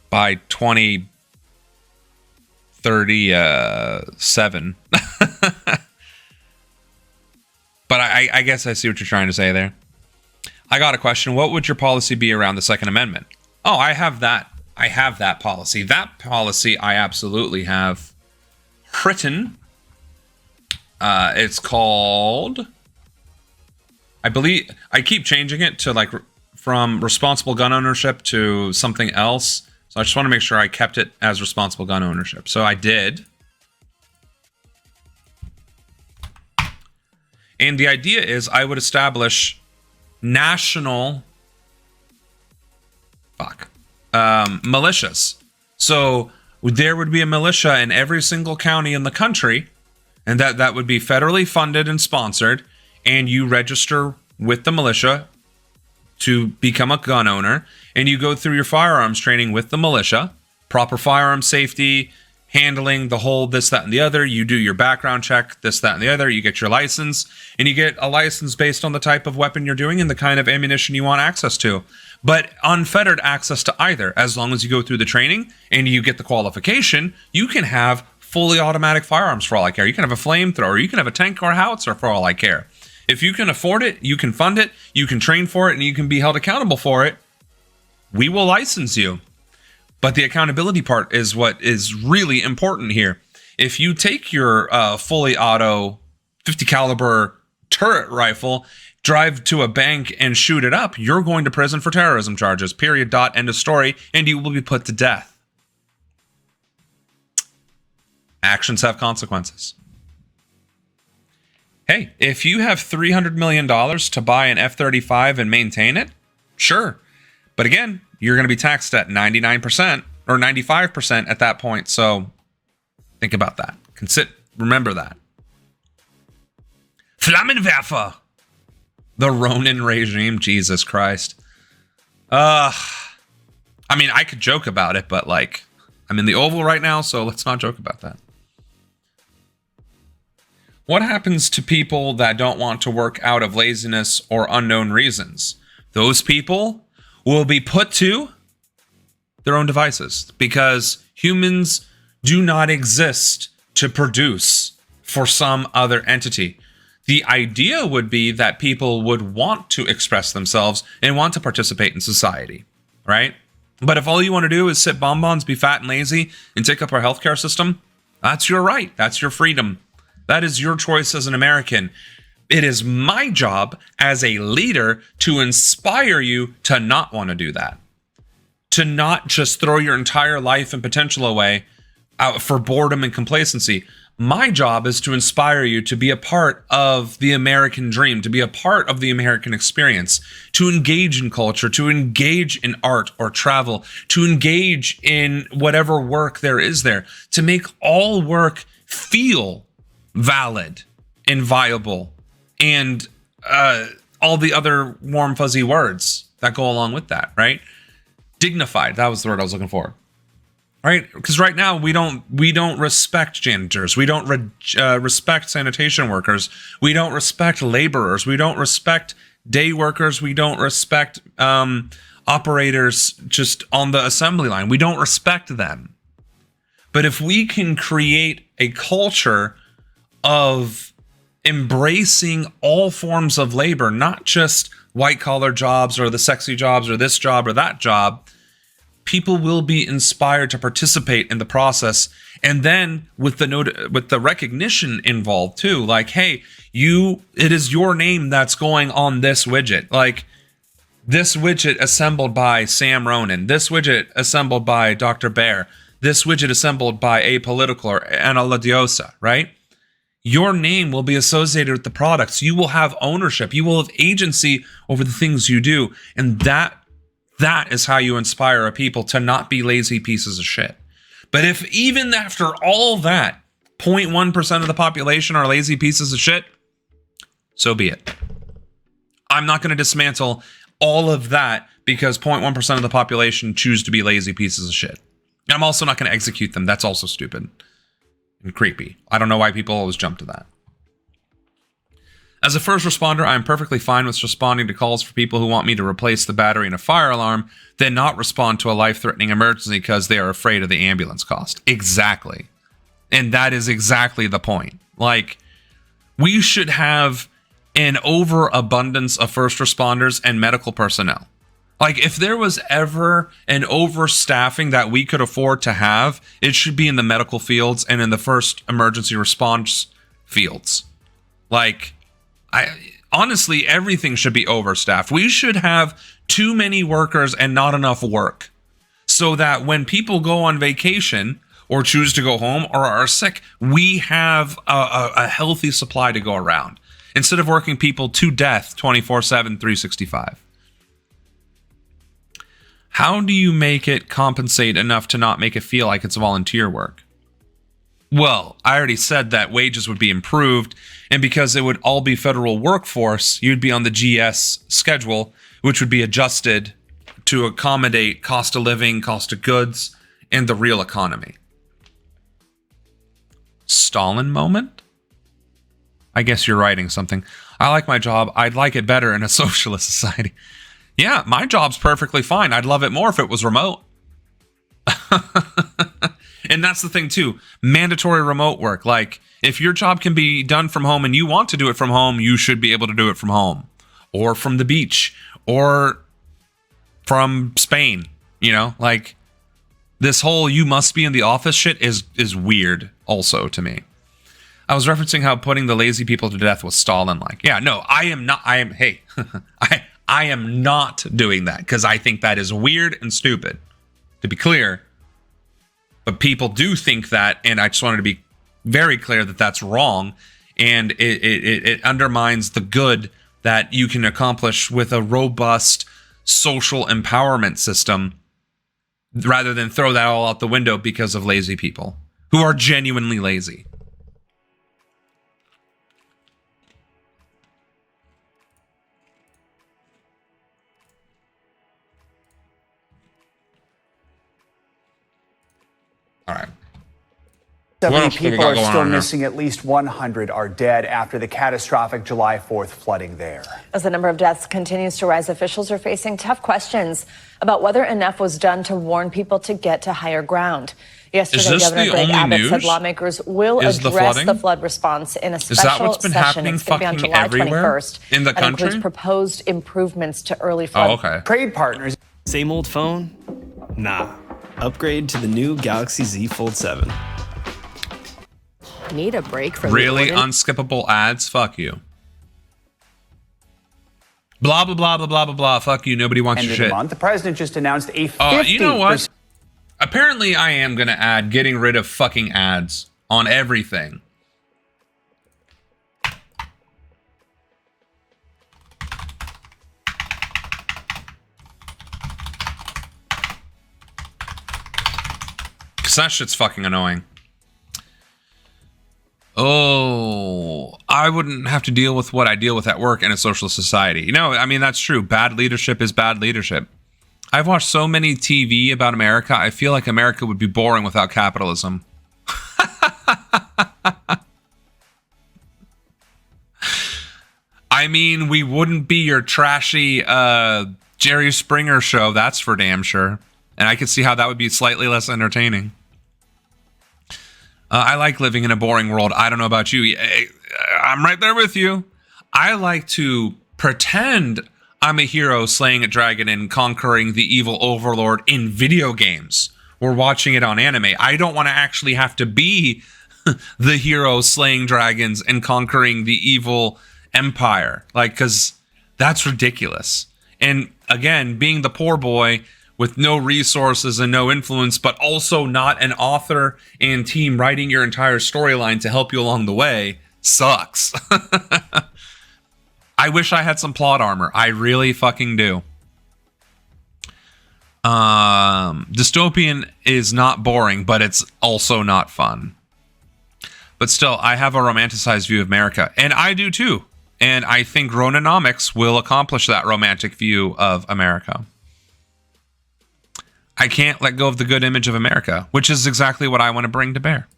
by 2037. But I guess I see what you're trying to say there. I got a question. What would your policy be around the Second Amendment? Oh, I have that. I have that policy. That policy I absolutely have written. It's called, I believe, I keep changing it to like from responsible gun ownership to something else. So I just want to make sure I kept it as responsible gun ownership. So I did. And the idea is I would establish national militias. So there would be a militia in every single county in the country, and that would be federally funded and sponsored, and you register with the militia to become a gun owner, and you go through your firearms training with the militia, proper firearm safety, handling the whole this, that, and the other. You do your background check, this, that, and the other. You get your license, and you get a license based on the type of weapon you're doing and the kind of ammunition you want access to. But unfettered access to either. As long as you go through the training and you get the qualification, you can have fully automatic firearms for all I care. You can have a flamethrower, you can have a tank or a howitzer for all I care. If you can afford it, you can fund it, you can train for it, and you can be held accountable for it, we will license you. But the accountability part is what is really important here. If you take your fully auto 50 caliber turret rifle, drive to a bank and shoot it up, you're going to prison for terrorism charges, period, dot, end of story, and you will be put to death. Actions have consequences. Hey, if you have $300 million to buy an F-35 and maintain it, sure. But again, you're going to be taxed at 99% or 95% at that point. So think about that. Remember that. Flammenwerfer. The Ronan regime. Jesus Christ. I mean, I could joke about it, but like, I'm in the Oval right now, so let's not joke about that. What happens to people that don't want to work out of laziness or unknown reasons? Those people will be put to their own devices, because humans do not exist to produce for some other entity. The idea would be that people would want to express themselves and want to participate in society, right? But if all you want to do is sit bonbons, be fat and lazy, and take up our healthcare system, that's your right. That's your freedom. That is your choice as an American. It is my job as a leader to inspire you to not want to do that. To not just throw your entire life and potential away out for boredom and complacency. My job is to inspire you to be a part of the American dream, to be a part of the American experience, to engage in culture, to engage in art or travel, to engage in whatever work there is there, to make all work feel valid and viable and all the other warm, fuzzy words that go along with that, right? Dignified. That was the word I was looking for. Right? Because right now we don't respect janitors. We don't respect sanitation workers. We don't respect laborers. We don't respect day workers. We don't respect operators just on the assembly line. We don't respect them. But if we can create a culture of embracing all forms of labor, not just white collar jobs or the sexy jobs or this job or that job, people will be inspired to participate in the process. And then with the recognition involved too, like, hey, it is your name that's going on this widget. Like, this widget assembled by Sam Ronan, this widget assembled by Dr. Bear, this widget assembled by Apolitical or Ana La Diosa, right? Your name will be associated with the products. You will have ownership. You will have agency over the things you do. And that is how you inspire a people to not be lazy pieces of shit. But if even after all that, 0.1% of the population are lazy pieces of shit, so be it. I'm not going to dismantle all of that because 0.1% of the population choose to be lazy pieces of shit. And I'm also not going to execute them. That's also stupid and creepy. I don't know why people always jump to that. As a first responder, I'm perfectly fine with responding to calls for people who want me to replace the battery in a fire alarm, then not respond to a life-threatening emergency because they are afraid of the ambulance cost. Exactly. And that is exactly the point. Like, we should have an overabundance of first responders and medical personnel. Like, if there was ever an overstaffing that we could afford to have, it should be in the medical fields and in the first emergency response fields. Like, honestly, everything should be overstaffed. We should have too many workers and not enough work, so that when people go on vacation or choose to go home or are sick, we have a healthy supply to go around, instead of working people to death 24/7, 365. How do you make it compensate enough to not make it feel like it's volunteer work? Well, I already said that wages would be improved, and because it would all be federal workforce, you'd be on the GS schedule, which would be adjusted to accommodate cost of living, cost of goods, and the real economy. Stalin moment? I guess you're writing something. I like my job. I'd like it better in a socialist society. Yeah, my job's perfectly fine. I'd love it more if it was remote. And that's the thing too. Mandatory remote work. Like, if your job can be done from home and you want to do it from home, you should be able to do it from home, or from the beach, or from Spain. You know, like, this whole you must be in the office shit is weird also to me. I was referencing how putting the lazy people to death was Stalin-like. Yeah, no, I am not. Hey, I am not doing that because I think that is weird and stupid, to be clear. But people do think that, and I just wanted to be very clear that that's wrong, and it undermines the good that you can accomplish with a robust social empowerment system, rather than throw that all out the window because of lazy people who are genuinely lazy. All right. 70 people are still missing. At least 100 are dead after the catastrophic July 4th flooding there. As the number of deaths continues to rise, officials are facing tough questions about whether enough was done to warn people to get to higher ground. Yesterday, Governor Greg Abbott said lawmakers will address the flood response in a special session. It's going to be on July 21st. In the country? Includes proposed improvements to early flood. Oh, okay. Trade partners. Same old phone? Nah. Upgrade to the new Galaxy Z Fold 7. Need a break from really unskippable ads? Fuck you. Blah, blah, blah, blah, blah, blah, blah. Fuck you. Nobody wants your shit. The president just announced a 50%. You know what? Apparently, I am going to add getting rid of fucking ads on everything. Because that shit's fucking annoying. Oh, I wouldn't have to deal with what I deal with at work in a social society. You know, I mean, that's true. Bad leadership is bad leadership. I've watched so many TV about America. I feel like America would be boring without capitalism. I mean, we wouldn't be your trashy Jerry Springer show, that's for damn sure. And I could see how that would be slightly less entertaining. I like living in a boring world. I don't know about you. I'm right there with you. I like to pretend I'm a hero slaying a dragon and conquering the evil overlord in video games or watching it on anime. I don't want to actually have to be the hero slaying dragons and conquering the evil empire. Like, because that's ridiculous. And again, being the poor boy with no resources and no influence, but also not an author and team writing your entire storyline to help you along the way, sucks. I wish I had some plot armor. I really fucking do. Dystopian is not boring, but it's also not fun. But still, I have a romanticized view of America, and I do too. And I think Ronanomics will accomplish that romantic view of America. I can't let go of the good image of America, which is exactly what I want to bring to bear.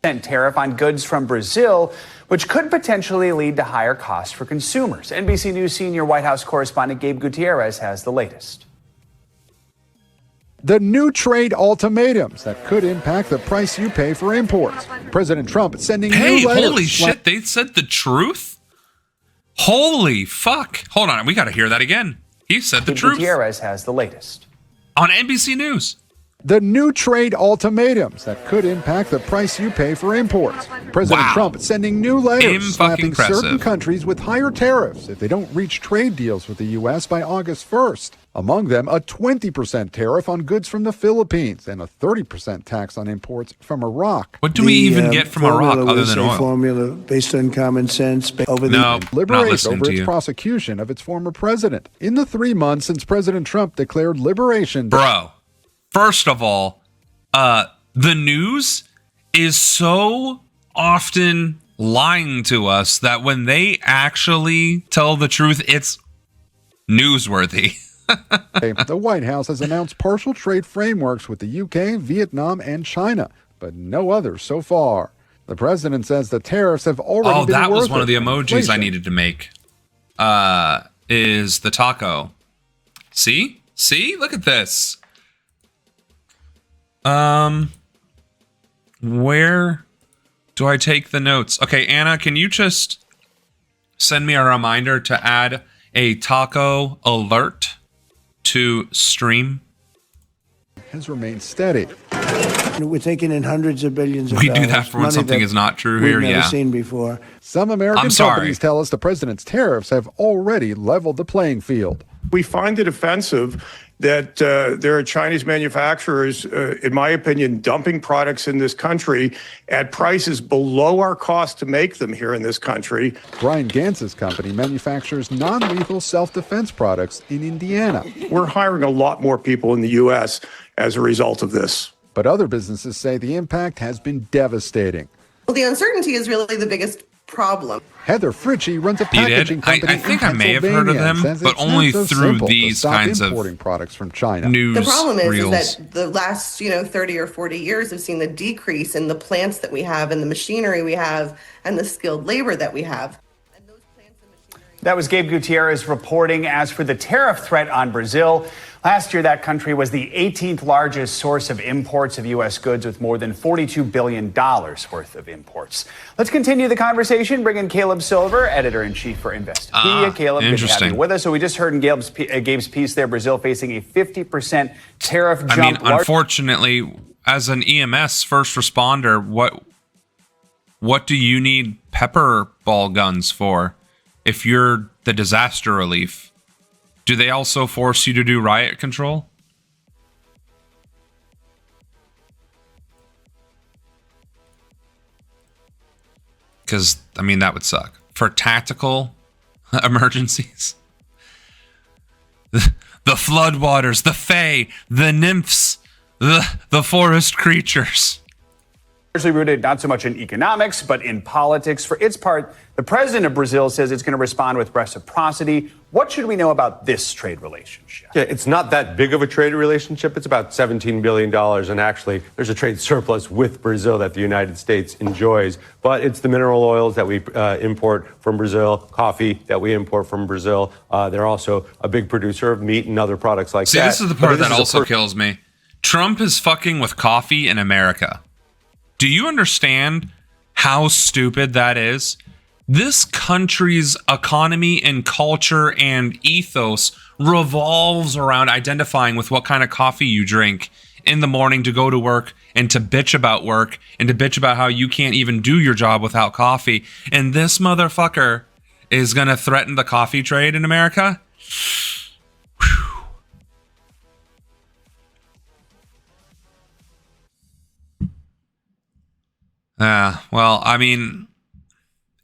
Tariff on goods from Brazil, which could potentially lead to higher costs for consumers. NBC News senior White House correspondent Gabe Gutierrez has the latest. The new trade ultimatums that could impact the price you pay for imports. President Trump sending new letters. Holy shit, they said the truth? Holy fuck. Hold on, we got to hear that again. He said the truth. Gutierrez has the latest. On NBC News. The new trade ultimatums that could impact the price you pay for imports. President Trump sending new letters slapping certain countries with higher tariffs if they don't reach trade deals with the U.S. by August 1st. Among them, a 20% tariff on goods from the Philippines and a 30% tax on imports from Iraq. What do we even get from Iraq other than oil? Formula based on common sense. Liberation over its prosecution of its former president. In the 3 months since President Trump declared Liberation Day. Bro. First of all, the news is so often lying to us that when they actually tell the truth, it's newsworthy. The White House has announced partial trade frameworks with the UK, Vietnam, and China, but no others so far. The president says the tariffs have already been that was one of the inflation. emojis I needed to make. Is the taco. See? Look at this. Where do I take the notes? Okay, Anna, can you just send me a reminder to add a taco alert to stream? Has remained steady. We're taking in hundreds of billions of dollars. We do that for when something is not true here, we've never seen before. Some American companies tell us the president's tariffs have already leveled the playing field. We find it offensive that there are Chinese manufacturers, in my opinion, dumping products in this country at prices below our cost to make them here in this country. Brian Gantz's company manufactures non-lethal self-defense products in Indiana. We're hiring a lot more people in the U.S. as a result of this. But other businesses say the impact has been devastating. Well, the uncertainty is really the biggest problem. Heather Fritchie runs a packaging company. I think I may have heard of them, but only through these kinds of products from China. News the problem is reels. that the last 30 or 40 years have seen the decrease in the plants that we have and the machinery we have and the skilled labor that we have. That was Gabe Gutierrez reporting. As for the tariff threat on Brazil, last year that country was the 18th largest source of imports of U.S. goods with more than $42 billion worth of imports. Let's continue the conversation. Bring in Caleb Silver, editor-in-chief for Investopedia. Caleb, good to have you with us. So we just heard in Gabe's piece there, Brazil facing a 50% tariff jump. I mean, unfortunately, as an EMS first responder, what do you need pepper ball guns for? If you're the disaster relief, do they also force you to do riot control? Because, I mean, that would suck. For tactical emergencies. The floodwaters, the fae, the nymphs, the forest creatures. Largely rooted not so much in economics, but in politics. For its part, the president of Brazil says it's going to respond with reciprocity. What should we know about this trade relationship? Yeah, it's not that big of a trade relationship. It's about $17 billion. And actually, there's a trade surplus with Brazil that the United States enjoys. But it's the mineral oils that we import from Brazil, coffee that we import from Brazil. They're also a big producer of meat and other products like that. See, this is the part that also kills me. Trump is fucking with coffee in America. Do you understand how stupid that is? This country's economy and culture and ethos revolves around identifying with what kind of coffee you drink in the morning to go to work and to bitch about work and to bitch about how you can't even do your job without coffee. And this motherfucker is going to threaten the coffee trade in America? Well, I mean,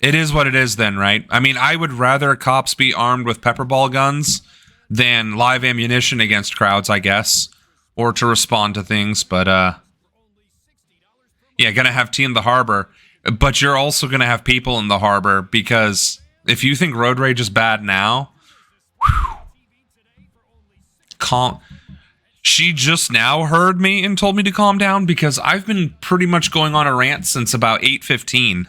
it is what it is then, right? I mean, I would rather cops be armed with pepper ball guns than live ammunition against crowds, I guess, or to respond to things. But, yeah, gonna have tea in the harbor, but you're also gonna have people in the harbor because if you think road rage is bad now, calm. She just now heard me and told me to calm down because I've been pretty much going on a rant since about 8:15.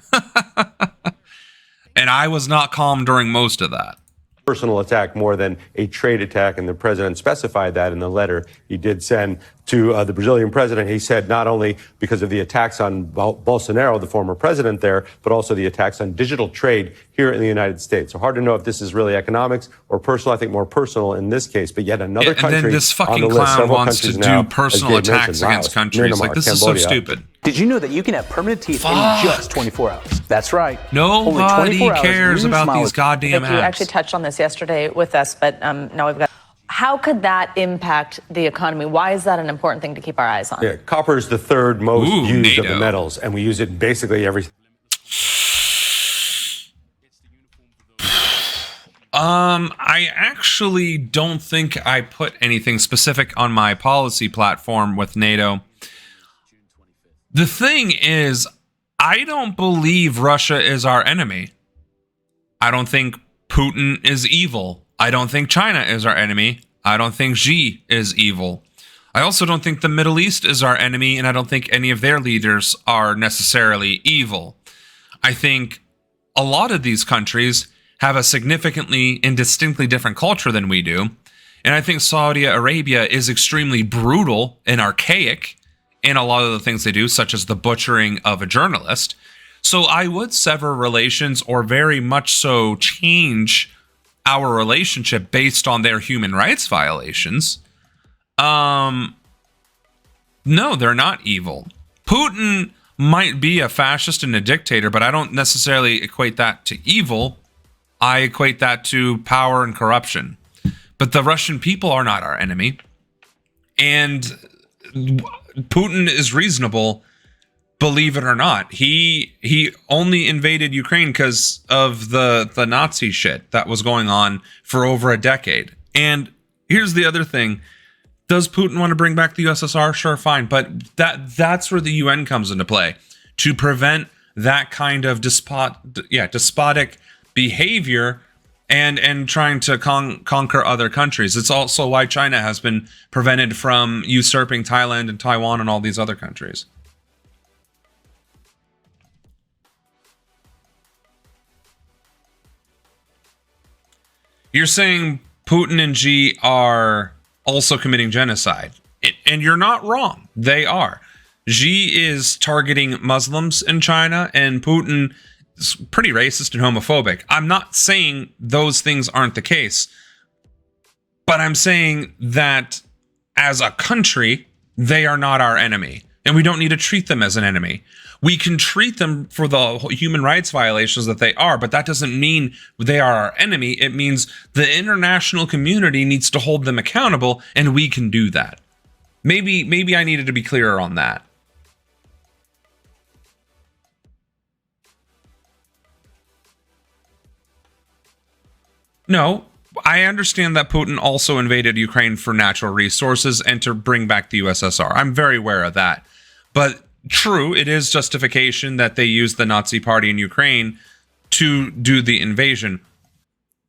And I was not calm during most of that. Personal attack more than a trade attack, and the president specified that in the letter he did send to the Brazilian president. He said not only because of the attacks on Bolsonaro, the former president there, but also the attacks on digital trade here in the United States. So hard to know if this is really economics or personal. I think more personal in this case, but yet another country. And then this fucking clown wants to do personal attacks against countries. Like, this is so stupid. Did you know that you can have permanent teeth in just 24 hours? That's right. Nobody cares about these goddamn apps. You actually touched on this yesterday with us, but now we've got. How could that impact the economy? Why is that an important thing to keep our eyes on? Yeah, copper is the third most used of the metals, and we use it basically every. I actually don't think I put anything specific on my policy platform with NATO. The thing is, I don't believe Russia is our enemy. I don't think Putin is evil. I don't think China is our enemy. I don't think Xi is evil. I also don't think the Middle East is our enemy, and I don't think any of their leaders are necessarily evil. I think a lot of these countries have a significantly and distinctly different culture than we do. And I think Saudi Arabia is extremely brutal and archaic in a lot of the things they do, such as the butchering of a journalist. So I would sever relations or very much so change our relationship based on their human rights violations. No, they're not evil. Putin might be a fascist and a dictator, but I don't necessarily equate that to evil. I equate that to power and corruption. But the Russian people are not our enemy. And Putin is reasonable, believe it or not. He only invaded Ukraine because of the Nazi shit that was going on for over a decade. And here's the other thing. Does Putin want to bring back the USSR? Sure, fine. But that's where the UN comes into play, to prevent that kind of despotic behavior and trying to conquer other countries. It's also why China has been prevented from usurping Thailand and Taiwan and all these other countries. You're saying Putin and Xi are also committing genocide. And you're not wrong. They are. Xi is targeting Muslims in China, and Putin is pretty racist and homophobic. I'm not saying those things aren't the case, but I'm saying that as a country, they are not our enemy, and we don't need to treat them as an enemy. We can treat them for the human rights violations that they are, but that doesn't mean they are our enemy. It means the international community needs to hold them accountable, and we can do that. Maybe I needed to be clearer on that. No, I understand that Putin also invaded Ukraine for natural resources and to bring back the USSR. I'm very aware of that. But true, it is justification that they used the Nazi party in Ukraine to do the invasion.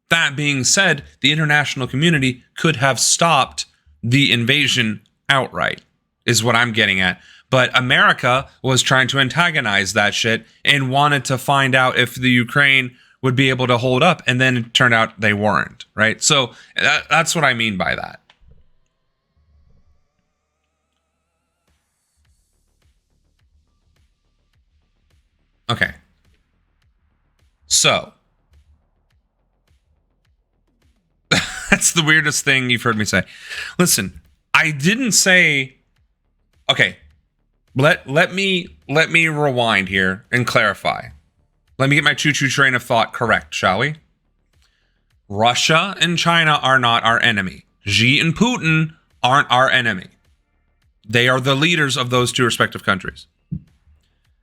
That being said, the international community could have stopped the invasion outright, is what I'm getting at. But America was trying to antagonize that shit and wanted to find out if the Ukraine would be able to hold up, and then it turned out they weren't, right? So that's what I mean by that. Okay. So that's the weirdest thing you've heard me say. Listen, I didn't say, okay, let me rewind here and clarify. Let me get my choo-choo train of thought correct, shall we? Russia and China are not our enemy. Xi and Putin aren't our enemy. They are the leaders of those two respective countries.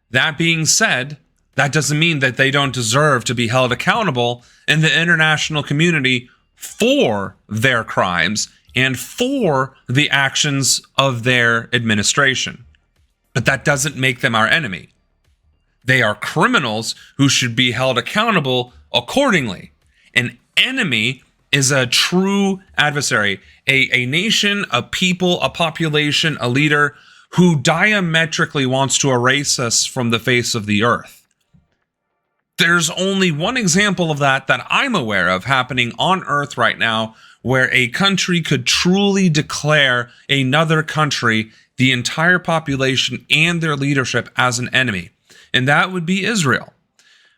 That being said, that doesn't mean that they don't deserve to be held accountable in the international community for their crimes and for the actions of their administration. But that doesn't make them our enemy. They are criminals who should be held accountable accordingly. An enemy is a true adversary, a nation, a people, a population, a leader who diametrically wants to erase us from the face of the earth. There's only one example of that I'm aware of happening on Earth right now, where a country could truly declare another country, the entire population and their leadership, as an enemy. And that would be Israel.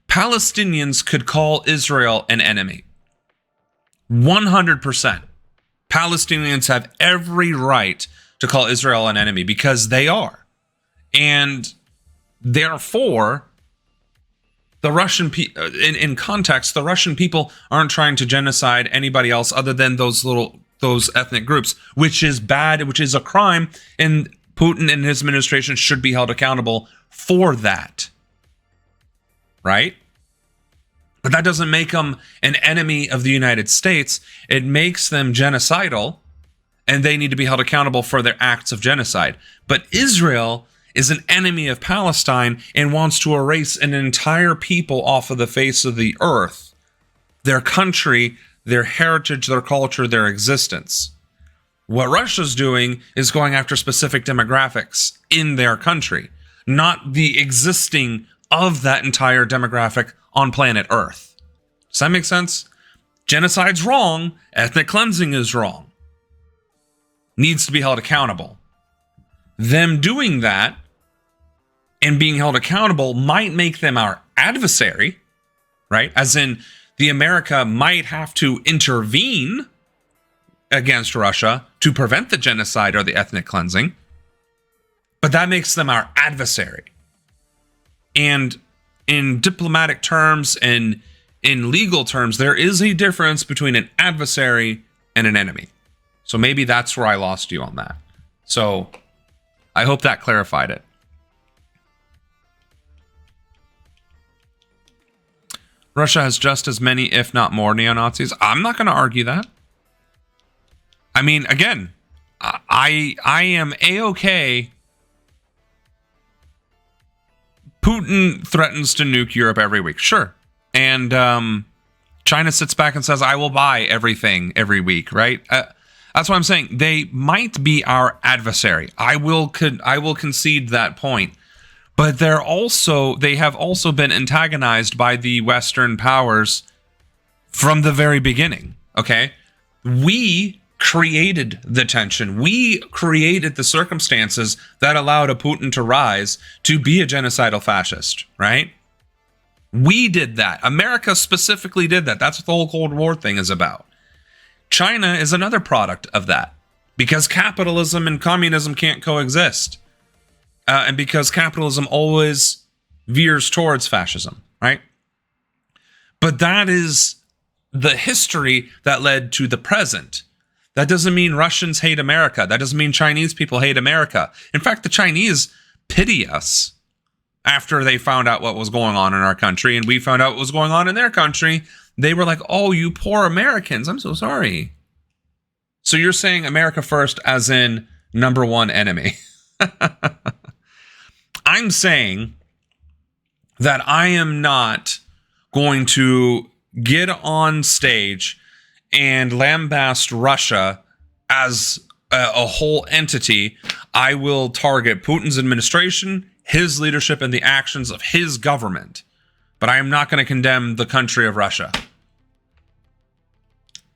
Palestinians could call Israel an enemy. 100%. Palestinians have every right to call Israel an enemy because they are. And therefore, the Russian in context, the Russian people aren't trying to genocide anybody else other than those ethnic groups, which is bad, which is a crime, and Putin and his administration should be held accountable for that. Right? But that doesn't make them an enemy of the United States. It makes them genocidal, and they need to be held accountable for their acts of genocide. But Israel is an enemy of Palestine and wants to erase an entire people off of the face of the earth, their country, their heritage, their culture, their existence. What Russia's doing is going after specific demographics in their country, not the existing of that entire demographic on planet Earth. Does that make sense? Genocide's wrong. Ethnic cleansing is wrong. Needs to be held accountable. Them doing that and being held accountable might make them our adversary, right? As in, the America might have to intervene against Russia to prevent the genocide or the ethnic cleansing, but that makes them our adversary. And in diplomatic terms and in legal terms, there is a difference between an adversary and an enemy. So maybe that's where I lost you on that. So I hope that clarified it. Russia has just as many, if not more, neo-Nazis. I'm not going to argue that. I mean, again, I am A-okay. Putin threatens to nuke Europe every week. Sure. And China sits back and says, I will buy everything every week, right? That's what I'm saying. They might be our adversary. I will concede that point. But they have also been antagonized by the Western powers from the very beginning. Okay? We created the tension. We created the circumstances that allowed a Putin to rise to be a genocidal fascist, right? We did that. America specifically did that. That's what the whole Cold War thing is about. China is another product of that because capitalism and communism can't coexist. And because capitalism always veers towards fascism, right? But that is the history that led to the present. That doesn't mean Russians hate America. That doesn't mean Chinese people hate America. In fact, the Chinese pity us after they found out what was going on in our country and we found out what was going on in their country. They were like, oh, you poor Americans. I'm so sorry. So you're saying America first as in number one enemy. I'm saying that I am not going to get on stage and lambaste Russia as a whole entity. I will target Putin's administration, his leadership, and the actions of his government. But I am not going to condemn the country of Russia.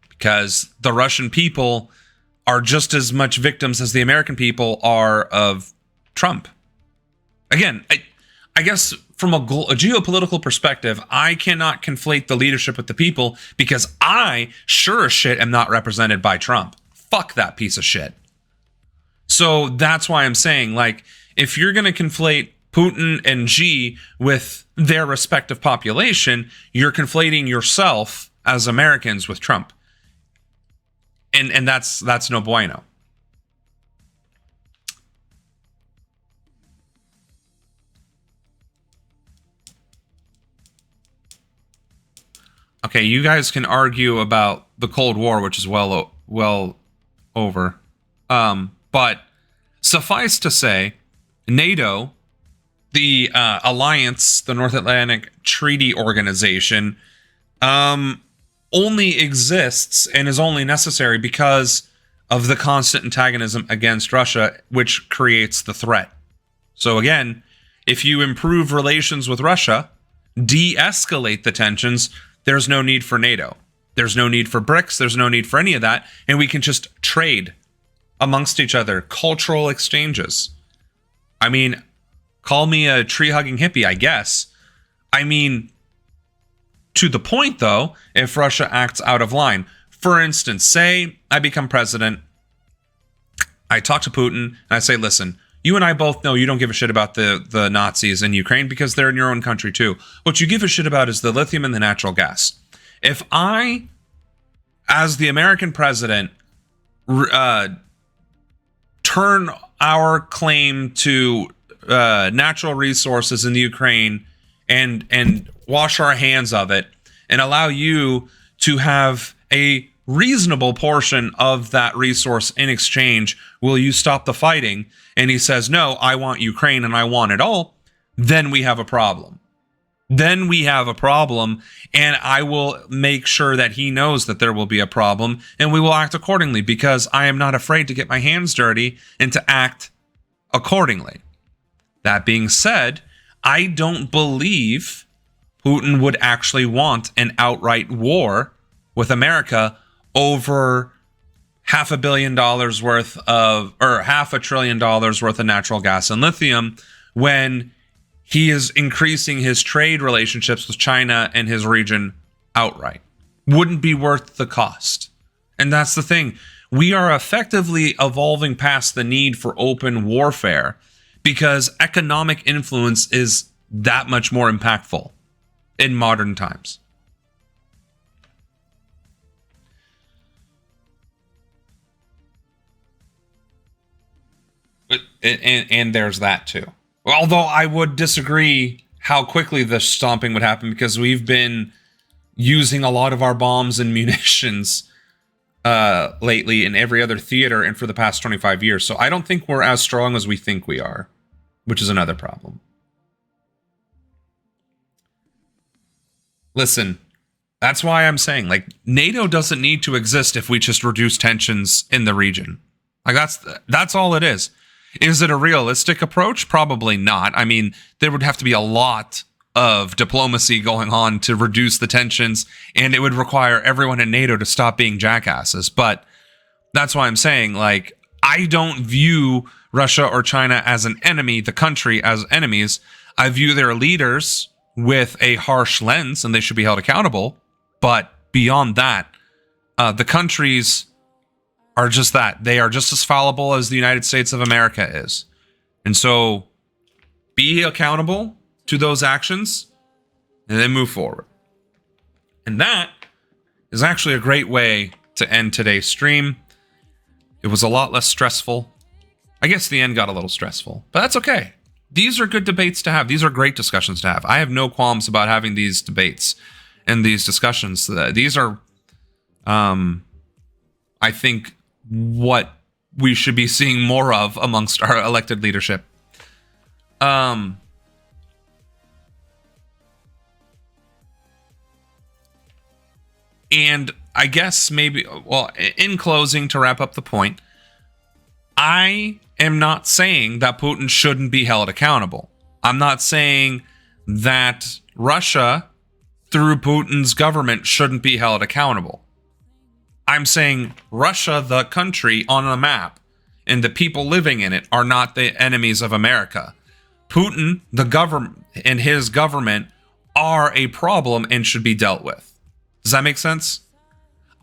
Because the Russian people are just as much victims as the American people are of Trump. Again, I guess from a geopolitical perspective, I cannot conflate the leadership with the people because I sure as shit am not represented by Trump. Fuck that piece of shit. So that's why I'm saying, like, if you're going to conflate Putin and Xi with their respective population, you're conflating yourself as Americans with Trump. And that's no bueno. Okay, you guys can argue about the Cold War, which is well over. But suffice to say, NATO, the alliance, the North Atlantic Treaty Organization, only exists and is only necessary because of the constant antagonism against Russia, which creates the threat. So again, if you improve relations with Russia, de-escalate the tensions, there's no need for NATO. There's no need for BRICS. There's no need for any of that. And we can just trade amongst each other, cultural exchanges. I mean, call me a tree-hugging hippie, I guess. I mean, to the point, though, if Russia acts out of line. For instance, say I become president, I talk to Putin, and I say, listen, you and I both know you don't give a shit about the Nazis in Ukraine because they're in your own country too. What you give a shit about is the lithium and the natural gas. If I, as the American president, turn our claim to natural resources in the Ukraine and wash our hands of it and allow you to have a reasonable portion of that resource in exchange, will you stop the fighting? And he says, no, I want Ukraine and I want it all. Then we have a problem. Then we have a problem, and I will make sure that he knows that there will be a problem, and we will act accordingly because I am not afraid to get my hands dirty and to act accordingly. That being said, I don't believe Putin would actually want an outright war with America over $500 million worth of, or $500 billion worth of natural gas and lithium when he is increasing his trade relationships with China and his region outright. Wouldn't be worth the cost. And that's the thing. We are effectively evolving past the need for open warfare because economic influence is that much more impactful in modern times. And there's that too. Although I would disagree how quickly the stomping would happen because we've been using a lot of our bombs and munitions lately in every other theater and for the past 25 years. So I don't think we're as strong as we think we are, which is another problem. Listen, that's why I'm saying, like, NATO doesn't need to exist if we just reduce tensions in the region. Like, that's all it is. Is it a realistic approach? Probably not. I mean, there would have to be a lot of diplomacy going on to reduce the tensions, and it would require everyone in NATO to stop being jackasses. But that's why I'm saying, like, I don't view Russia or China as an enemy, the country as enemies. I view their leaders with a harsh lens, and they should be held accountable. But beyond that, the countries are just that. They are just as fallible as the United States of America is. And so be accountable to those actions and then move forward. And that is actually a great way to end today's stream. It was a lot less stressful. I guess the end got a little stressful, but that's okay. These are good debates to have. These are great discussions to have. I have no qualms about having these debates and these discussions. These are, I think, what we should be seeing more of amongst our elected leadership. And I guess maybe, well, in closing, to wrap up the point, I am not saying that Putin shouldn't be held accountable. I'm not saying that Russia, through Putin's government, shouldn't be held accountable. I'm saying Russia, the country on a map, and the people living in it are not the enemies of America. Putin, the government, and his government are a problem and should be dealt with. Does that make sense?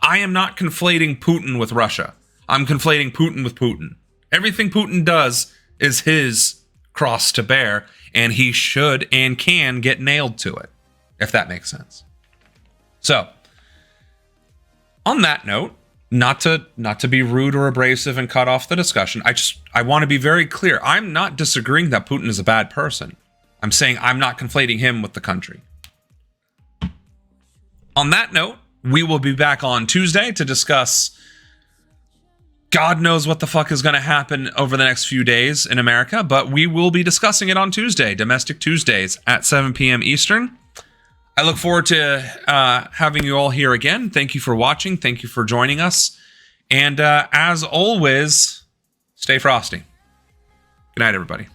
I am not conflating Putin with Russia. I'm conflating Putin with Putin. Everything Putin does is his cross to bear, and he should and can get nailed to it, if that makes sense. So, on that note, not to be rude or abrasive and cut off the discussion, I want to be very clear. I'm not disagreeing that Putin is a bad person. I'm saying I'm not conflating him with the country. On that note, we will be back on Tuesday to discuss God knows what the fuck is going to happen over the next few days in America, but we will be discussing it on Tuesday, Domestic Tuesdays at 7 p.m. Eastern. I look forward to having you all here again. Thank you for watching. Thank you for joining us. And as always, stay frosty. Good night, everybody.